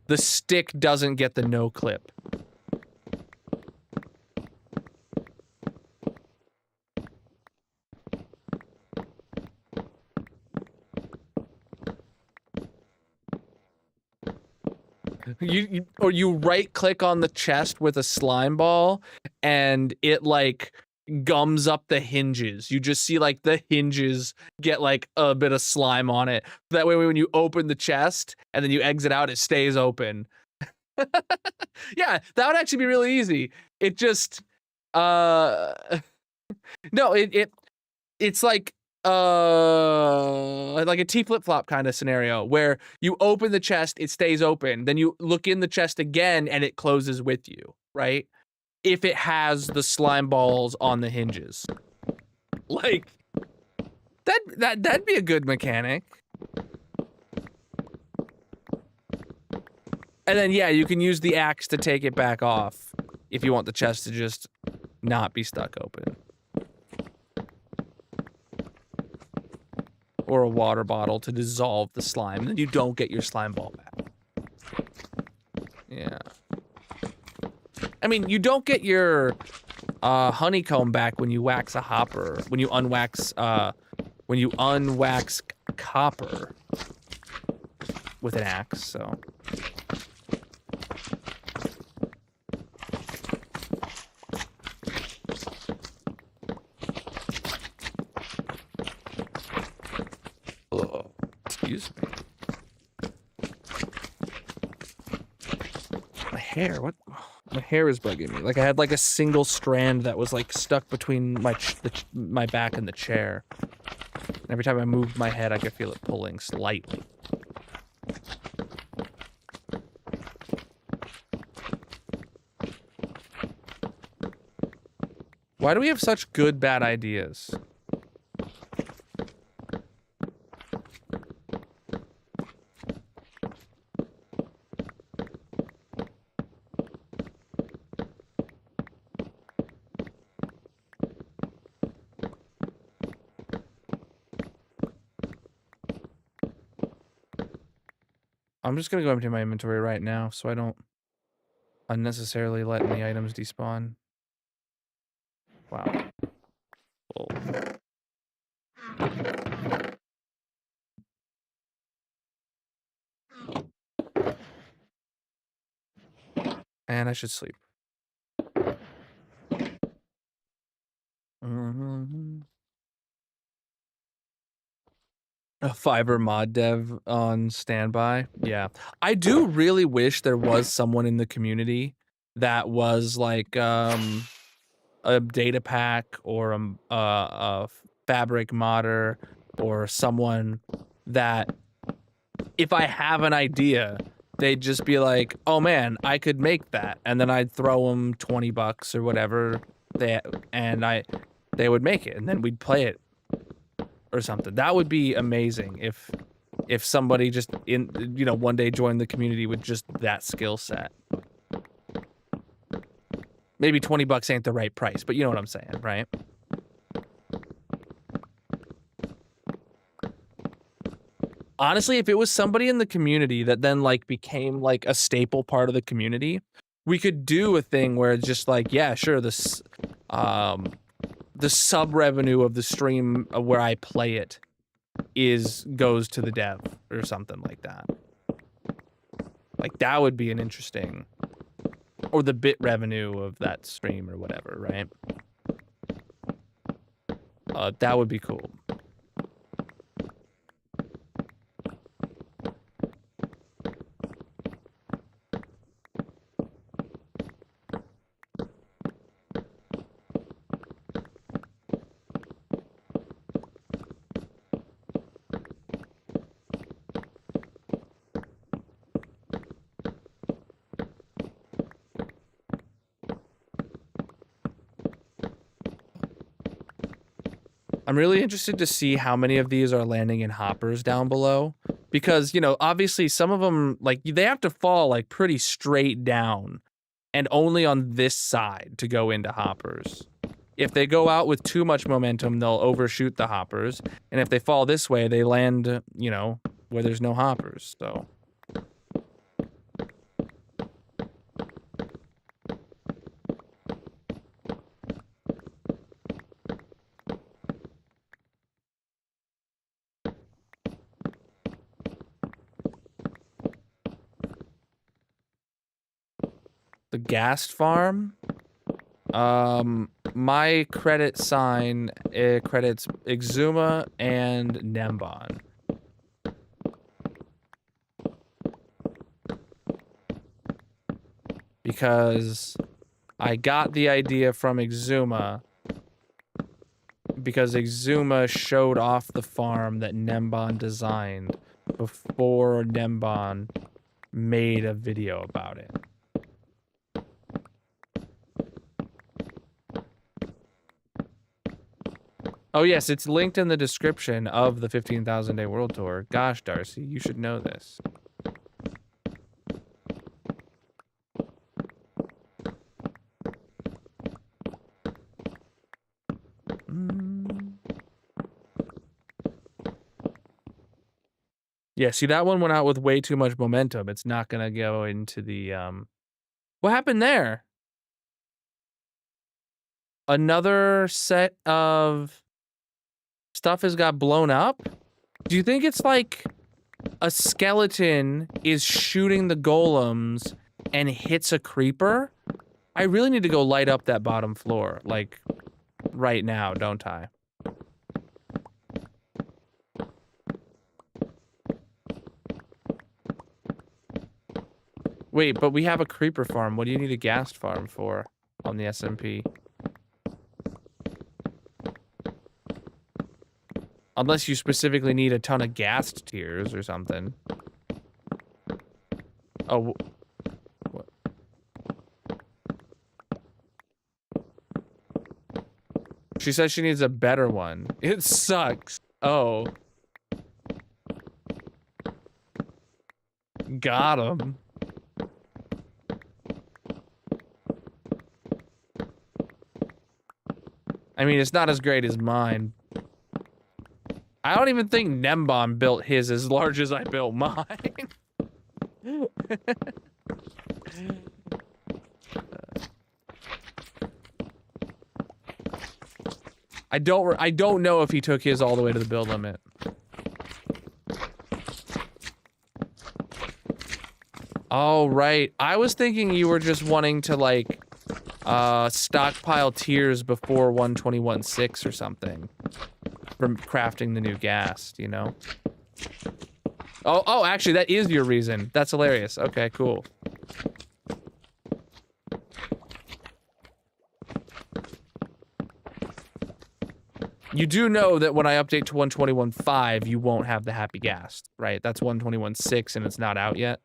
the stick doesn't get the no clip. Or you right click on the chest with a slime ball and it like gums up the hinges. You just see like the hinges get like a bit of slime on it. That way when you open the chest and then you exit out, it stays open. Yeah, that would actually be really easy. It just no, it's like a T flip-flop kind of scenario where you open the chest, it stays open, then you look in the chest again and it closes with you, right? If it has the slime balls on the hinges. Like that'd be a good mechanic. And then yeah, you can use the axe to take it back off if you want the chest to just not be stuck open. Or a water bottle to dissolve the slime, then you don't get your slime ball back. Yeah. I mean, you don't get your honeycomb back when you wax a hopper, when you unwax copper with an axe, so. Excuse me. My hair, what? My hair is bugging me. Like I had like a single strand that was like stuck between my back and the chair. And every time I moved my head, I could feel it pulling slightly. Why do we have such good bad ideas? I'm just gonna go empty my inventory right now so I don't unnecessarily let any items despawn. Wow. Whoa. And I should sleep. A Fiverr mod dev on standby. Yeah. I do really wish there was someone in the community that was like a data pack or a fabric modder or someone that if I have an idea, they'd just be like, "Oh man, I could make that," and then I'd throw them $20 or whatever, they would make it, and then we'd play it or something. That would be amazing if somebody just one day joined the community with just that skill set. Maybe $20 ain't the right price, but you know what I'm saying, right? Honestly, if it was somebody in the community that then like became like a staple part of the community, we could do a thing where it's just like, yeah, sure, the sub revenue of the stream where I play it goes to the dev or something like that. Like that would be an interesting, or the bit revenue of that stream or whatever, right? That would be cool. I'm really interested to see how many of these are landing in hoppers down below, because, you know, obviously some of them, like, they have to fall, like, pretty straight down and only on this side to go into hoppers. If they go out with too much momentum, they'll overshoot the hoppers, and if they fall this way, they land, you know, where there's no hoppers, so... The Ghast farm? My credit sign credits Exuma and Nembon. Because I got the idea from Exuma, because Exuma showed off the farm that Nembon designed before Nembon made a video about it. Oh yes, it's linked in the description of the 15,000 Day World Tour. Gosh, Darcy, you should know this. Yeah, see, that one went out with way too much momentum. It's not gonna go into the, What happened there? Another set of stuff has got blown up? Do you think it's like a skeleton is shooting the golems and hits a creeper? I really need to go light up that bottom floor, like, right now, don't I? Wait, but we have a creeper farm. What do you need a ghast farm for on the SMP? Unless you specifically need a ton of ghast tiers or something. Oh. What? She says she needs a better one. It sucks. Oh. Got him. I mean, it's not as great as mine. I don't even think Nembon built his as large as I built mine. I don't know if he took his all the way to the build limit. Oh, right. I was thinking you were just wanting to, like, stockpile tiers before 121.6 or something. From crafting the new ghast, you know? Oh, actually, that is your reason. That's hilarious. Okay, cool. You do know that when I update to 121.5, you won't have the happy gas, right? That's 121.6 and it's not out yet.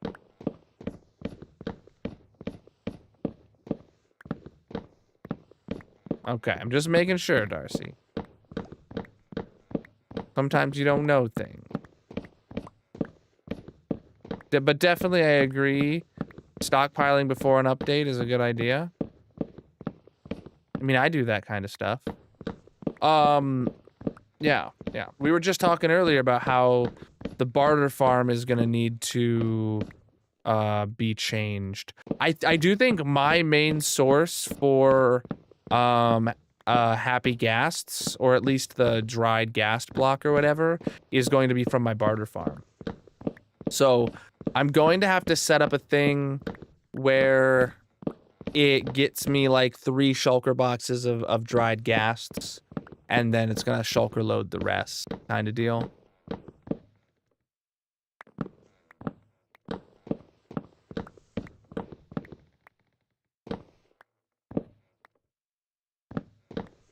Okay, I'm just making sure, Darcy. Sometimes you don't know things. But definitely I agree. Stockpiling before an update is a good idea. I mean, I do that kind of stuff. Yeah. We were just talking earlier about how the barter farm is gonna need to be changed. I do think my main source for happy ghasts, or at least the dried ghast block or whatever, is going to be from my barter farm. So I'm going to have to set up a thing where it gets me like 3 shulker boxes of dried ghasts, and then it's gonna shulker load the rest, kind of deal.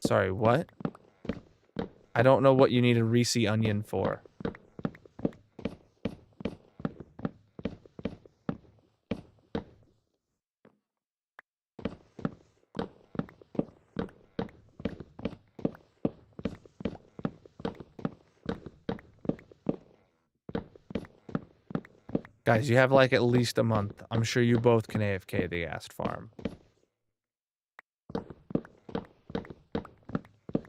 Sorry, what? I don't know what you need a Reese onion for. Guys, you have like at least a month. I'm sure you both can AFK the Ast farm.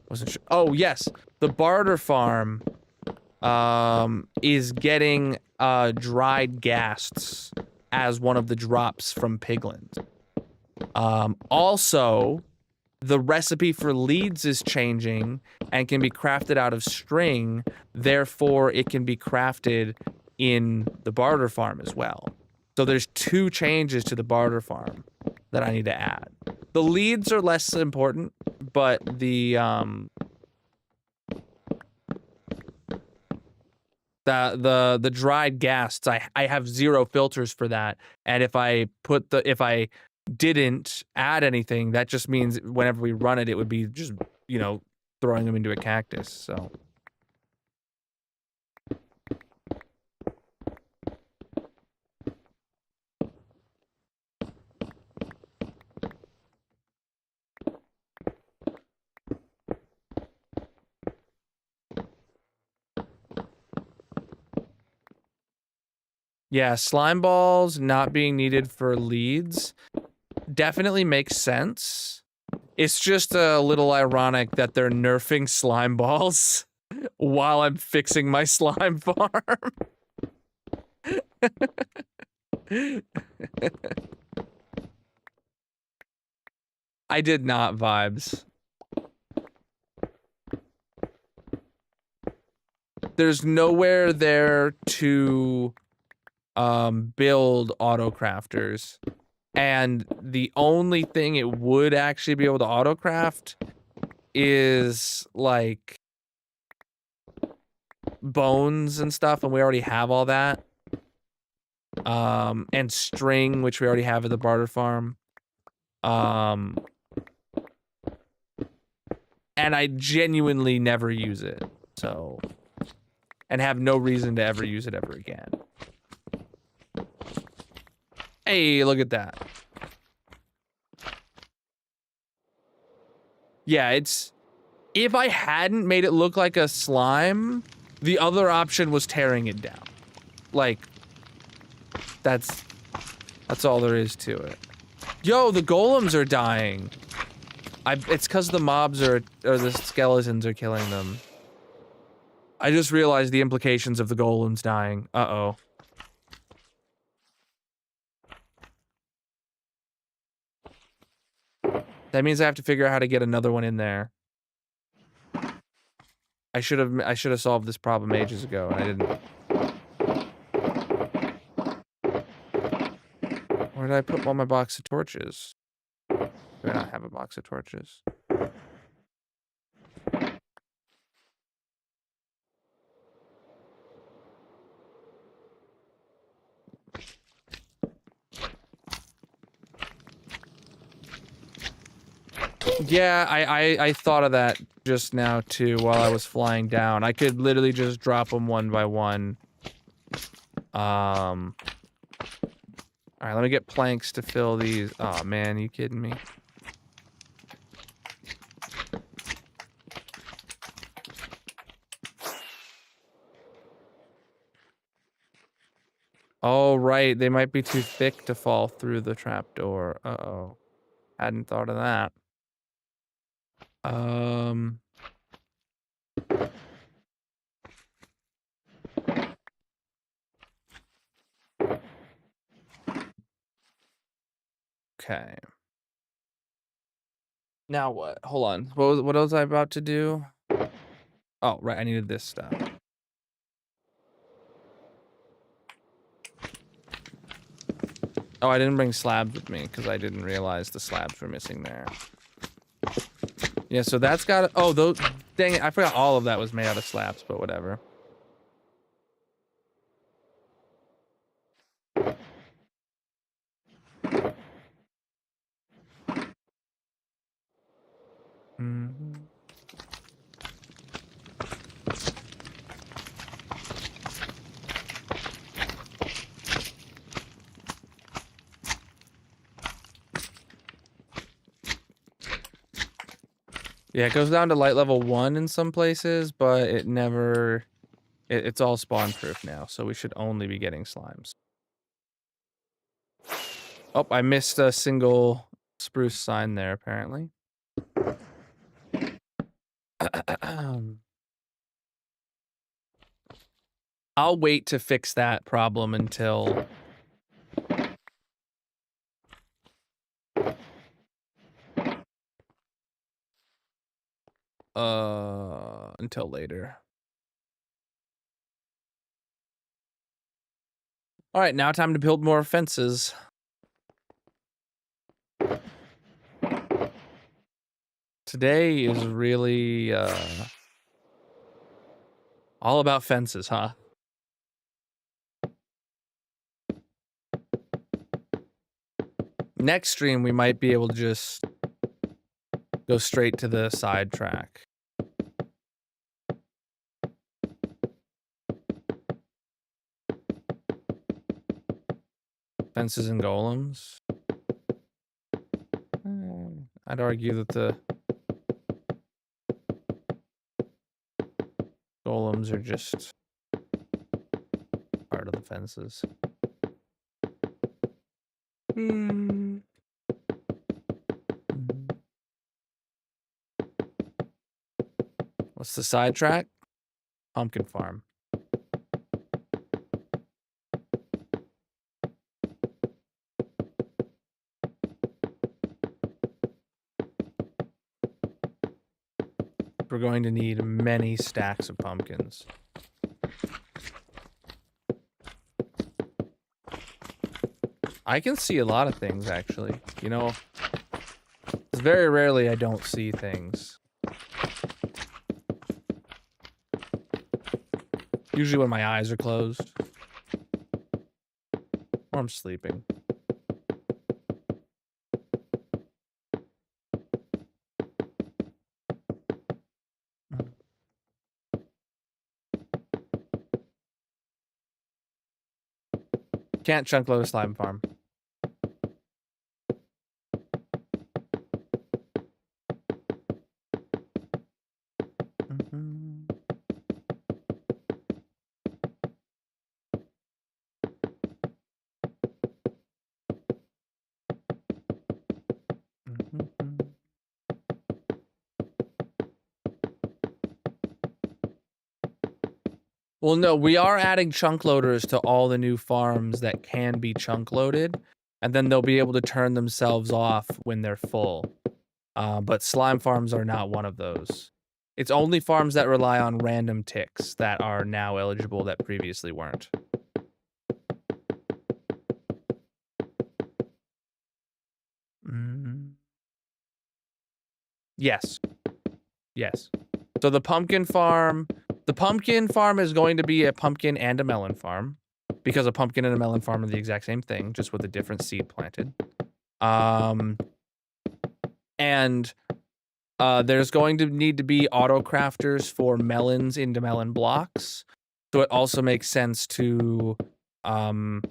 Wasn't sure. Oh, yes. The barter farm is getting dried ghasts as one of the drops from Pigland. Also, the recipe for leads is changing and can be crafted out of string. Therefore, it can be crafted in the barter farm as well. So there's 2 changes to the barter farm that I need to add. The leads are less important, but the dried ghasts, I have 0 filters for that, and if I didn't add anything, that just means whenever we run it, it would be just, you know, throwing them into a cactus. So yeah, slime balls not being needed for leads definitely makes sense. It's just a little ironic that they're nerfing slime balls while I'm fixing my slime farm. I did not, Vibes. There's nowhere there to build auto crafters, and the only thing it would actually be able to auto craft is like bones and stuff, and we already have all that. And string, which we already have at the barter farm. And I genuinely never use it, so, and have no reason to ever use it ever again. Hey, look at that. Yeah, it's... If I hadn't made it look like a slime, the other option was tearing it down. Like, that's all there is to it. Yo, the golems are dying. It's because the mobs or the skeletons are killing them. I just realized the implications of the golems dying. Uh-oh. That means I have to figure out how to get another one in there. I should have solved this problem ages ago, and I didn't. Where did I put all my box of torches? Do I not have a box of torches? Yeah, I thought of that just now too while I was flying down. I could literally just drop them one by one. All right, let me get planks to fill these. Oh man, you kidding me? Oh right, they might be too thick to fall through the trapdoor. Uh-oh. Hadn't thought of that. Okay. Now what? Hold on. What was I about to do? Oh, right, I needed this stuff. Oh, I didn't bring slabs with me because I didn't realize the slabs were missing there. Yeah, so that's got... Oh, those... Dang it, I forgot all of that was made out of slabs, but whatever. Mm-hmm. Yeah, it goes down to light level 1 in some places, but it never... It's all spawn proof now, so we should only be getting slimes. Oh, I missed a single spruce sign there, apparently. I'll wait to fix that problem until... until later. All right, now time to build more fences. Today is really all about fences, huh? Next stream, we might be able to just go straight to the side track. Fences and golems. I'd argue that the golems are just part of the fences. What's the sidetrack? Pumpkin farm. We're going to need many stacks of pumpkins. I can see a lot of things, actually. You know, it's very rarely I don't see things. Usually when my eyes are closed. Or I'm sleeping. Can't chunk load a slime farm. Well, no, we are adding chunk loaders to all the new farms that can be chunk loaded, and then they'll be able to turn themselves off when they're full. But slime farms are not one of those. It's only farms that rely on random ticks that are now eligible that previously weren't. Yes. Yes. So the pumpkin farm is going to be a pumpkin and a melon farm, because a pumpkin and a melon farm are the exact same thing, just with a different seed planted. And There's going to need to be auto crafters for melons into melon blocks. So it also makes sense to have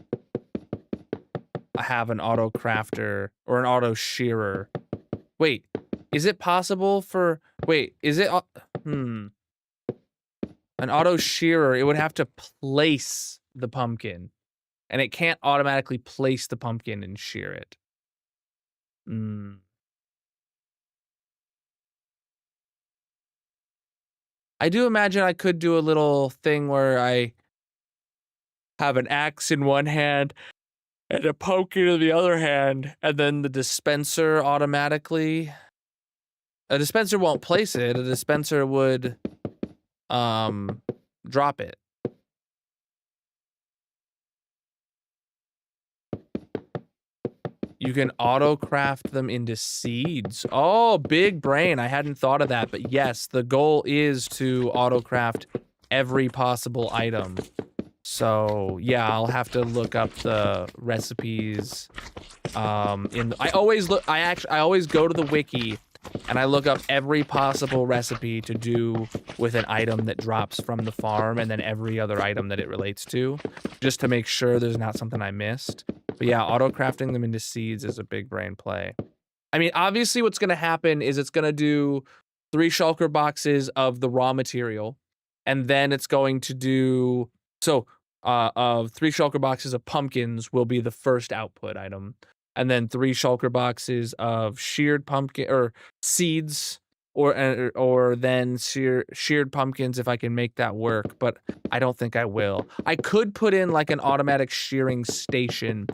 an auto crafter or an auto shearer. Wait, is it possible for, wait, is it, an auto shearer, it would have to place the pumpkin. And it can't automatically place the pumpkin and shear it. I do imagine I could do a little thing where I have an axe in one hand and a pumpkin in the other hand, and then the dispenser automatically. A dispenser won't place it. A dispenser would drop it. You can auto craft them into seeds. Oh, big brain. I hadn't thought of that, but yes, the goal is to auto craft every possible item. So yeah, I'll have to look up the recipes. I always go to the wiki and I look up every possible recipe to do with an item that drops from the farm and then every other item that it relates to, just to make sure there's not something I missed. But yeah, auto crafting them into seeds is a big brain play. I mean, obviously what's going to happen is it's going to do 3 shulker boxes of the raw material, and then it's going to do, so 3 shulker boxes of pumpkins will be the first output item, and then 3 shulker boxes of sheared pumpkin or seeds, or then sheared pumpkins if I can make that work, but I don't think I will. I could put in like an automatic shearing station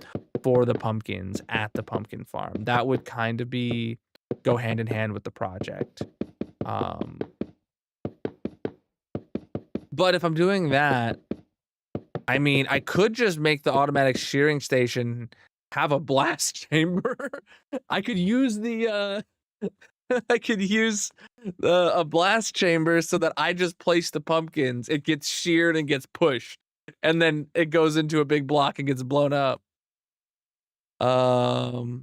for the pumpkins at the pumpkin farm. That would kind of go hand in hand with the project. But if I'm doing that, I mean, I could just make the automatic shearing station have a blast chamber. I could use a blast chamber so that I just place the pumpkins. It gets sheared and gets pushed, and then it goes into a big block and gets blown up. So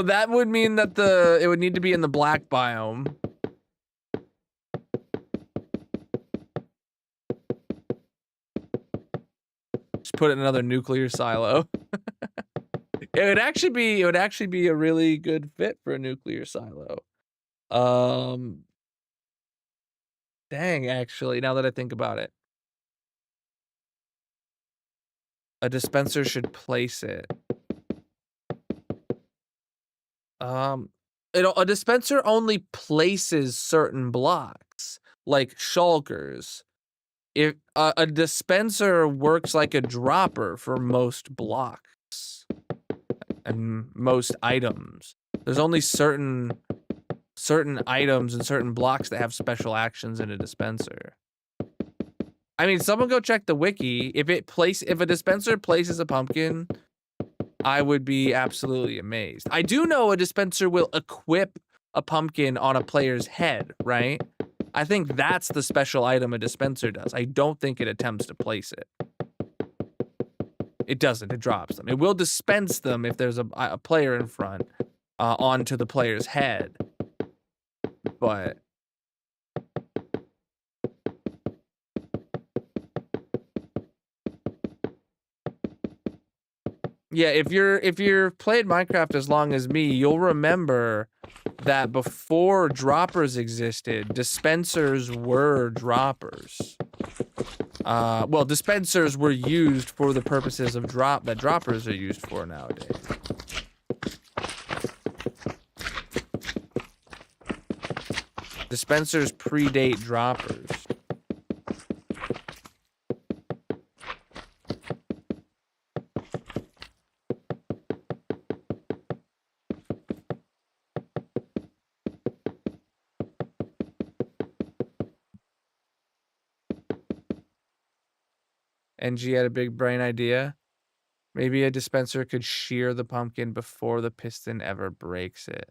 that would mean that it would need to be in the black biome. Just put it in another nuclear silo. It would actually be a really good fit for a nuclear silo. Dang, actually, now that I think about it. A dispenser should place it. A dispenser only places certain blocks, like shulkers. If a dispenser works like a dropper for most blocks and most items. There's only certain items and certain blocks that have special actions in a dispenser. I mean, someone go check the wiki. If a dispenser places a pumpkin, I would be absolutely amazed. I do know a dispenser will equip a pumpkin on a player's head, right? I think that's the special item a dispenser does. I don't think it attempts to place it. It doesn't. It drops them. It will dispense them if there's a player in front onto the player's head. But yeah, if you're played Minecraft as long as me, you'll remember that before droppers existed, dispensers were droppers. Well, dispensers were used for the purposes of that droppers are used for nowadays. Dispensers predate droppers. NG had a big brain idea. Maybe a dispenser could shear the pumpkin before the piston ever breaks it.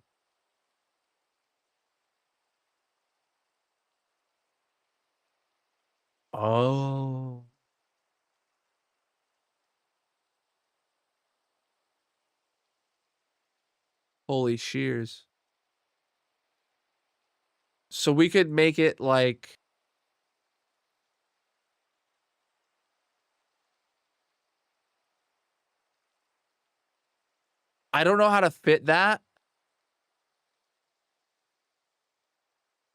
Oh. Holy shears. So we could make it like... I don't know how to fit that.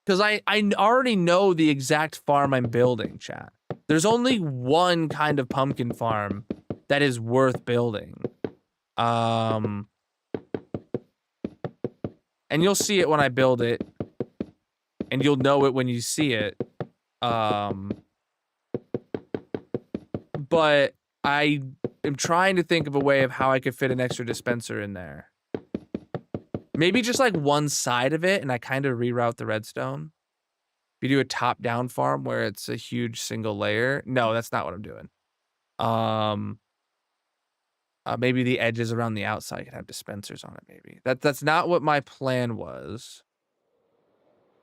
Because I already know the exact farm I'm building, chat. There's only one kind of pumpkin farm that is worth building. And you'll see it when I build it. And you'll know it when you see it. But I am trying to think of a way of how I could fit an extra dispenser in there. Maybe just like one side of it, and I kind of reroute the redstone. If you do a top-down farm where it's a huge single layer. No, that's not what I'm doing. Maybe the edges around the outside could have dispensers on it, maybe. That's not what my plan was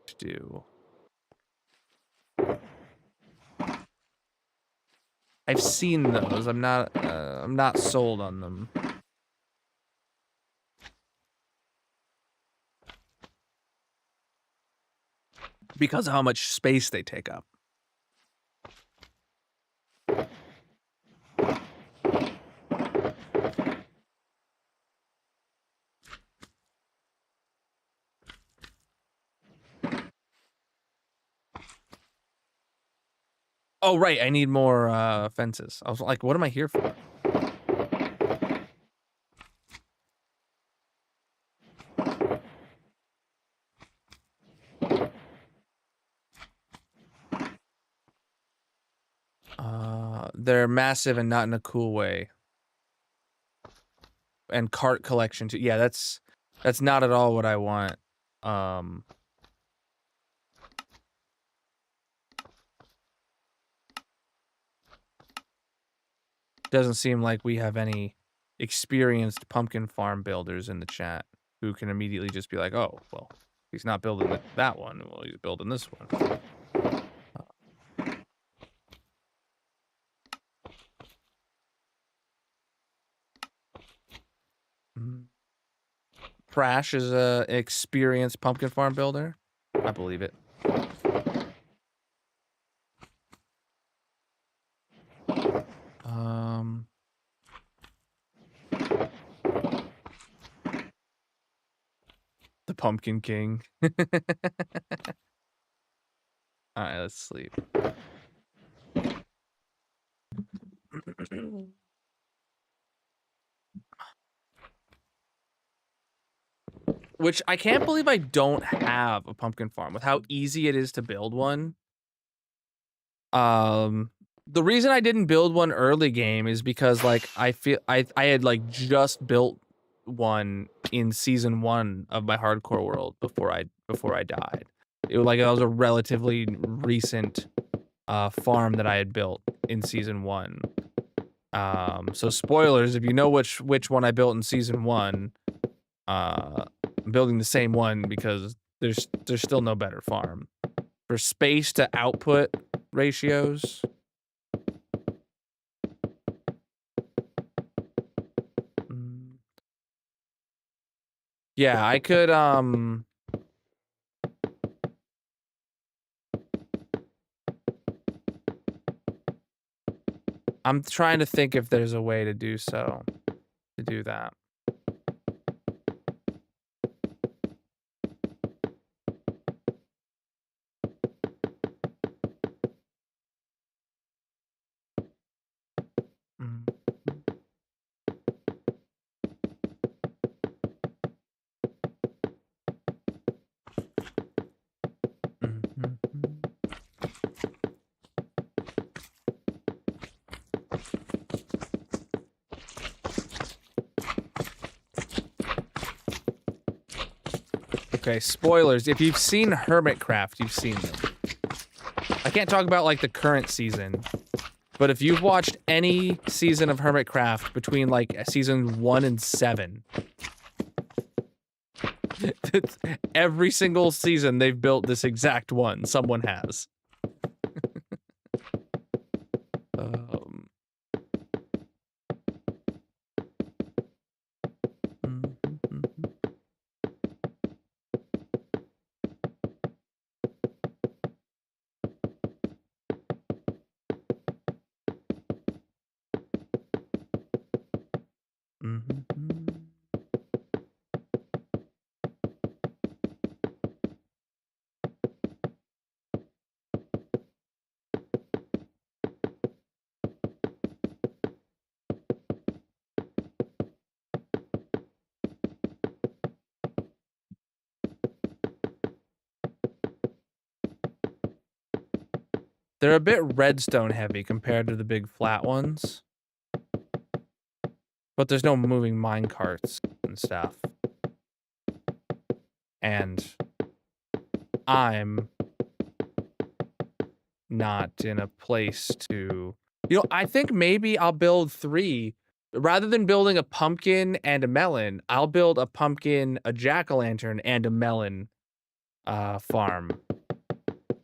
to do. I've seen those. I'm not sold on them. Because of how much space they take up. Oh, right. I need more fences. I was like, what am I here for? They're massive and not in a cool way. And cart collection too. Yeah, that's not at all what I want. Doesn't seem like we have any experienced pumpkin farm builders in the chat who can immediately just be like, oh, well, he's not building that one. Well, he's building this one. Prash is a experienced pumpkin farm builder. I believe it. The Pumpkin King. All right, let's sleep. Which I can't believe I don't have a pumpkin farm with how easy it is to build one. The reason I didn't build one early game is because like I had like just built one in season 1 of my hardcore world before I died. It was like, that was a relatively recent farm that I had built in season 1. So spoilers, if you know which one I built in season 1, I'm building the same one because there's still no better farm. For space to output ratios. Yeah, I could I'm trying to think if there's a way to do so. To do that. Okay, spoilers. If you've seen Hermitcraft, you've seen them. I can't talk about like the current season, but if you've watched any season of Hermitcraft between like season 1 and 7, every single season they've built this exact one. Someone has. They're a bit redstone heavy compared to the big flat ones. But there's no moving mine carts and stuff. And I'm not in a place to... You know, I think maybe I'll build 3. Rather than building a pumpkin and a melon, I'll build a pumpkin, a jack-o'-lantern, and a melon farm.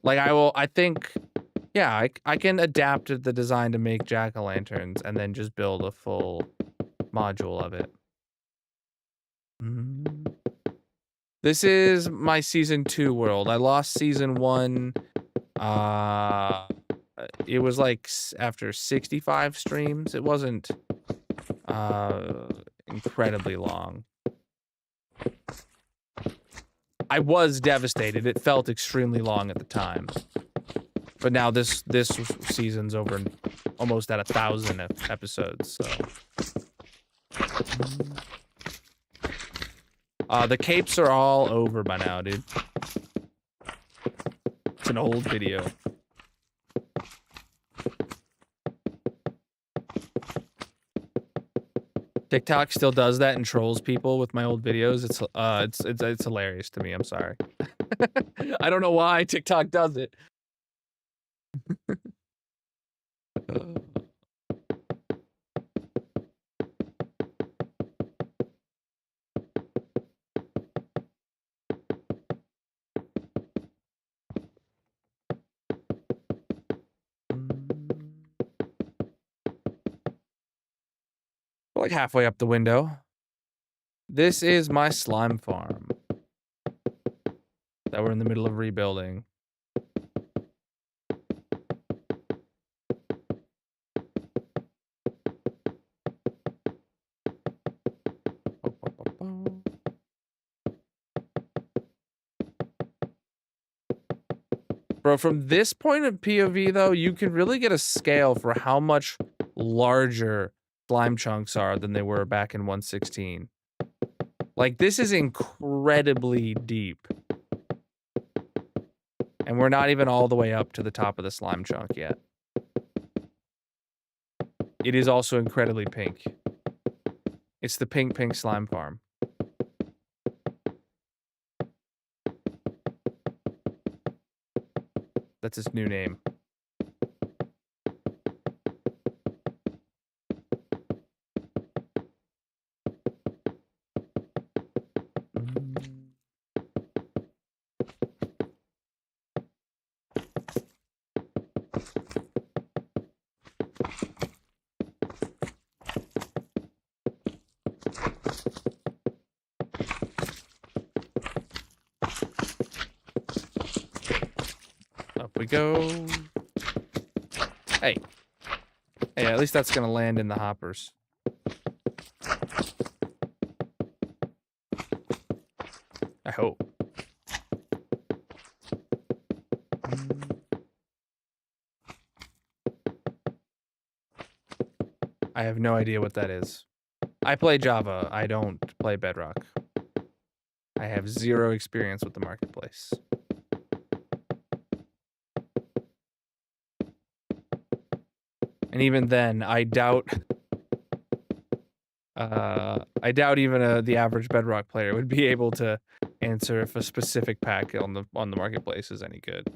Like, I think... Yeah, I can adapt the design to make jack-o'-lanterns and then just build a full module of it. This is my season 2 world. I lost season 1. It was like after 65 streams. It wasn't incredibly long. I was devastated. It felt extremely long at the time. But now this season's over almost at 1,000 episodes, so. The capes are all over by now, dude. It's an old video. TikTok still does that and trolls people with my old videos. It's hilarious to me. I'm sorry. I don't know why TikTok does it. Like halfway up the window. This is my slime farm that we're in the middle of rebuilding. Bro, from this point of POV though, you can really get a scale for how much larger slime chunks are than they were back in 1.16. Like, this is incredibly deep. And we're not even all the way up to the top of the slime chunk yet. It is also incredibly pink. It's the pink slime farm. That's its new name. We go. Hey, at least that's gonna land in the hoppers. I hope. I have no idea what that is. I play Java. I don't play Bedrock. I have zero experience with the marketplace. And even then, I doubt even the average Bedrock player would be able to answer if a specific pack on the marketplace is any good.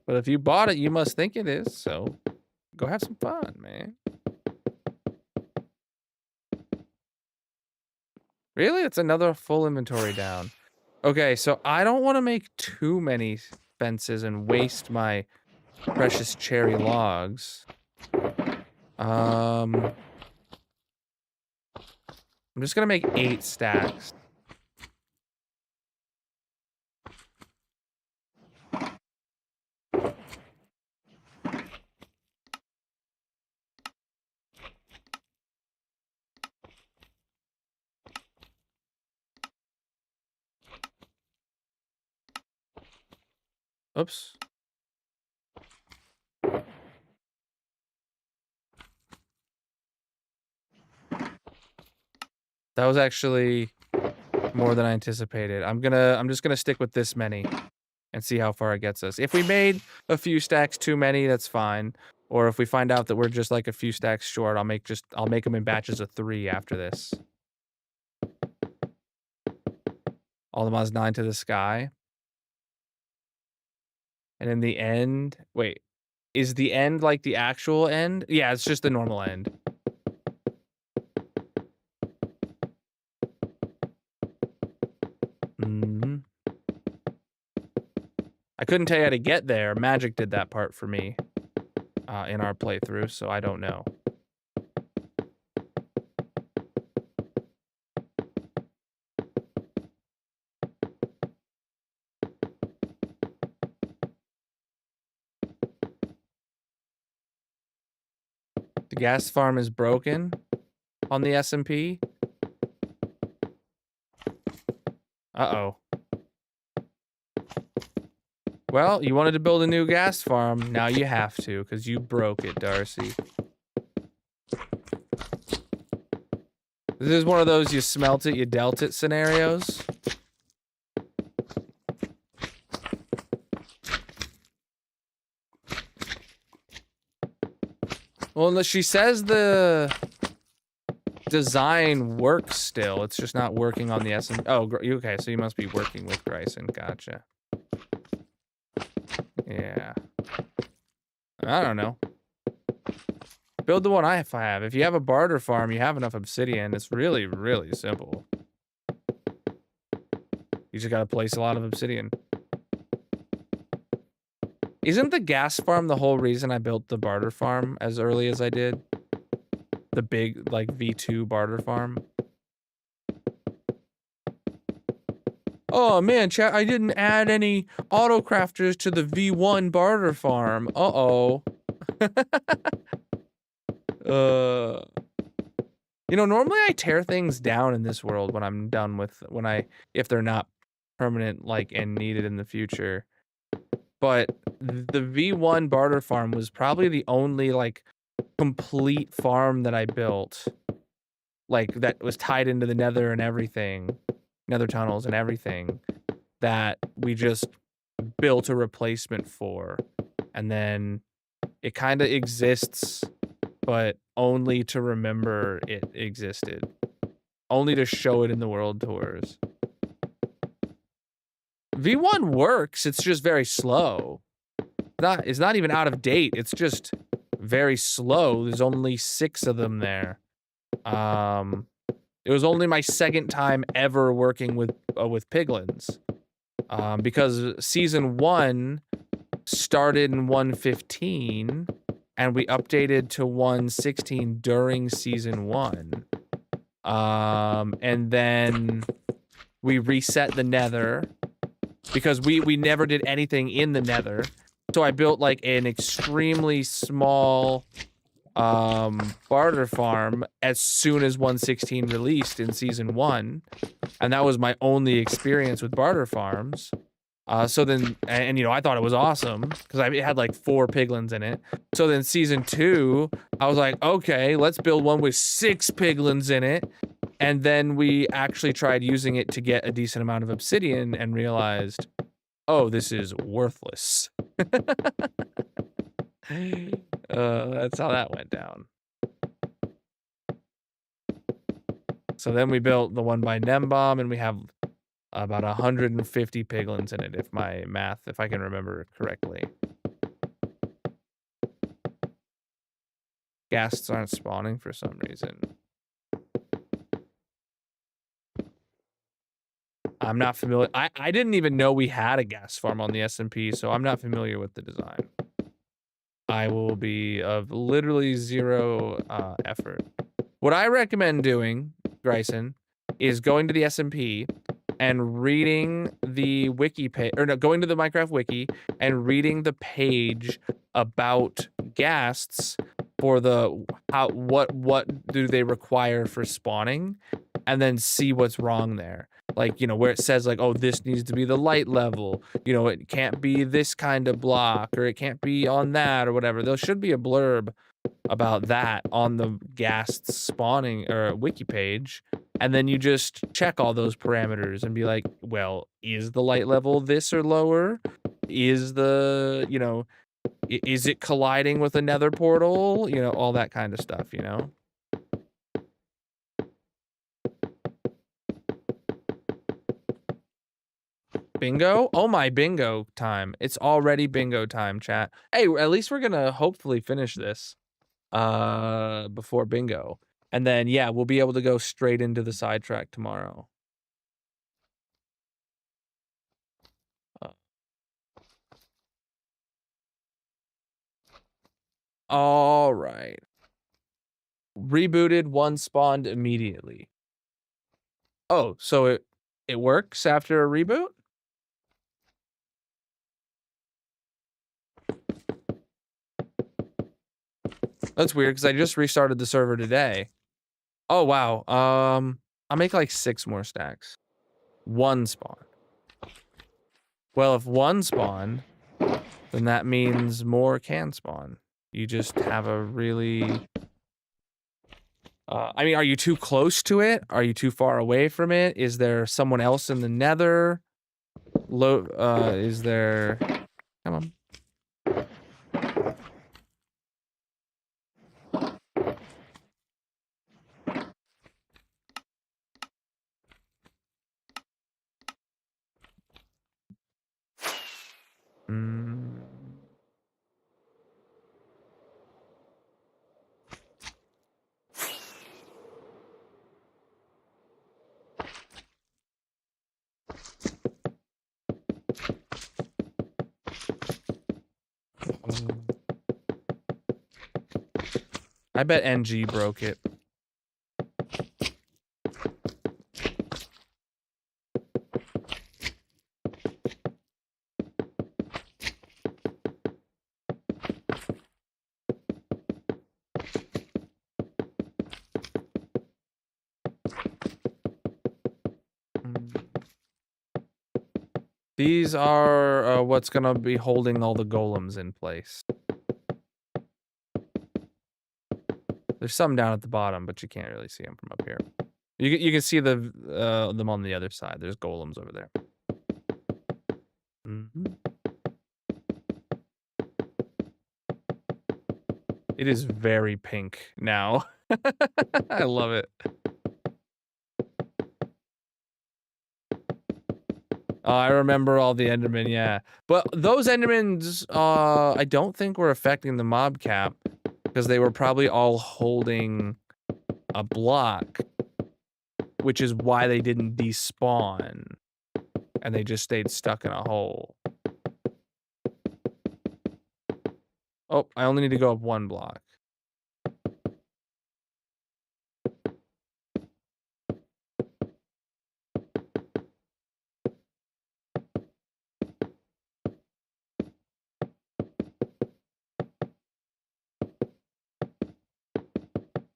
But if you bought it, you must think it is, so go have some fun, man. Really? It's another full inventory down. Okay, so I don't want to make too many fences and waste my precious cherry logs. I'm just gonna make 8 stacks. Oops. That was actually more than I anticipated. I'm just gonna stick with this many and see how far it gets us. If we made a few stacks too many, that's fine. Or if we find out that we're just like a few stacks short, I'll make them in batches of 3 after this. All the mods 9 to the sky. And in the end, wait, is the end like the actual end? Yeah, it's just the normal end. Mm-hmm. I couldn't tell you how to get there. Magic did that part for me in our playthrough, so I don't know. The gas farm is broken on the SMP. Uh-oh. Well, you wanted to build a new gas farm. Now you have to, because you broke it, Darcy. This is one of those you smelt it, you dealt it scenarios. Well, she says the design works still. It's just not working on the SMP. Oh, okay, so you must be working with Grayson. Gotcha. Yeah. I don't know. Build the one I have. If you have a barter farm, you have enough obsidian. It's really, really simple. You just gotta place a lot of obsidian. Isn't the gas farm the whole reason I built the barter farm as early as I did? The big, like, V2 barter farm? Oh man, chat, I didn't add any auto crafters to the V1 barter farm. Uh-oh. You know, normally I tear things down in this world when I'm done with, if they're not permanent, like, and needed in the future. But the V1 barter farm was probably the only, like, complete farm that I built. Like, that was tied into the nether and everything. Nether tunnels and everything. That we just built a replacement for. And then it kind of exists, but only to remember it existed. Only to show it in the world tours. V1 works, it's just very slow. It's not even out of date, it's just very slow. There's only 6 of them there. It was only my second time ever working with piglins. Because season 1 started in 1.15 and we updated to 1.16 during season 1. And then we reset the nether because we never did anything in the nether. So I built like an extremely small barter farm as soon as 1.16 released in season 1. And that was my only experience with barter farms. So then, and you know, I thought it was awesome because it had like 4 piglins in it. So then season 2, I was like, okay, let's build one with 6 piglins in it. And then we actually tried using it to get a decent amount of obsidian and realized, oh, this is worthless. That's how that went down. So then we built the one by Nembomb, and we have about 150 piglins in it, if I can remember correctly. Ghasts aren't spawning for some reason. I'm not familiar. I didn't even know we had a gas farm on the SMP, so I'm not familiar with the design. I will be of literally 0 effort. What I recommend doing, Grayson, is going to the SMP and reading the wiki page, or no, going to the Minecraft wiki and reading the page about ghasts for what do they require for spawning, and then see what's wrong there. Like, you know, where it says like, oh, this needs to be the light level. You know, it can't be this kind of block, or it can't be on that, or whatever. There should be a blurb about that on the ghast spawning or wiki page. And then you just check all those parameters and be like, well, is the light level this or lower? Is the, you know, is it colliding with a nether portal? You know, all that kind of stuff, you know? Bingo? Oh my, bingo time. It's already bingo time, chat. Hey, at least we're gonna hopefully finish this before bingo. And then, yeah, we'll be able to go straight into the sidetrack tomorrow. All right. Rebooted, one spawned immediately. Oh, so it works after a reboot? That's weird, because I just restarted the server today. Oh, wow. I'll make like 6 more stacks. One spawn. Well, if one spawned, then that means more can spawn. You just have a really... I mean, are you too close to it? Are you too far away from it? Is there someone else in the nether? Is there... Come on. I bet NG broke it. These are what's gonna be holding all the golems in place. There's some down at the bottom, but you can't really see them from up here. You can see them on the other side. There's golems over there. It is very pink now. I love it. I remember all the Endermen, yeah. But those Endermans, I don't think were affecting the mob cap, because they were probably all holding a block, which is why they didn't despawn, and they just stayed stuck in a hole. Oh, I only need to go up 1 block.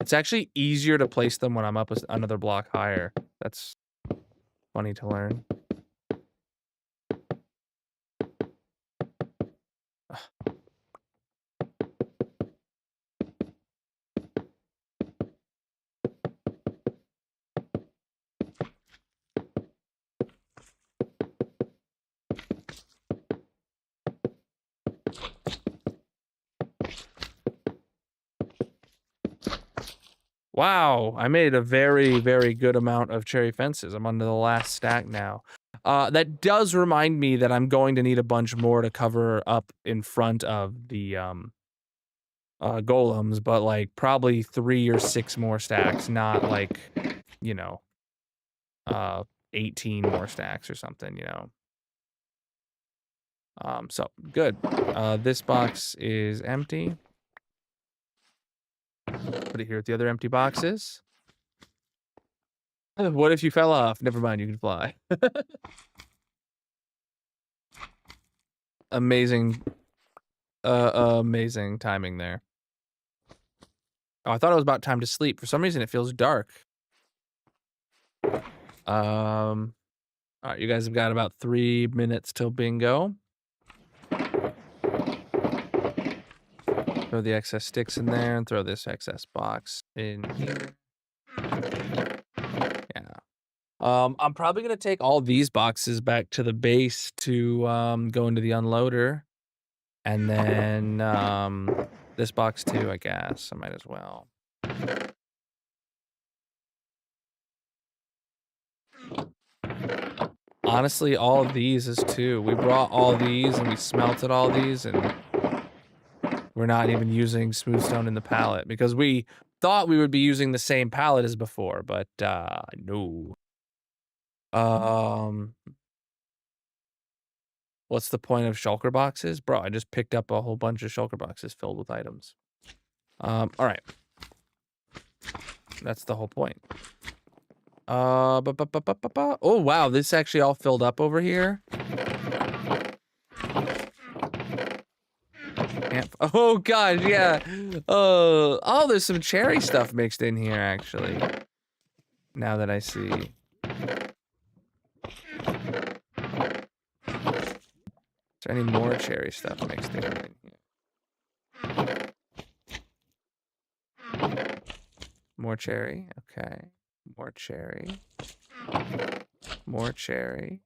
It's actually easier to place them when I'm up another block higher. That's funny to learn. Wow, I made a very, very good amount of cherry fences. I'm on to the last stack now. That does remind me that I'm going to need a bunch more to cover up in front of the golems, but like probably 3 or 6 more stacks, not like, you know, 18 more stacks or something, you know. So good. This box is empty. Put it here with the other empty boxes. What if you fell off? Never mind, you can fly. Amazing. Amazing timing there. Oh, I thought it was about time to sleep. For some reason, it feels dark. All right, you guys have got about 3 minutes till bingo. Throw the excess sticks in there and throw this excess box in here. Yeah. I'm probably gonna take all these boxes back to the base to go into the unloader. And then this box too, I guess. I might as well. Honestly, all of these is too. We brought all these and we smelted all these and we're not even using smooth stone in the pallet because we thought we would be using the same pallet as before, but no. What's the point of shulker boxes? Bro, I just picked up a whole bunch of shulker boxes filled with items. All right. That's the whole point. Oh, wow, this actually all filled up over here. Oh, God, yeah. Oh, there's some cherry stuff mixed in here, actually. Now that I see. Is there any more cherry stuff mixed in here? More cherry, okay. More cherry. More cherry.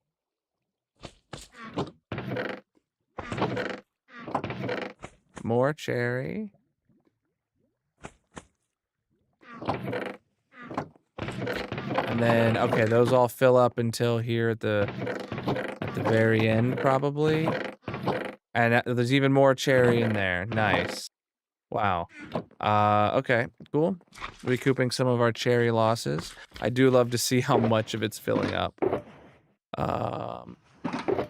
More cherry. And then, okay, those all fill up until here at the very end, probably. And there's even more cherry in there. Nice. Wow. Okay, cool. Recouping some of our cherry losses. I do love to see how much of it's filling up. Alright,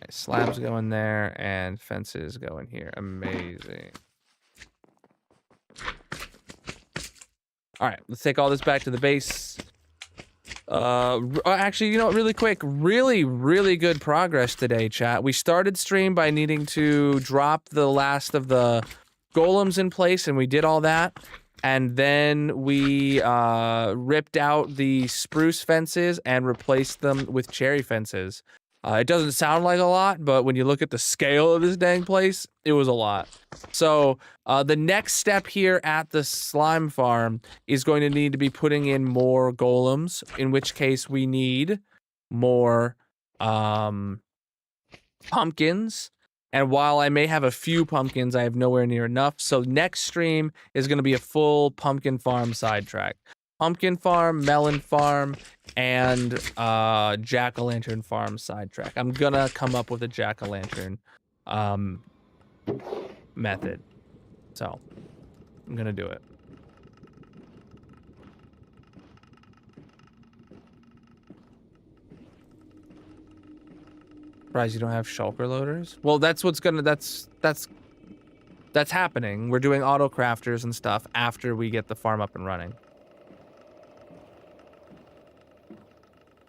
slabs go in there and fences go in here. Amazing. Alright, let's take all this back to the base. Actually, you know what, really quick, really good progress today, chat. We started stream by needing to drop the last of the golems in place, and we did all that. And then we ripped out the spruce fences and replaced them with cherry fences. It doesn't sound like a lot, but when you look at the scale of this dang place, it was a lot. So the next step here at the slime farm is going to need to be putting in more golems, in which case we need more pumpkins. And while I may have a few pumpkins, I have nowhere near enough. So next stream is going to be a full pumpkin farm sidetrack. Pumpkin farm, melon farm, and jack-o'-lantern farm sidetrack. I'm gonna come up with a jack-o'-lantern method. So I'm gonna do it. Surprised you don't have shulker loaders? Well, that's what's gonna that's happening. We're doing auto crafters and stuff after we get the farm up and running.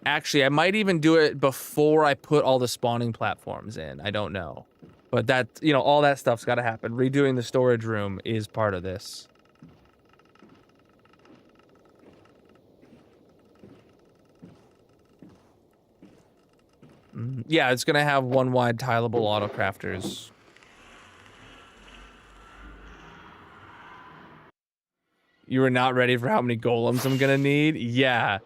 Actually, I might even do it before I put all the spawning platforms in. I don't know. But that, you know, all that stuff's got to happen. Redoing the storage room is part of this. Yeah, it's going to have one wide tileable auto crafters. You were not ready for how many golems I'm going to need? Yeah.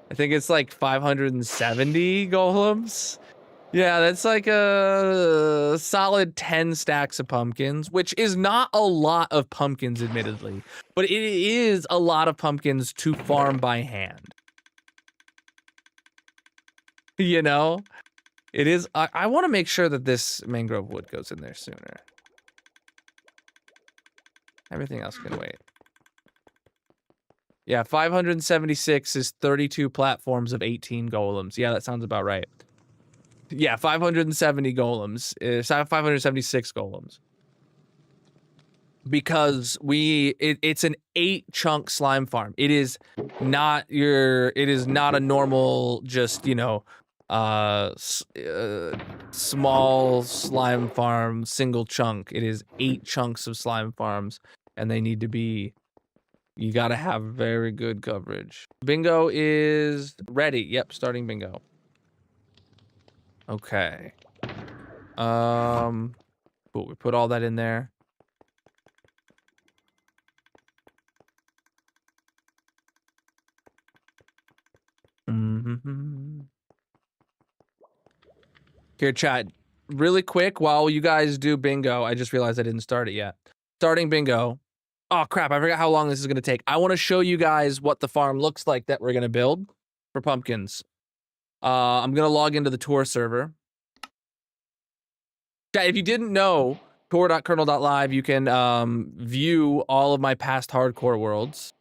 I think it's like 570 golems. Yeah, that's like a solid 10 stacks of pumpkins, which is not a lot of pumpkins, admittedly, but it is a lot of pumpkins to farm by hand. You know? It is. I want to make sure that this mangrove wood goes in there sooner. Everything else can wait. Yeah, 576 is 32 platforms of 18 golems. Yeah, that sounds about right. Yeah, 570 golems. 576 golems. Because it's an 8-chunk slime farm. It is not a normal, just, you know, small slime farm, single chunk. It is 8 chunks of slime farms, and they need to be You gotta have very good coverage. Bingo is ready. Yep, starting bingo. Okay. Cool. We put all that in there. Here, chat. Really quick, while you guys do bingo, I just realized I didn't start it yet. Starting bingo. Oh crap, I forgot how long this is gonna take. I want to show you guys what the farm looks like that we're gonna build for pumpkins. I'm gonna log into the tour server. If you didn't know, tour.colonel.live, you can view all of my past hardcore worlds.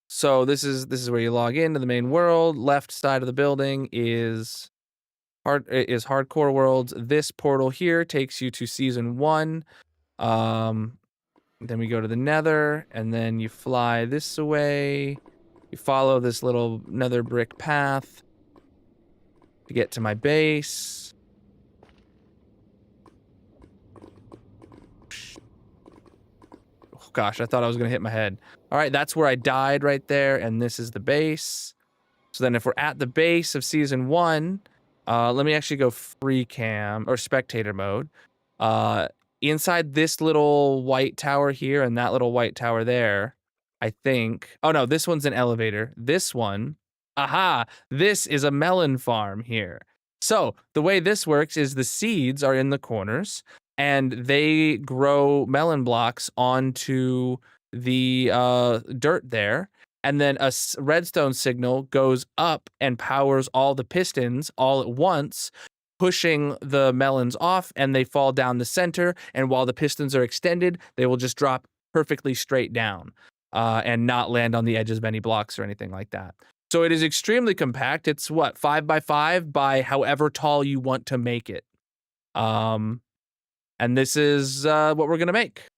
So this is where you log into the main world. Left side of the building is hardcore worlds. This portal here takes you to season 1. Then we go to the nether, and then you fly this away. You follow this little nether brick path to get to my base. Oh gosh, I thought I was gonna hit my head. All right, that's where I died right there, and this is the base. So then if we're at the base of season 1, let me actually go free cam or spectator mode. Inside this little white tower here and that little white tower there, I think. Oh no, this one's an elevator. This one, aha, this is a melon farm here. So the way this works is the seeds are in the corners and they grow melon blocks onto the dirt there. And then a redstone signal goes up and powers all the pistons all at once, pushing the melons off, and they fall down the center. And while the pistons are extended, they will just drop perfectly straight down and not land on the edges of any blocks or anything like that. So it is extremely compact. It's what, 5 by 5 by however tall you want to make it. And this is what we're gonna make.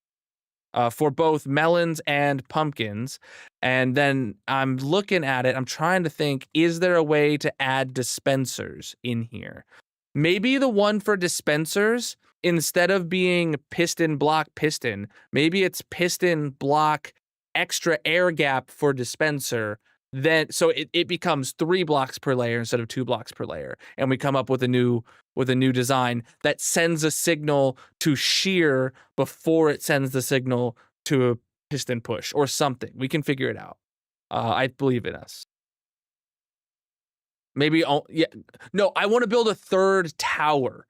For both melons and pumpkins. And then I'm looking at it, I'm trying to think, is there a way to add dispensers in here? Maybe the one for dispensers, instead of being piston block piston, maybe it's piston block extra air gap for dispenser. Then so it becomes 3 blocks per layer instead of 2 blocks per layer. And we come up with a new design that sends a signal to shear before it sends the signal to a piston push or something. We can figure it out. I believe in us. Maybe, yeah. No, I want to build a 3rd tower.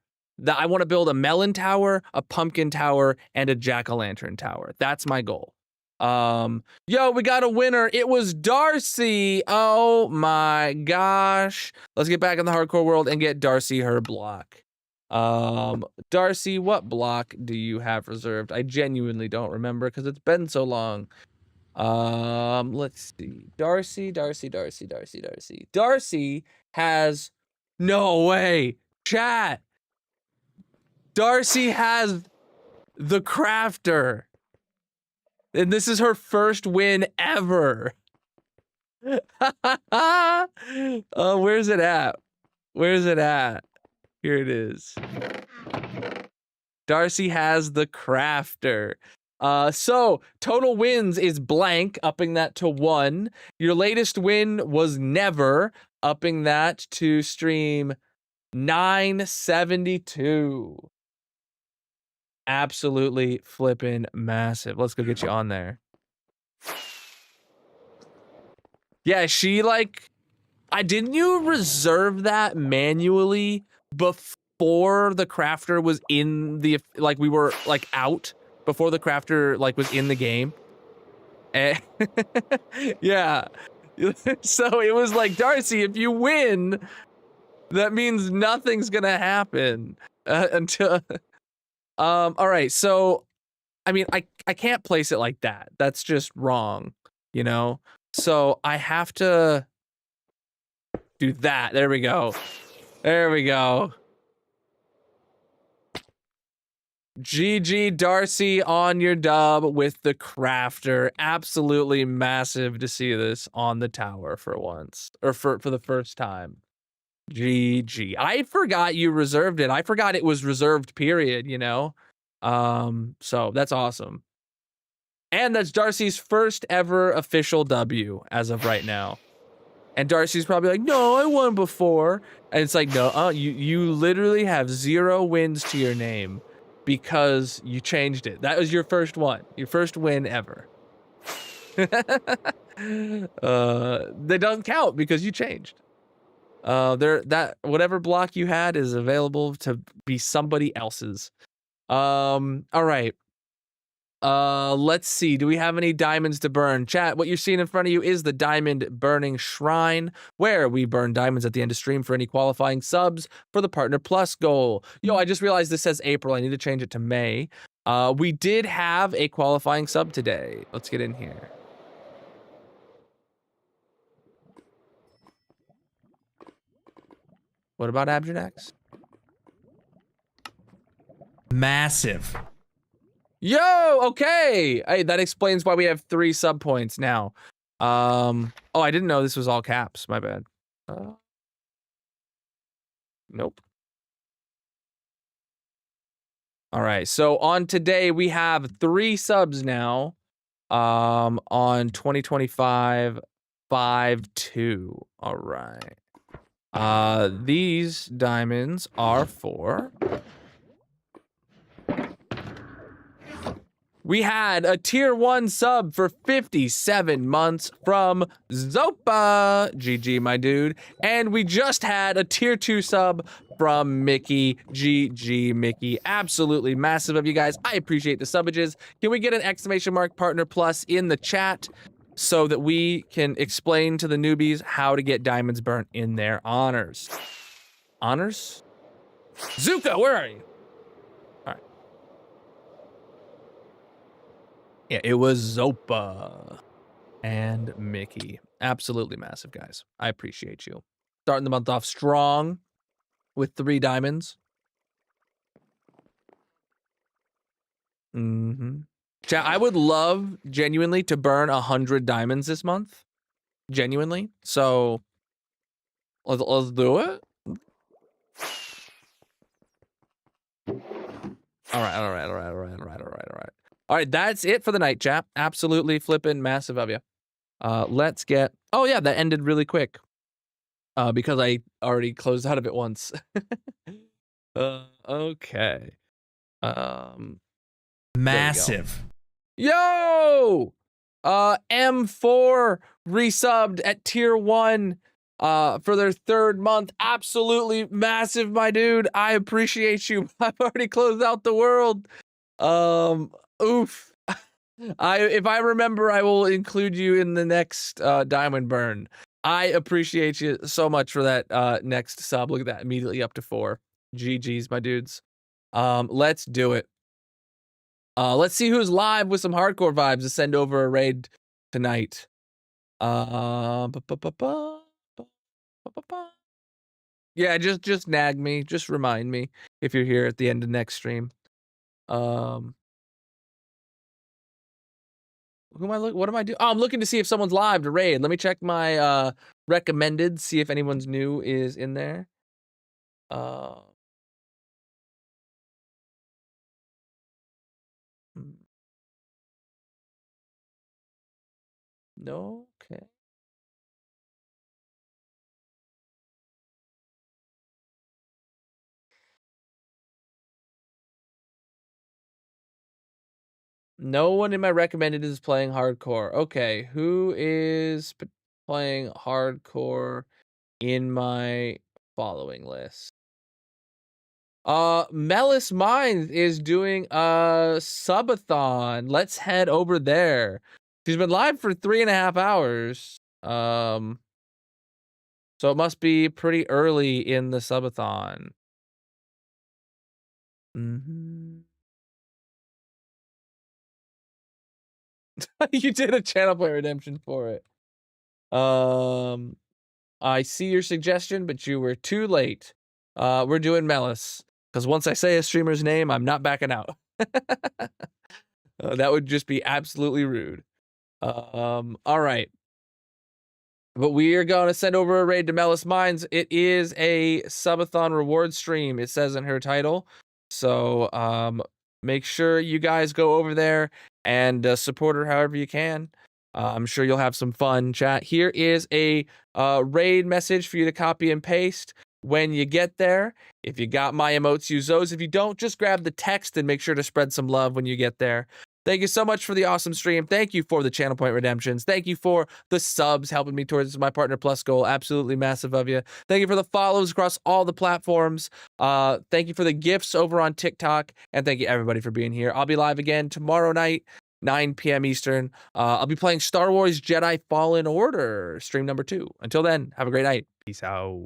I want to build a melon tower, a pumpkin tower, and a jack-o'-lantern tower. That's my goal. Yo, we got a winner. It was Darcy. Oh my gosh. Let's get back in the hardcore world and get Darcy her block. Darcy, what block do you have reserved? I genuinely don't remember because it's been so long. Let's see. Darcy has, no way, chat. Darcy has the crafter. And this is her first win ever. Where's it at? Where's it at? Here it is. Darcy has the crafter. So total wins is blank, upping that to 1. Your latest win was never, upping that to stream 972. Absolutely flipping massive. Let's go get you on there. Yeah, she didn't you reserve that manually before the crafter was in the, we were out before the crafter was in the game? Yeah. So it was like, Darcy, if you win, that means nothing's gonna happen until all right, so I mean, I can't place it like that. That's just wrong, you know? So I have to do that. There we go. There we go. GG Darcy on your dub with the crafter. Absolutely massive to see this on the tower for once, or for the first time. GG. I forgot you reserved it. I forgot it was reserved, period, you know? So that's awesome. And that's Darcy's first ever official W as of right now. And Darcy's probably like, no, I won before. And it's like, no, you literally have 0 wins to your name because you changed it. That was your first one, your first win ever. They don't count because you changed. That whatever block you had is available to be somebody else's. All right. Let's see. Do we have any diamonds to burn? Chat, what you're seeing in front of you is the diamond burning shrine, where we burn diamonds at the end of stream for any qualifying subs for the Partner Plus goal. Yo, I just realized this says April. I need to change it to May. We did have a qualifying sub today. Let's get in here. What about Abjanax? Massive. Yo, okay. Hey, that explains why we have 3 sub points now. Oh, I didn't know this was all caps. My bad. Nope. All right. So on today, we have 3 subs now. On 2025 5-2. All right. These diamonds are for... We had a tier 1 sub for 57 months from Zopa. GG, my dude. And we just had a tier 2 sub from Mickey. GG, Mickey. Absolutely massive of you guys. I appreciate the subages. Can we get an exclamation mark Partner Plus in the chat so that we can explain to the newbies how to get diamonds burnt in their honors? Honors? Zuka, where are you? Yeah, it was Zopa and Mickey. Absolutely massive, guys. I appreciate you. Starting the month off strong with 3 diamonds. Chat, I would love genuinely to burn 100 diamonds this month. Genuinely. So let's do it. All right. All right, that's it for the night, chat. Absolutely flipping massive of you. Let's get... Oh, yeah, that ended really quick. Because I already closed out of it once. Okay. Massive. Yo! M4 resubbed at tier 1 for their 3rd month. Absolutely massive, my dude. I appreciate you. I've already closed out the world. Oof. If I remember, I will include you in the next diamond burn. I appreciate you so much for that next sub. Look at that, immediately up to 4. GG's, my dudes. Let's do it. Let's see who's live with some hardcore vibes to send over a raid tonight. Yeah, just nag me. Just remind me if you're here at the end of next stream. Who am I looking? What am I doing? Oh, I'm looking to see if someone's live to raid. Let me check my recommended, see if anyone's new is in there. No? Okay. No one in my recommended is playing hardcore. Okay, who is playing hardcore in my following list? Melis Mind is doing a subathon. Let's head over there. She's been live for 3.5 hours. So it must be pretty early in the subathon. You did a channel play redemption for it. I see your suggestion, but you were too late. We're doing Melis, because once I say a streamer's name, I'm not backing out. That would just be absolutely rude. All right. But we are going to send over a raid to Melis Mines. It is a subathon reward stream, it says in her title. So make sure you guys go over there and support her however you can. I'm sure you'll have some fun, chat. Here is a raid message for you to copy and paste when you get there. If you got my emotes, use those. If you don't, just grab the text and make sure to spread some love when you get there. Thank you so much for the awesome stream. Thank you for the channel point redemptions. Thank you for the subs helping me towards my Partner Plus goal. Absolutely massive of you. Thank you for the follows across all the platforms. Thank you for the gifts over on TikTok. And thank you everybody for being here. I'll be live again tomorrow night, 9 p.m. Eastern. I'll be playing Star Wars Jedi Fallen Order, stream number 2. Until then, have a great night. Peace out.